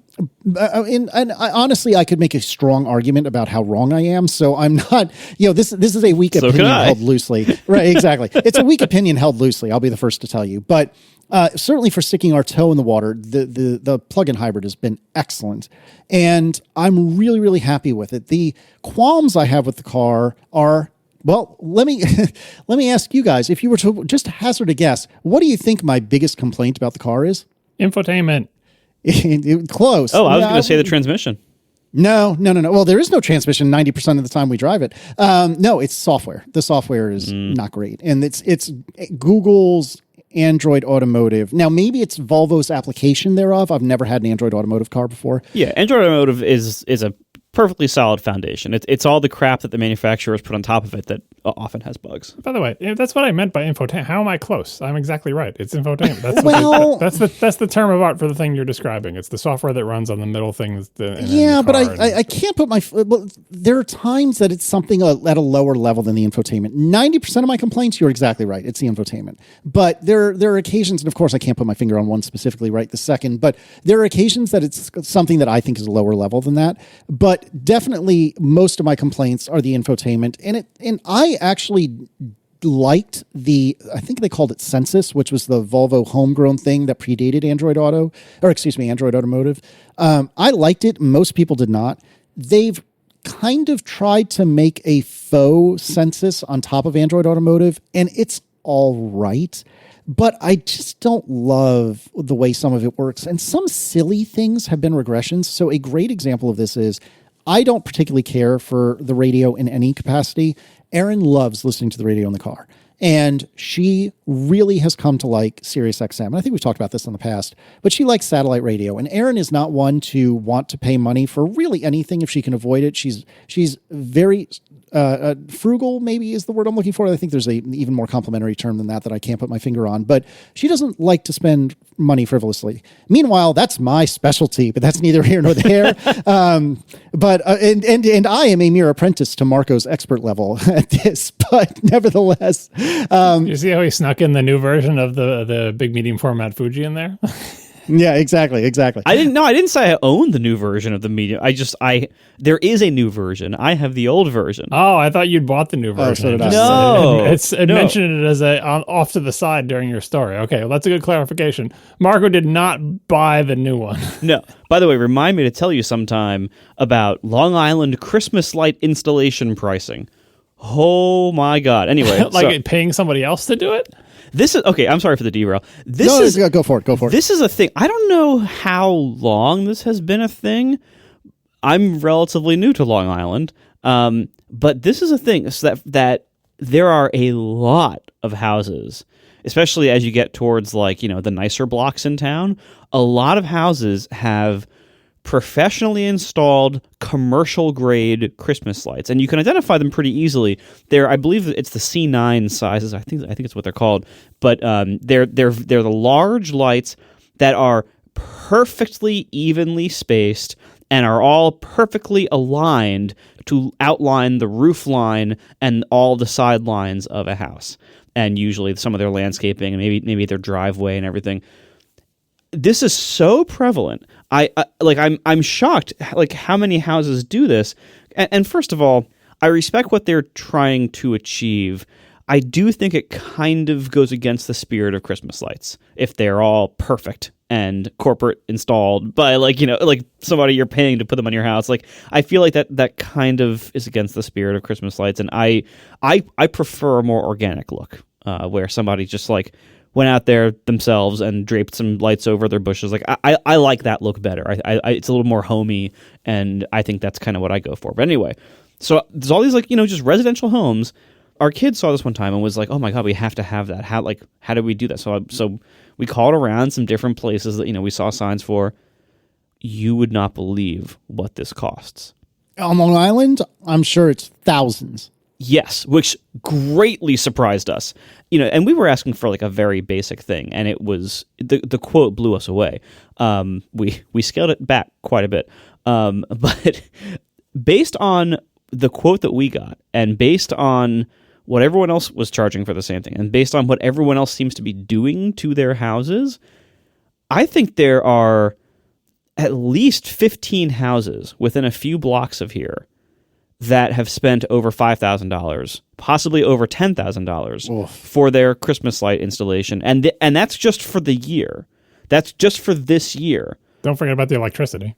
honestly, I could make a strong argument about how wrong I am. So I'm not, this is a weak opinion held loosely. Right, exactly. It's a weak opinion held loosely. I'll be the first to tell you. But certainly for sticking our toe in the water, the plug-in hybrid has been excellent. And I'm really, really happy with it. The qualms I have with the car are, well, let me ask you guys, if you were to just hazard a guess, what do you think my biggest complaint about the car is? Infotainment. Close. Oh, I was going to say the transmission. No. Well, there is no transmission 90% of the time we drive it. No, it's software. The software is not great. And it's Google's Android Automotive. Now, maybe it's Volvo's application thereof. I've never had an Android Automotive car before. Yeah, Android Automotive is a perfectly solid foundation. It's all the crap that the manufacturers put on top of it that often has bugs. By the way, that's what I meant by infotainment. How am I close? I'm exactly right. It's infotainment. That's Well- that's the term of art for the thing you're describing. It's the software that runs on the middle things. Yeah, but I can't put my. Well, there are times that it's something at a lower level than the infotainment. 90% of my complaints, you're exactly right. It's the infotainment. But there are occasions, and of course, I can't put my finger on one specifically right this second. But there are occasions that it's something that I think is a lower level than that. But definitely, most of my complaints are the infotainment, and I actually liked I think they called it Census, which was the Volvo homegrown thing that predated Android Automotive. I liked it. Most people did not. They've kind of tried to make a faux Census on top of Android Automotive, and it's all right. But I just don't love the way some of it works. And some silly things have been regressions. So a great example of this is I don't particularly care for the radio in any capacity. Erin loves listening to the radio in the car. And she really has come to like Sirius XM. And I think we've talked about this in the past, but she likes satellite radio. And Erin is not one to want to pay money for really anything if she can avoid it. She's very frugal, maybe is the word I'm looking for. I think there's an even more complimentary term than that I can't put my finger on. But she doesn't like to spend money frivolously. Meanwhile, that's my specialty, but that's neither here nor there. But I am a mere apprentice to Marco's expert level at this. But nevertheless, you see how he snuck in the new version of the big medium format Fuji in there? Yeah, exactly. I didn't say I own the new version of the medium. There is a new version. I have the old version. Oh, I thought you'd bought the new version. So did I. No. It mentioned it as off to the side during your story. Okay, well, that's a good clarification. Marco did not buy the new one. No. By the way, remind me to tell you sometime about Long Island Christmas light installation pricing. Oh my God. Anyway. Paying somebody else to do it? This is okay. I'm sorry for the derail. Go for it. This is a thing. I don't know how long this has been a thing. I'm relatively new to Long Island, but this is a thing so that there are a lot of houses, especially as you get towards the nicer blocks in town. A lot of houses have professionally installed commercial grade Christmas lights, and you can identify them pretty easily. I believe it's the C9 sizes. I think it's what they're called, but they're the large lights that are perfectly evenly spaced and are all perfectly aligned to outline the roof line and all the side lines of a house, and usually some of their landscaping and maybe their driveway and everything. This is so prevalent. I'm shocked how many houses do this. And first of all, I respect what they're trying to achieve. I do think it kind of goes against the spirit of Christmas lights if they're all perfect and corporate installed by somebody you're paying to put them on your house. I feel like that kind of is against the spirit of Christmas lights, and I prefer a more organic look where somebody just went out there themselves and draped some lights over their bushes. I like that look better. It's a little more homey, and I think that's kind of what I go for. But anyway, so there's all these just residential homes. Our kid saw this one time and was like, "Oh my God, we have to have that. How do we do that?" So we called around some different places that we saw signs for. You would not believe what this costs. On Long Island, I'm sure it's thousands. Yes, which greatly surprised us. And we were asking for a very basic thing, and it was the quote blew us away. We scaled it back quite a bit, but based on the quote that we got, and based on what everyone else was charging for the same thing, and based on what everyone else seems to be doing to their houses, I think there are at least 15 houses within a few blocks of here that have spent over $5,000, possibly over $10,000 for their Christmas light installation, and that's just for the year. That's just for this year. Don't forget about the electricity.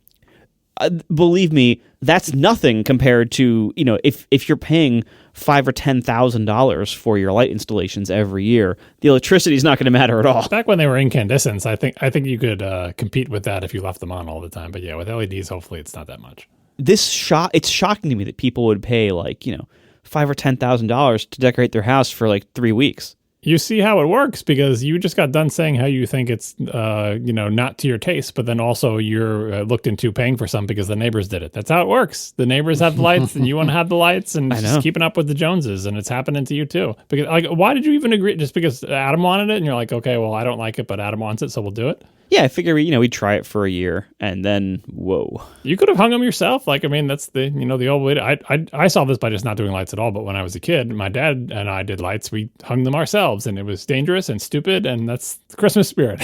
Believe me, that's nothing compared to if you're paying $5,000 or $10,000 for your light installations every year, the electricity is not going to matter at all. Back when they were incandescents, I think you could compete with that if you left them on all the time. But yeah, with LEDs, hopefully it's not that much. It's shocking to me that people would pay $5,000 or $10,000 to decorate their house for 3 weeks. You see how it works because you just got done saying how you think it's, not to your taste, but then also you're looked into paying for some because the neighbors did it. That's how it works. The neighbors have the lights and you want to have the lights and just keeping up with the Joneses, and it's happening to you too. Because why did you even agree? Just because Adam wanted it and you're like, okay, well, I don't like it, but Adam wants it, so we'll do it. Yeah, I figure we'd try it for a year and then whoa. You could have hung them yourself. That's the old way. I saw this by just not doing lights at all. But when I was a kid, my dad and I did lights. We hung them ourselves, and it was dangerous and stupid. And that's the Christmas spirit.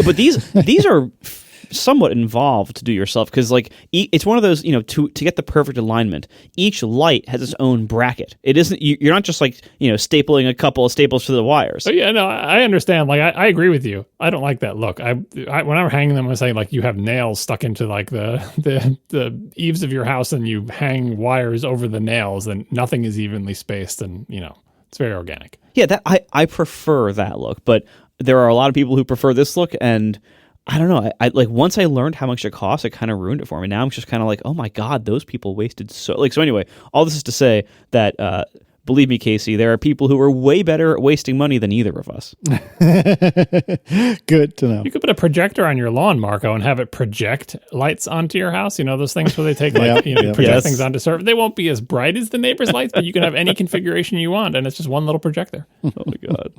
But these are somewhat involved to do yourself because it's one of those to get the perfect alignment. Each light has its own bracket. It isn't you're not just stapling a couple of staples to the wires. Oh yeah, no, I understand. I agree with you. I don't like that look. I when I'm hanging them, I say you have nails stuck into the eaves of your house, and you hang wires over the nails, and nothing is evenly spaced, and it's very organic. Yeah, that I prefer that look, but there are a lot of people who prefer this look, and I don't know. I once I learned how much it cost, it kind of ruined it for me. Now I'm just kind of oh my God, those people wasted so anyway, all this is to say that believe me, Casey, there are people who are way better at wasting money than either of us. Good to know. You could put a projector on your lawn, Marco, and have it project lights onto your house. Those things where they take project things onto server. They won't be as bright as the neighbor's lights, but you can have any configuration you want, and it's just one little projector. Oh my God.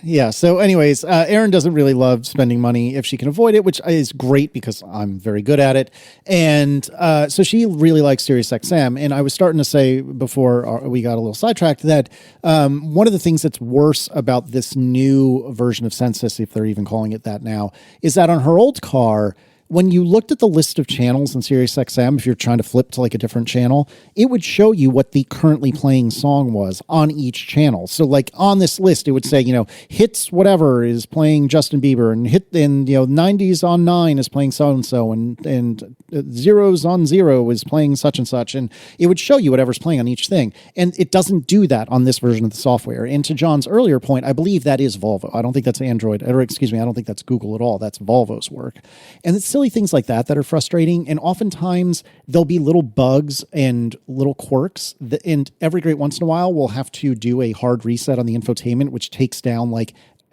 Yeah. So anyways, Erin doesn't really love spending money if she can avoid it, which is great because I'm very good at it. And so she really likes SiriusXM. And I was starting to say before we got a little sidetracked that one of the things that's worse about this new version of Census, if they're even calling it that now, is that on her old car, when you looked at the list of channels in SiriusXM, if you're trying to flip to a different channel, it would show you what the currently playing song was on each channel. So on this list, it would say, hits whatever is playing Justin Bieber, and 90s on 9 is playing so-and-so, and zeros on 0 is playing such and such. And it would show you whatever's playing on each thing. And it doesn't do that on this version of the software. And to John's earlier point, I believe that is Volvo. I don't think that's Android, I don't think that's Google at all. That's Volvo's work. And it's silly things like that are frustrating, and oftentimes there'll be little bugs and little quirks and every great once in a while we'll have to do a hard reset on the infotainment, which takes down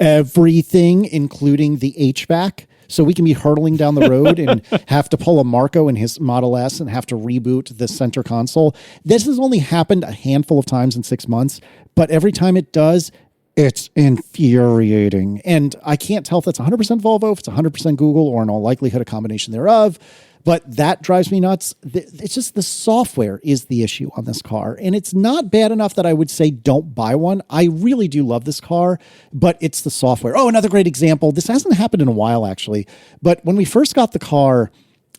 everything, including the HVAC. So we can be hurtling down the road and have to pull a Marco in his Model S and have to reboot the center console. This has only happened a handful of times in 6 months, but every time it does, it's infuriating. And I can't tell if that's 100% Volvo, if it's 100% Google, or in all likelihood a combination thereof. But that drives me nuts. It's just the software is the issue on this car. And it's not bad enough that I would say don't buy one. I really do love this car, but it's the software. Oh, another great example. This hasn't happened in a while, actually. But when we first got the car,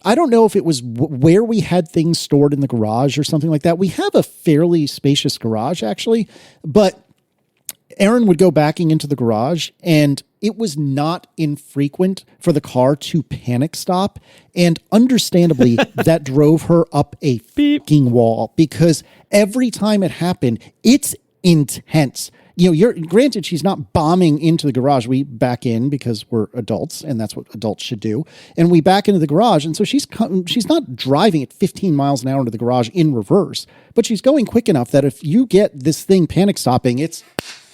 I don't know if it was where we had things stored in the garage or something like that. We have a fairly spacious garage, actually. But Erin would go backing into the garage, and it was not infrequent for the car to panic stop. And understandably, that drove her up a fucking wall, because every time it happened, it's intense. You're granted, she's not bombing into the garage. We back in because we're adults, and that's what adults should do. And we back into the garage. And so she's not driving at 15 miles an hour into the garage in reverse, but she's going quick enough that if you get this thing panic stopping, it's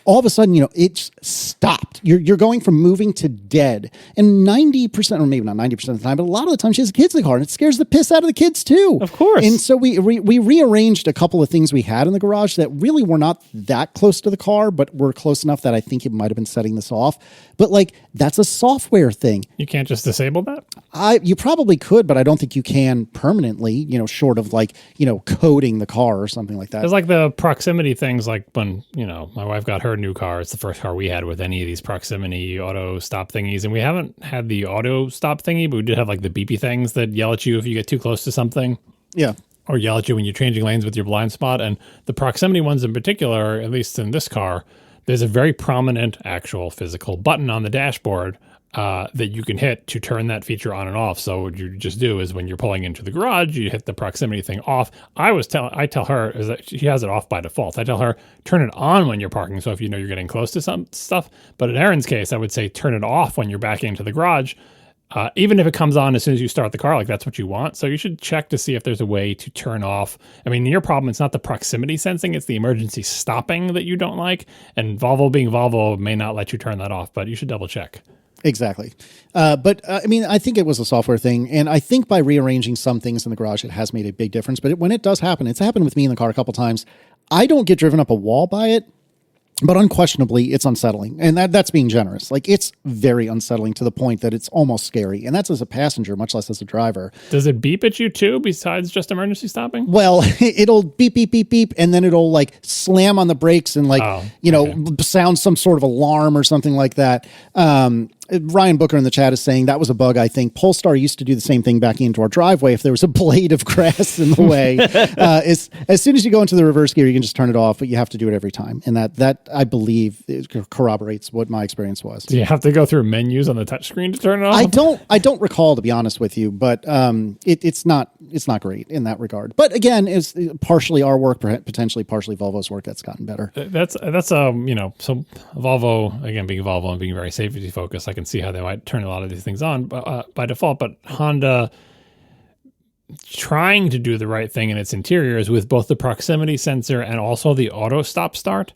all of a sudden, it's stopped. You're going from moving to dead. And 90%, or maybe not 90% of the time, but a lot of the time she has kids in the car, and it scares the piss out of the kids too. Of course. And so we rearranged a couple of things we had in the garage that really were not that close to the car, but were close enough that I think it might have been setting this off. But that's a software thing. You can't just disable that? You probably could, but I don't think you can permanently, short of coding the car or something like that. It's like the proximity things, when, my wife got her new car. It's the first car we had with any of these proximity auto stop thingies. And we haven't had the auto stop thingy, but we did have the beepy things that yell at you if you get too close to something. Yeah. Or yell at you when you're changing lanes with your blind spot. And the proximity ones in particular, at least in this car, there's a very prominent actual physical button on the dashboard that you can hit to turn that feature on and off. So what you just do is when you're pulling into the garage, you hit the proximity thing off. I tell her is that she has it off by default. I tell her turn it on when you're parking, so if you're getting close to some stuff. But in Erin's case, I would say turn it off when you're backing into the garage. even if it comes on as soon as you start the car, like that's what you want. So you should check to see if there's a way to turn off. I mean, your problem, it's not the proximity sensing, it's the emergency stopping that you don't like. And Volvo being Volvo may not let you turn that off, but you should double check. Exactly. But I mean, I think it was a software thing. And I think by rearranging some things in the garage, it has made a big difference. But when it does happen, it's happened with me in the car a couple times. I don't get driven up a wall by it. But unquestionably, it's unsettling. And that's being generous. Like, it's very unsettling to the point that it's almost scary. And that's as a passenger, much less as a driver. Does it beep at you, too, besides just emergency stopping? Well, it'll beep, beep, beep, beep. And then it'll, like, slam on the brakes and, like, sound some sort of alarm or something like that. Ryan Booker in the chat is saying that was a bug, I think. Polestar used to do the same thing backing into our driveway if there was a blade of grass in the way. As soon as you go into the reverse gear, you can just turn it off, but you have to do it every time. And that I believe, corroborates what my experience was. Do you have to go through menus on the touchscreen to turn it off? I don't recall, to be honest with you, but it's not great in that regard. But again, it's partially our work, potentially partially Volvo's work that's gotten better. That's so Volvo, again, being Volvo and being very safety focused, I can see how they might turn a lot of these things on by default, but Honda trying to do the right thing in its interiors with both the proximity sensor and also the auto stop start.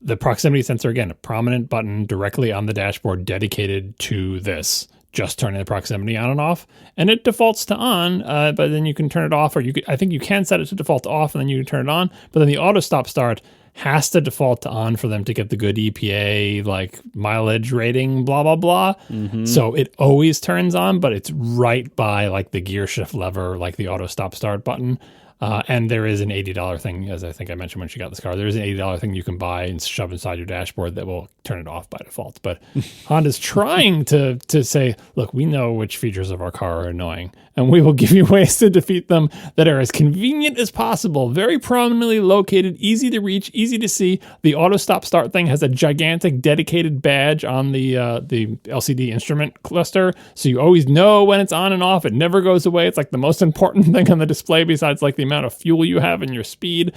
The proximity sensor, again, a prominent button directly on the dashboard dedicated to this, just turning the proximity on and off, and it defaults to on, but then you can turn it off, or I think you can set it to default to off and then you can turn it on, but then the auto stop start has to default to on for them to get the good EPA, like mileage rating, blah, blah, blah. Mm-hmm. So it always turns on, but it's right by like the gear shift lever, like the auto stop start button. And there is an $80 thing, as I think I mentioned when she got this car. There is an $80 thing you can buy and shove inside your dashboard that will turn it off by default. But Honda's trying to say, look, we know which features of our car are annoying, and we will give you ways to defeat them that are as convenient as possible, very prominently located, easy to reach, easy to see. The auto stop start thing has a gigantic dedicated badge on the LCD instrument cluster, so you always know when it's on and off. It never goes away. It's like the most important thing on the display besides like the amount of fuel you have and your speed.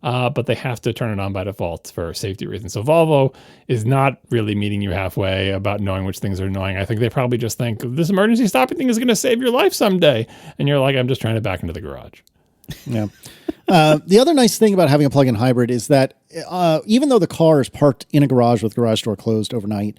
But they have to turn it on by default for safety reasons. So Volvo is not really meeting you halfway about knowing which things are annoying. I think they probably just think this emergency stopping thing is going to save your life someday. And you're like, I'm just trying to back into the garage. Yeah. The other nice thing about having a plug-in hybrid is that even though the car is parked in a garage with garage door closed overnight,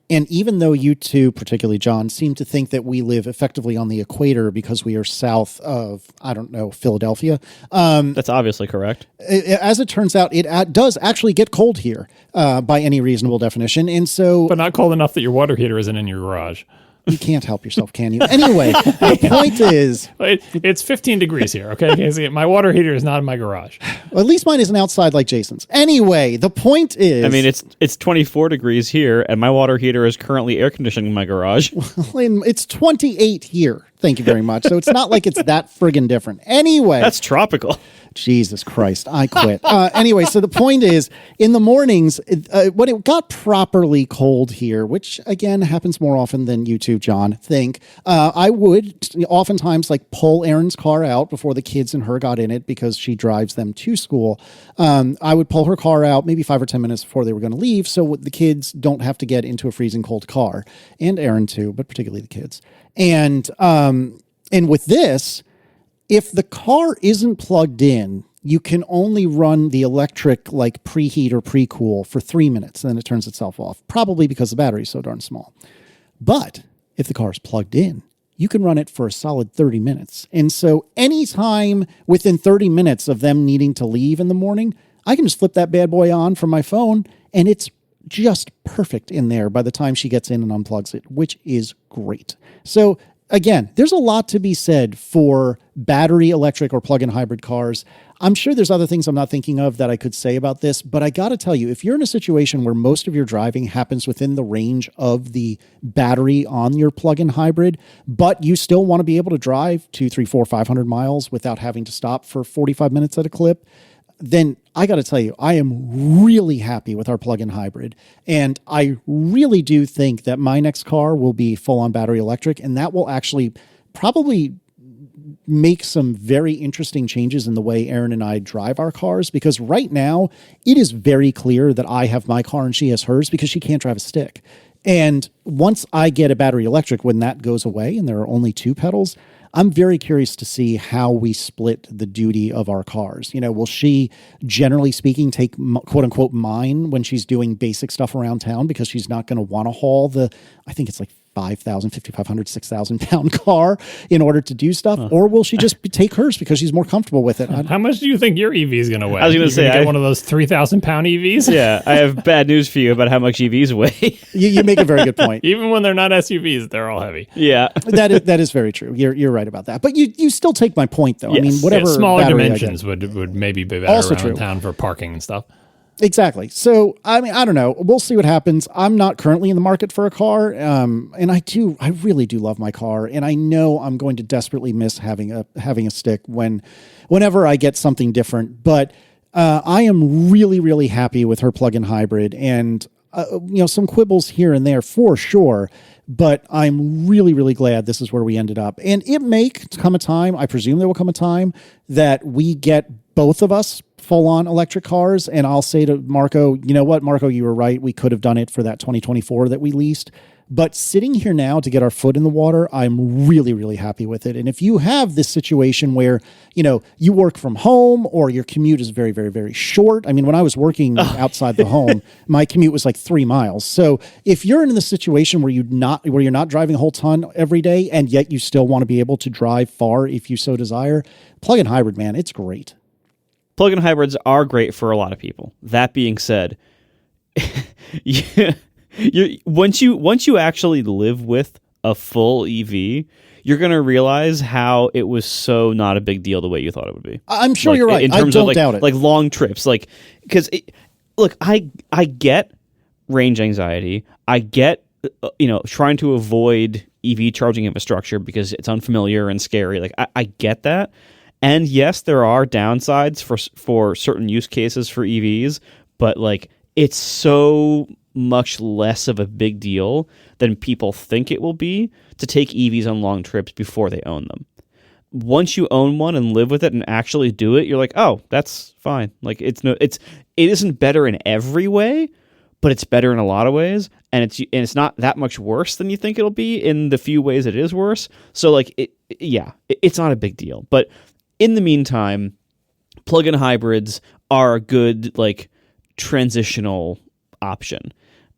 and even though you two, particularly John, seem to think that we live effectively on the equator because we are south of, I don't know, Philadelphia. That's obviously correct. As it turns out, it does actually get cold here by any reasonable definition. And so, but not cold enough that your water heater isn't in your garage. You can't help yourself, can you? Anyway, the point is... It's 15 degrees here, okay? My water heater is not in my garage. Well, at least mine isn't outside like Jason's. Anyway, the point is... I mean, it's 24 degrees here, and my water heater is currently air conditioning my garage. Well, it's 28 here. Thank you very much. So it's not like it's that friggin' different. Anyway... That's tropical. Jesus Christ, I quit. Anyway, so the point is, in the mornings, when it got properly cold here, which again happens more often than you two, John, think, I would oftentimes like pull Erin's car out before the kids and her got in it because she drives them to school. I would pull her car out maybe 5 or 10 minutes before they were going to leave so the kids don't have to get into a freezing cold car, and Erin too, but particularly the kids. And with this, if the car isn't plugged in, you can only run the electric like preheat or pre-cool for 3 minutes, and then it turns itself off, probably because the battery is so darn small. But if the car is plugged in, you can run it for a solid 30 minutes. And so anytime within 30 minutes of them needing to leave in the morning, I can just flip that bad boy on from my phone, and it's just perfect in there by the time she gets in and unplugs it, which is great. So again, there's a lot to be said for battery electric or plug-in hybrid cars. I'm sure there's other things I'm not thinking of that I could say about this, but I got to tell you, if you're in a situation where most of your driving happens within the range of the battery on your plug-in hybrid, but you still want to be able to drive 200, 300, 400, 500 miles without having to stop for 45 minutes at a clip, then I got to tell you, I am really happy with our plug-in hybrid. And I really do think that my next car will be full-on battery electric, and that will actually probably make some very interesting changes in the way Erin and I drive our cars, because right now it is very clear that I have my car and she has hers because she can't drive a stick. And once I get a battery electric, when that goes away and there are only 2 pedals, I'm very curious to see how we split the duty of our cars. Will she, generally speaking, take quote unquote mine when she's doing basic stuff around town because she's not going to want to haul I think it's like 5,000, 5,500, 6,000 pound car in order to do stuff? Or will she just take hers because she's more comfortable with it? How much do you think your EV is going to weigh? I was going to say, get one of those 3,000 pound EVs? Yeah, I have bad news for you about how much EVs weigh. You make a very good point. Even when they're not SUVs, they're all heavy. Yeah. That is very true. You're right about that. But you still take my point, though. Yes. I mean, whatever smaller battery dimensions would maybe be better Also around true. town for parking and stuff. Exactly. So, I mean, I don't know. We'll see what happens. I'm not currently in the market for a car. And I really do love my car. And I know I'm going to desperately miss having a stick whenever I get something different. But I am really, really happy with her plug-in hybrid, and some quibbles here and there for sure. But I'm really, really glad this is where we ended up. And it may come a time, I presume there will come a time, that we get both of us full-on electric cars, and I'll say to Marco, you know what, Marco, you were right. We could have done it for that 2024 that we leased. But sitting here now to get our foot in the water, I'm really, really happy with it. And if you have this situation where, you work from home or your commute is very, very, very short. I mean, when I was working outside the home, my commute was like 3 miles. So if you're in the situation where you're not driving a whole ton every day, and yet you still want to be able to drive far if you so desire, plug-in hybrid, man, it's great. Plug-in hybrids are great for a lot of people. That being said, once you actually live with a full EV, you're going to realize how it was so not a big deal the way you thought it would be. I'm sure you're right. In terms of doubt it. Like long trips, because look, I get range anxiety. I get trying to avoid EV charging infrastructure because it's unfamiliar and scary. Like I get that. And yes, there are downsides for certain use cases for EVs, but it's so much less of a big deal than people think it will be to take EVs on long trips before they own them. Once you own one and live with it and actually do it, you're like, oh, that's fine. It isn't better in every way, but it's better in a lot of ways, and it's not that much worse than you think it'll be in the few ways it is worse. So it's not a big deal, but in the meantime, plug-in hybrids are a good transitional option,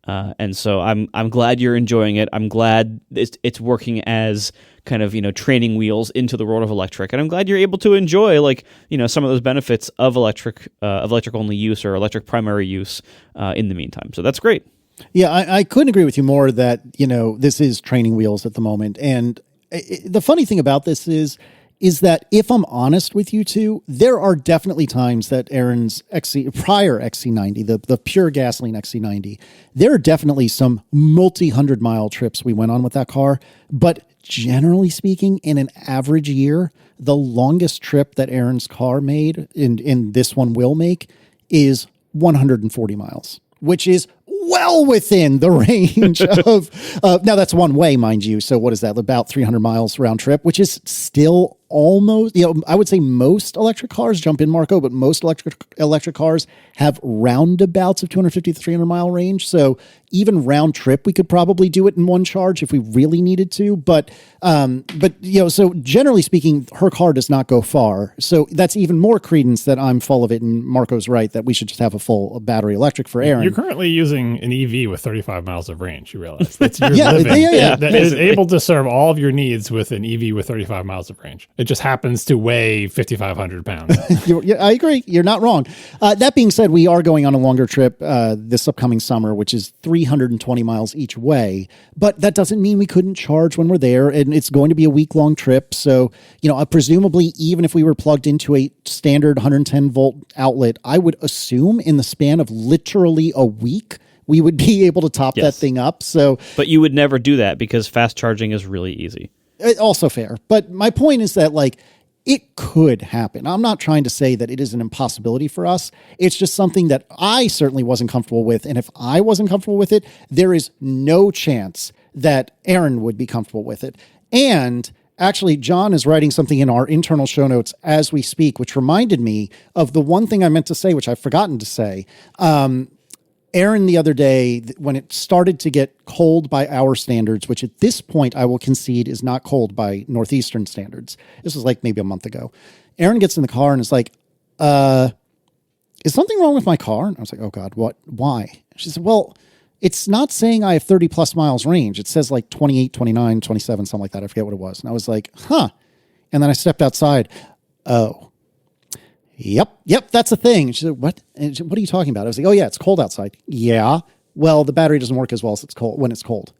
and so I'm glad you're enjoying it. I'm glad it's working as kind of training wheels into the world of electric, and I'm glad you're able to enjoy some of those benefits of electric only use or electric primary use in the meantime. So that's great. Yeah, I couldn't agree with you more that this is training wheels at the moment, and the funny thing about this is that if I'm honest with you two, there are definitely times that Aaron's prior XC90, the pure gasoline XC90, there are definitely some multi-100-mile trips we went on with that car. But generally speaking, in an average year, the longest trip that Aaron's car made, in this one will make, is 140 miles, which is well within the range of, now that's one way, mind you. So what is that? About 300 miles round trip, which is still almost, I would say most electric cars, jump in Marco, but most electric cars have roundabouts of 250 to 300 mile range. So even round trip, we could probably do it in one charge if we really needed to. But so generally speaking, her car does not go far. So that's even more credence that I'm full of it. And Marco's right that we should just have a full battery electric for Aaron. You're currently using an EV with 35 miles of range. You realize that's your yeah, living. yeah. That is able to serve all of your needs with an EV with 35 miles of range. It just happens to weigh 5,500 pounds. I agree. You're not wrong. That being said, we are going on a longer trip this upcoming summer, which is 320 miles each way. But that doesn't mean we couldn't charge when we're there. And it's going to be a week-long trip. So, presumably, even if we were plugged into a standard 110-volt outlet, I would assume in the span of literally a week, we would be able to top that thing up. So, but you would never do that because fast charging is really easy. Also fair. But my point is that, it could happen. I'm not trying to say that it is an impossibility for us. It's just something that I certainly wasn't comfortable with. And if I wasn't comfortable with it, there is no chance that Aaron would be comfortable with it. And actually, John is writing something in our internal show notes as we speak, which reminded me of the one thing I meant to say, which I've forgotten to say. Aaron the other day, when it started to get cold by our standards, which at this point I will concede is not cold by Northeastern standards. This was like maybe a month ago. Aaron gets in the car and is like, is something wrong with my car? And I was like, oh God, what? Why? She said, well, it's not saying I have 30 plus miles range. It says like 28, 29, 27, something like that. I forget what it was. And I was like, huh. And then I stepped outside. Oh. Yep, that's a thing. She said, what? And she said, what are you talking about? I was like, oh yeah, it's cold outside. Yeah. Well, the battery doesn't work as well as it's cold when it's cold.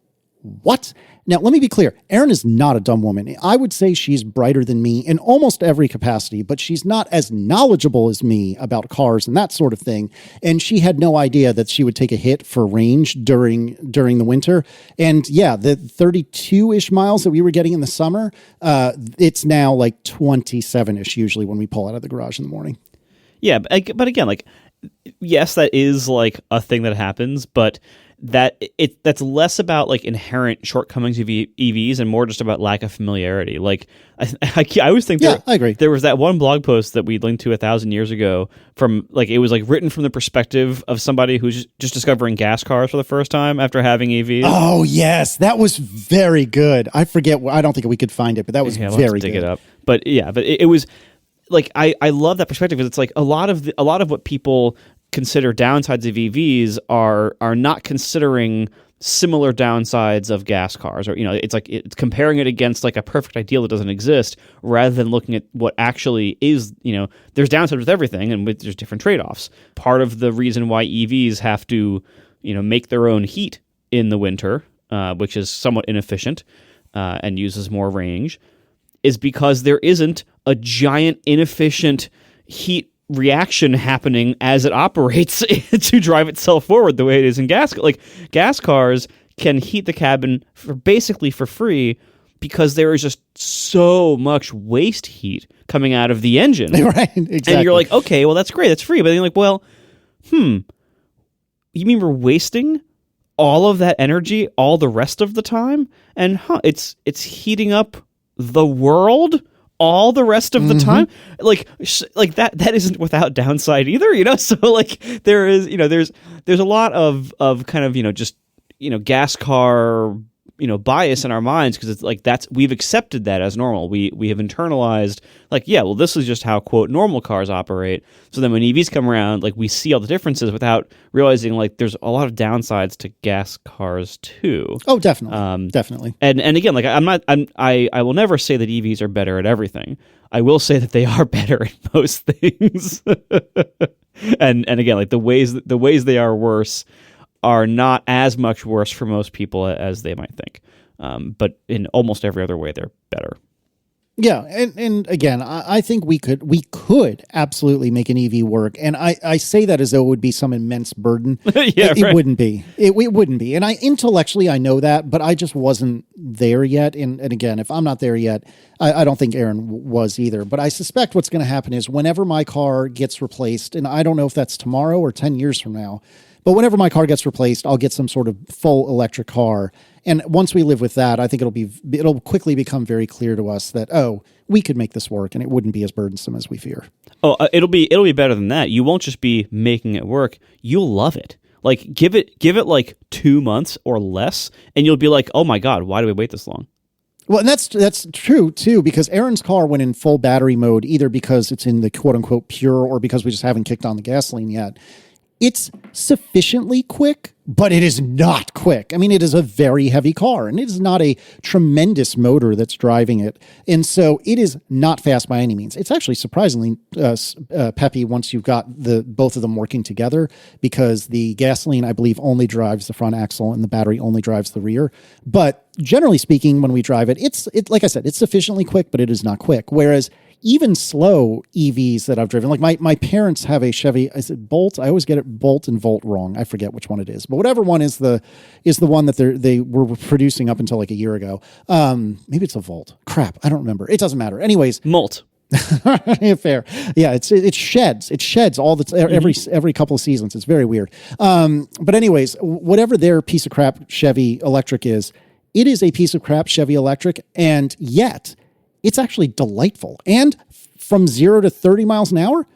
What? Now, let me be clear. Erin is not a dumb woman. I would say she's brighter than me in almost every capacity, but she's not as knowledgeable as me about cars and that sort of thing. And she had no idea that she would take a hit for range during the winter. And yeah, the 32-ish miles that we were getting in the summer, it's now like 27-ish usually when we pull out of the garage in the morning. Yeah, but again, like, yes, that is like a thing that happens, but that's less about like inherent shortcomings of EVs and more just about lack of familiarity. Like I always think I agree. There was that one blog post that we linked to 1,000 years ago from like, it was like written from the perspective of somebody who's just discovering gas cars for the first time after having EVs. Oh yes, that was very good. I forget. I don't think we could find it, but that was we'll very dig good. It up. But yeah, but it was like I love that perspective because it's like a lot of what people consider downsides of EVs are not considering similar downsides of gas cars, or it's like it's comparing it against like a perfect ideal that doesn't exist rather than looking at what actually is. There's downsides with everything and there's different trade-offs. Part of the reason why EVs have to make their own heat in the winter, which is somewhat inefficient and uses more range, is because there isn't a giant inefficient heat reaction happening as it operates to drive itself forward the way it is in gas. Like gas cars can heat the cabin basically for free because there is just so much waste heat coming out of the engine. Right, exactly. And you're like, okay, well that's great, that's free. But then you're like, well, you mean we're wasting all of that energy all the rest of the time? And it's heating up the world all the rest of the time, like that isn't without downside either, so like there is, there's a lot of kind of, just, gas car, bias in our minds because it's like we've accepted that as normal. We have internalized like, yeah, well, this is just how quote normal cars operate. So then when EVs come around, like we see all the differences without realizing like there's a lot of downsides to gas cars too. Oh, definitely, definitely. And again, like I will never say that EVs are better at everything. I will say that they are better at most things. and again, like the ways they are worse are not as much worse for most people as they might think. But in almost every other way, they're better. Yeah, and again, I think we could absolutely make an EV work, and I say that as though it would be some immense burden. It wouldn't be. It wouldn't be. And intellectually I know that, but I just wasn't there yet. And again, if I'm not there yet, I don't think Aaron was either. But I suspect what's going to happen is whenever my car gets replaced, and I don't know if that's tomorrow or 10 years from now, but whenever my car gets replaced, I'll get some sort of full electric car. And once we live with that, I think it'll quickly become very clear to us that, we could make this work and it wouldn't be as burdensome as we fear. Oh, it'll be better than that. You won't just be making it work. You'll love it. Like give it like 2 months or less and you'll be like, "Oh my God, why do we wait this long?" Well, and that's true too, because Aaron's car went in full battery mode, either because it's in the quote unquote pure or because we just haven't kicked on the gasoline yet. It's sufficiently quick, but it is not quick. I mean, it is a very heavy car, and it is not a tremendous motor that's driving it. And so it is not fast by any means. It's actually surprisingly peppy once you've got both of them working together, because the gasoline, I believe, only drives the front axle and the battery only drives the rear. But generally speaking, when we drive it, it's like I said, it's sufficiently quick, but it is not quick. Whereas even slow EVs that I've driven, like my parents have a Chevy, is it Bolt? I always get it Bolt and Volt wrong. I forget which one it is, but whatever one is the one that they were producing up until like a year ago. Maybe it's a Volt. Crap, I don't remember. It doesn't matter. Anyways, Molt. Fair. Yeah, it sheds all the every couple of seasons. It's very weird. But anyways, whatever their piece of crap Chevy electric is, it is a piece of crap Chevy electric, and yet it's actually delightful. And from 0 to 30 miles an hour,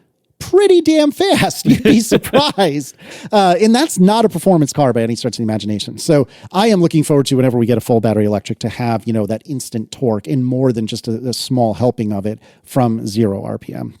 pretty damn fast. You'd be surprised. And that's not a performance car by any stretch of the imagination. So I am looking forward to whenever we get a full battery electric to have, that instant torque and more than just a small helping of it from 0 RPM.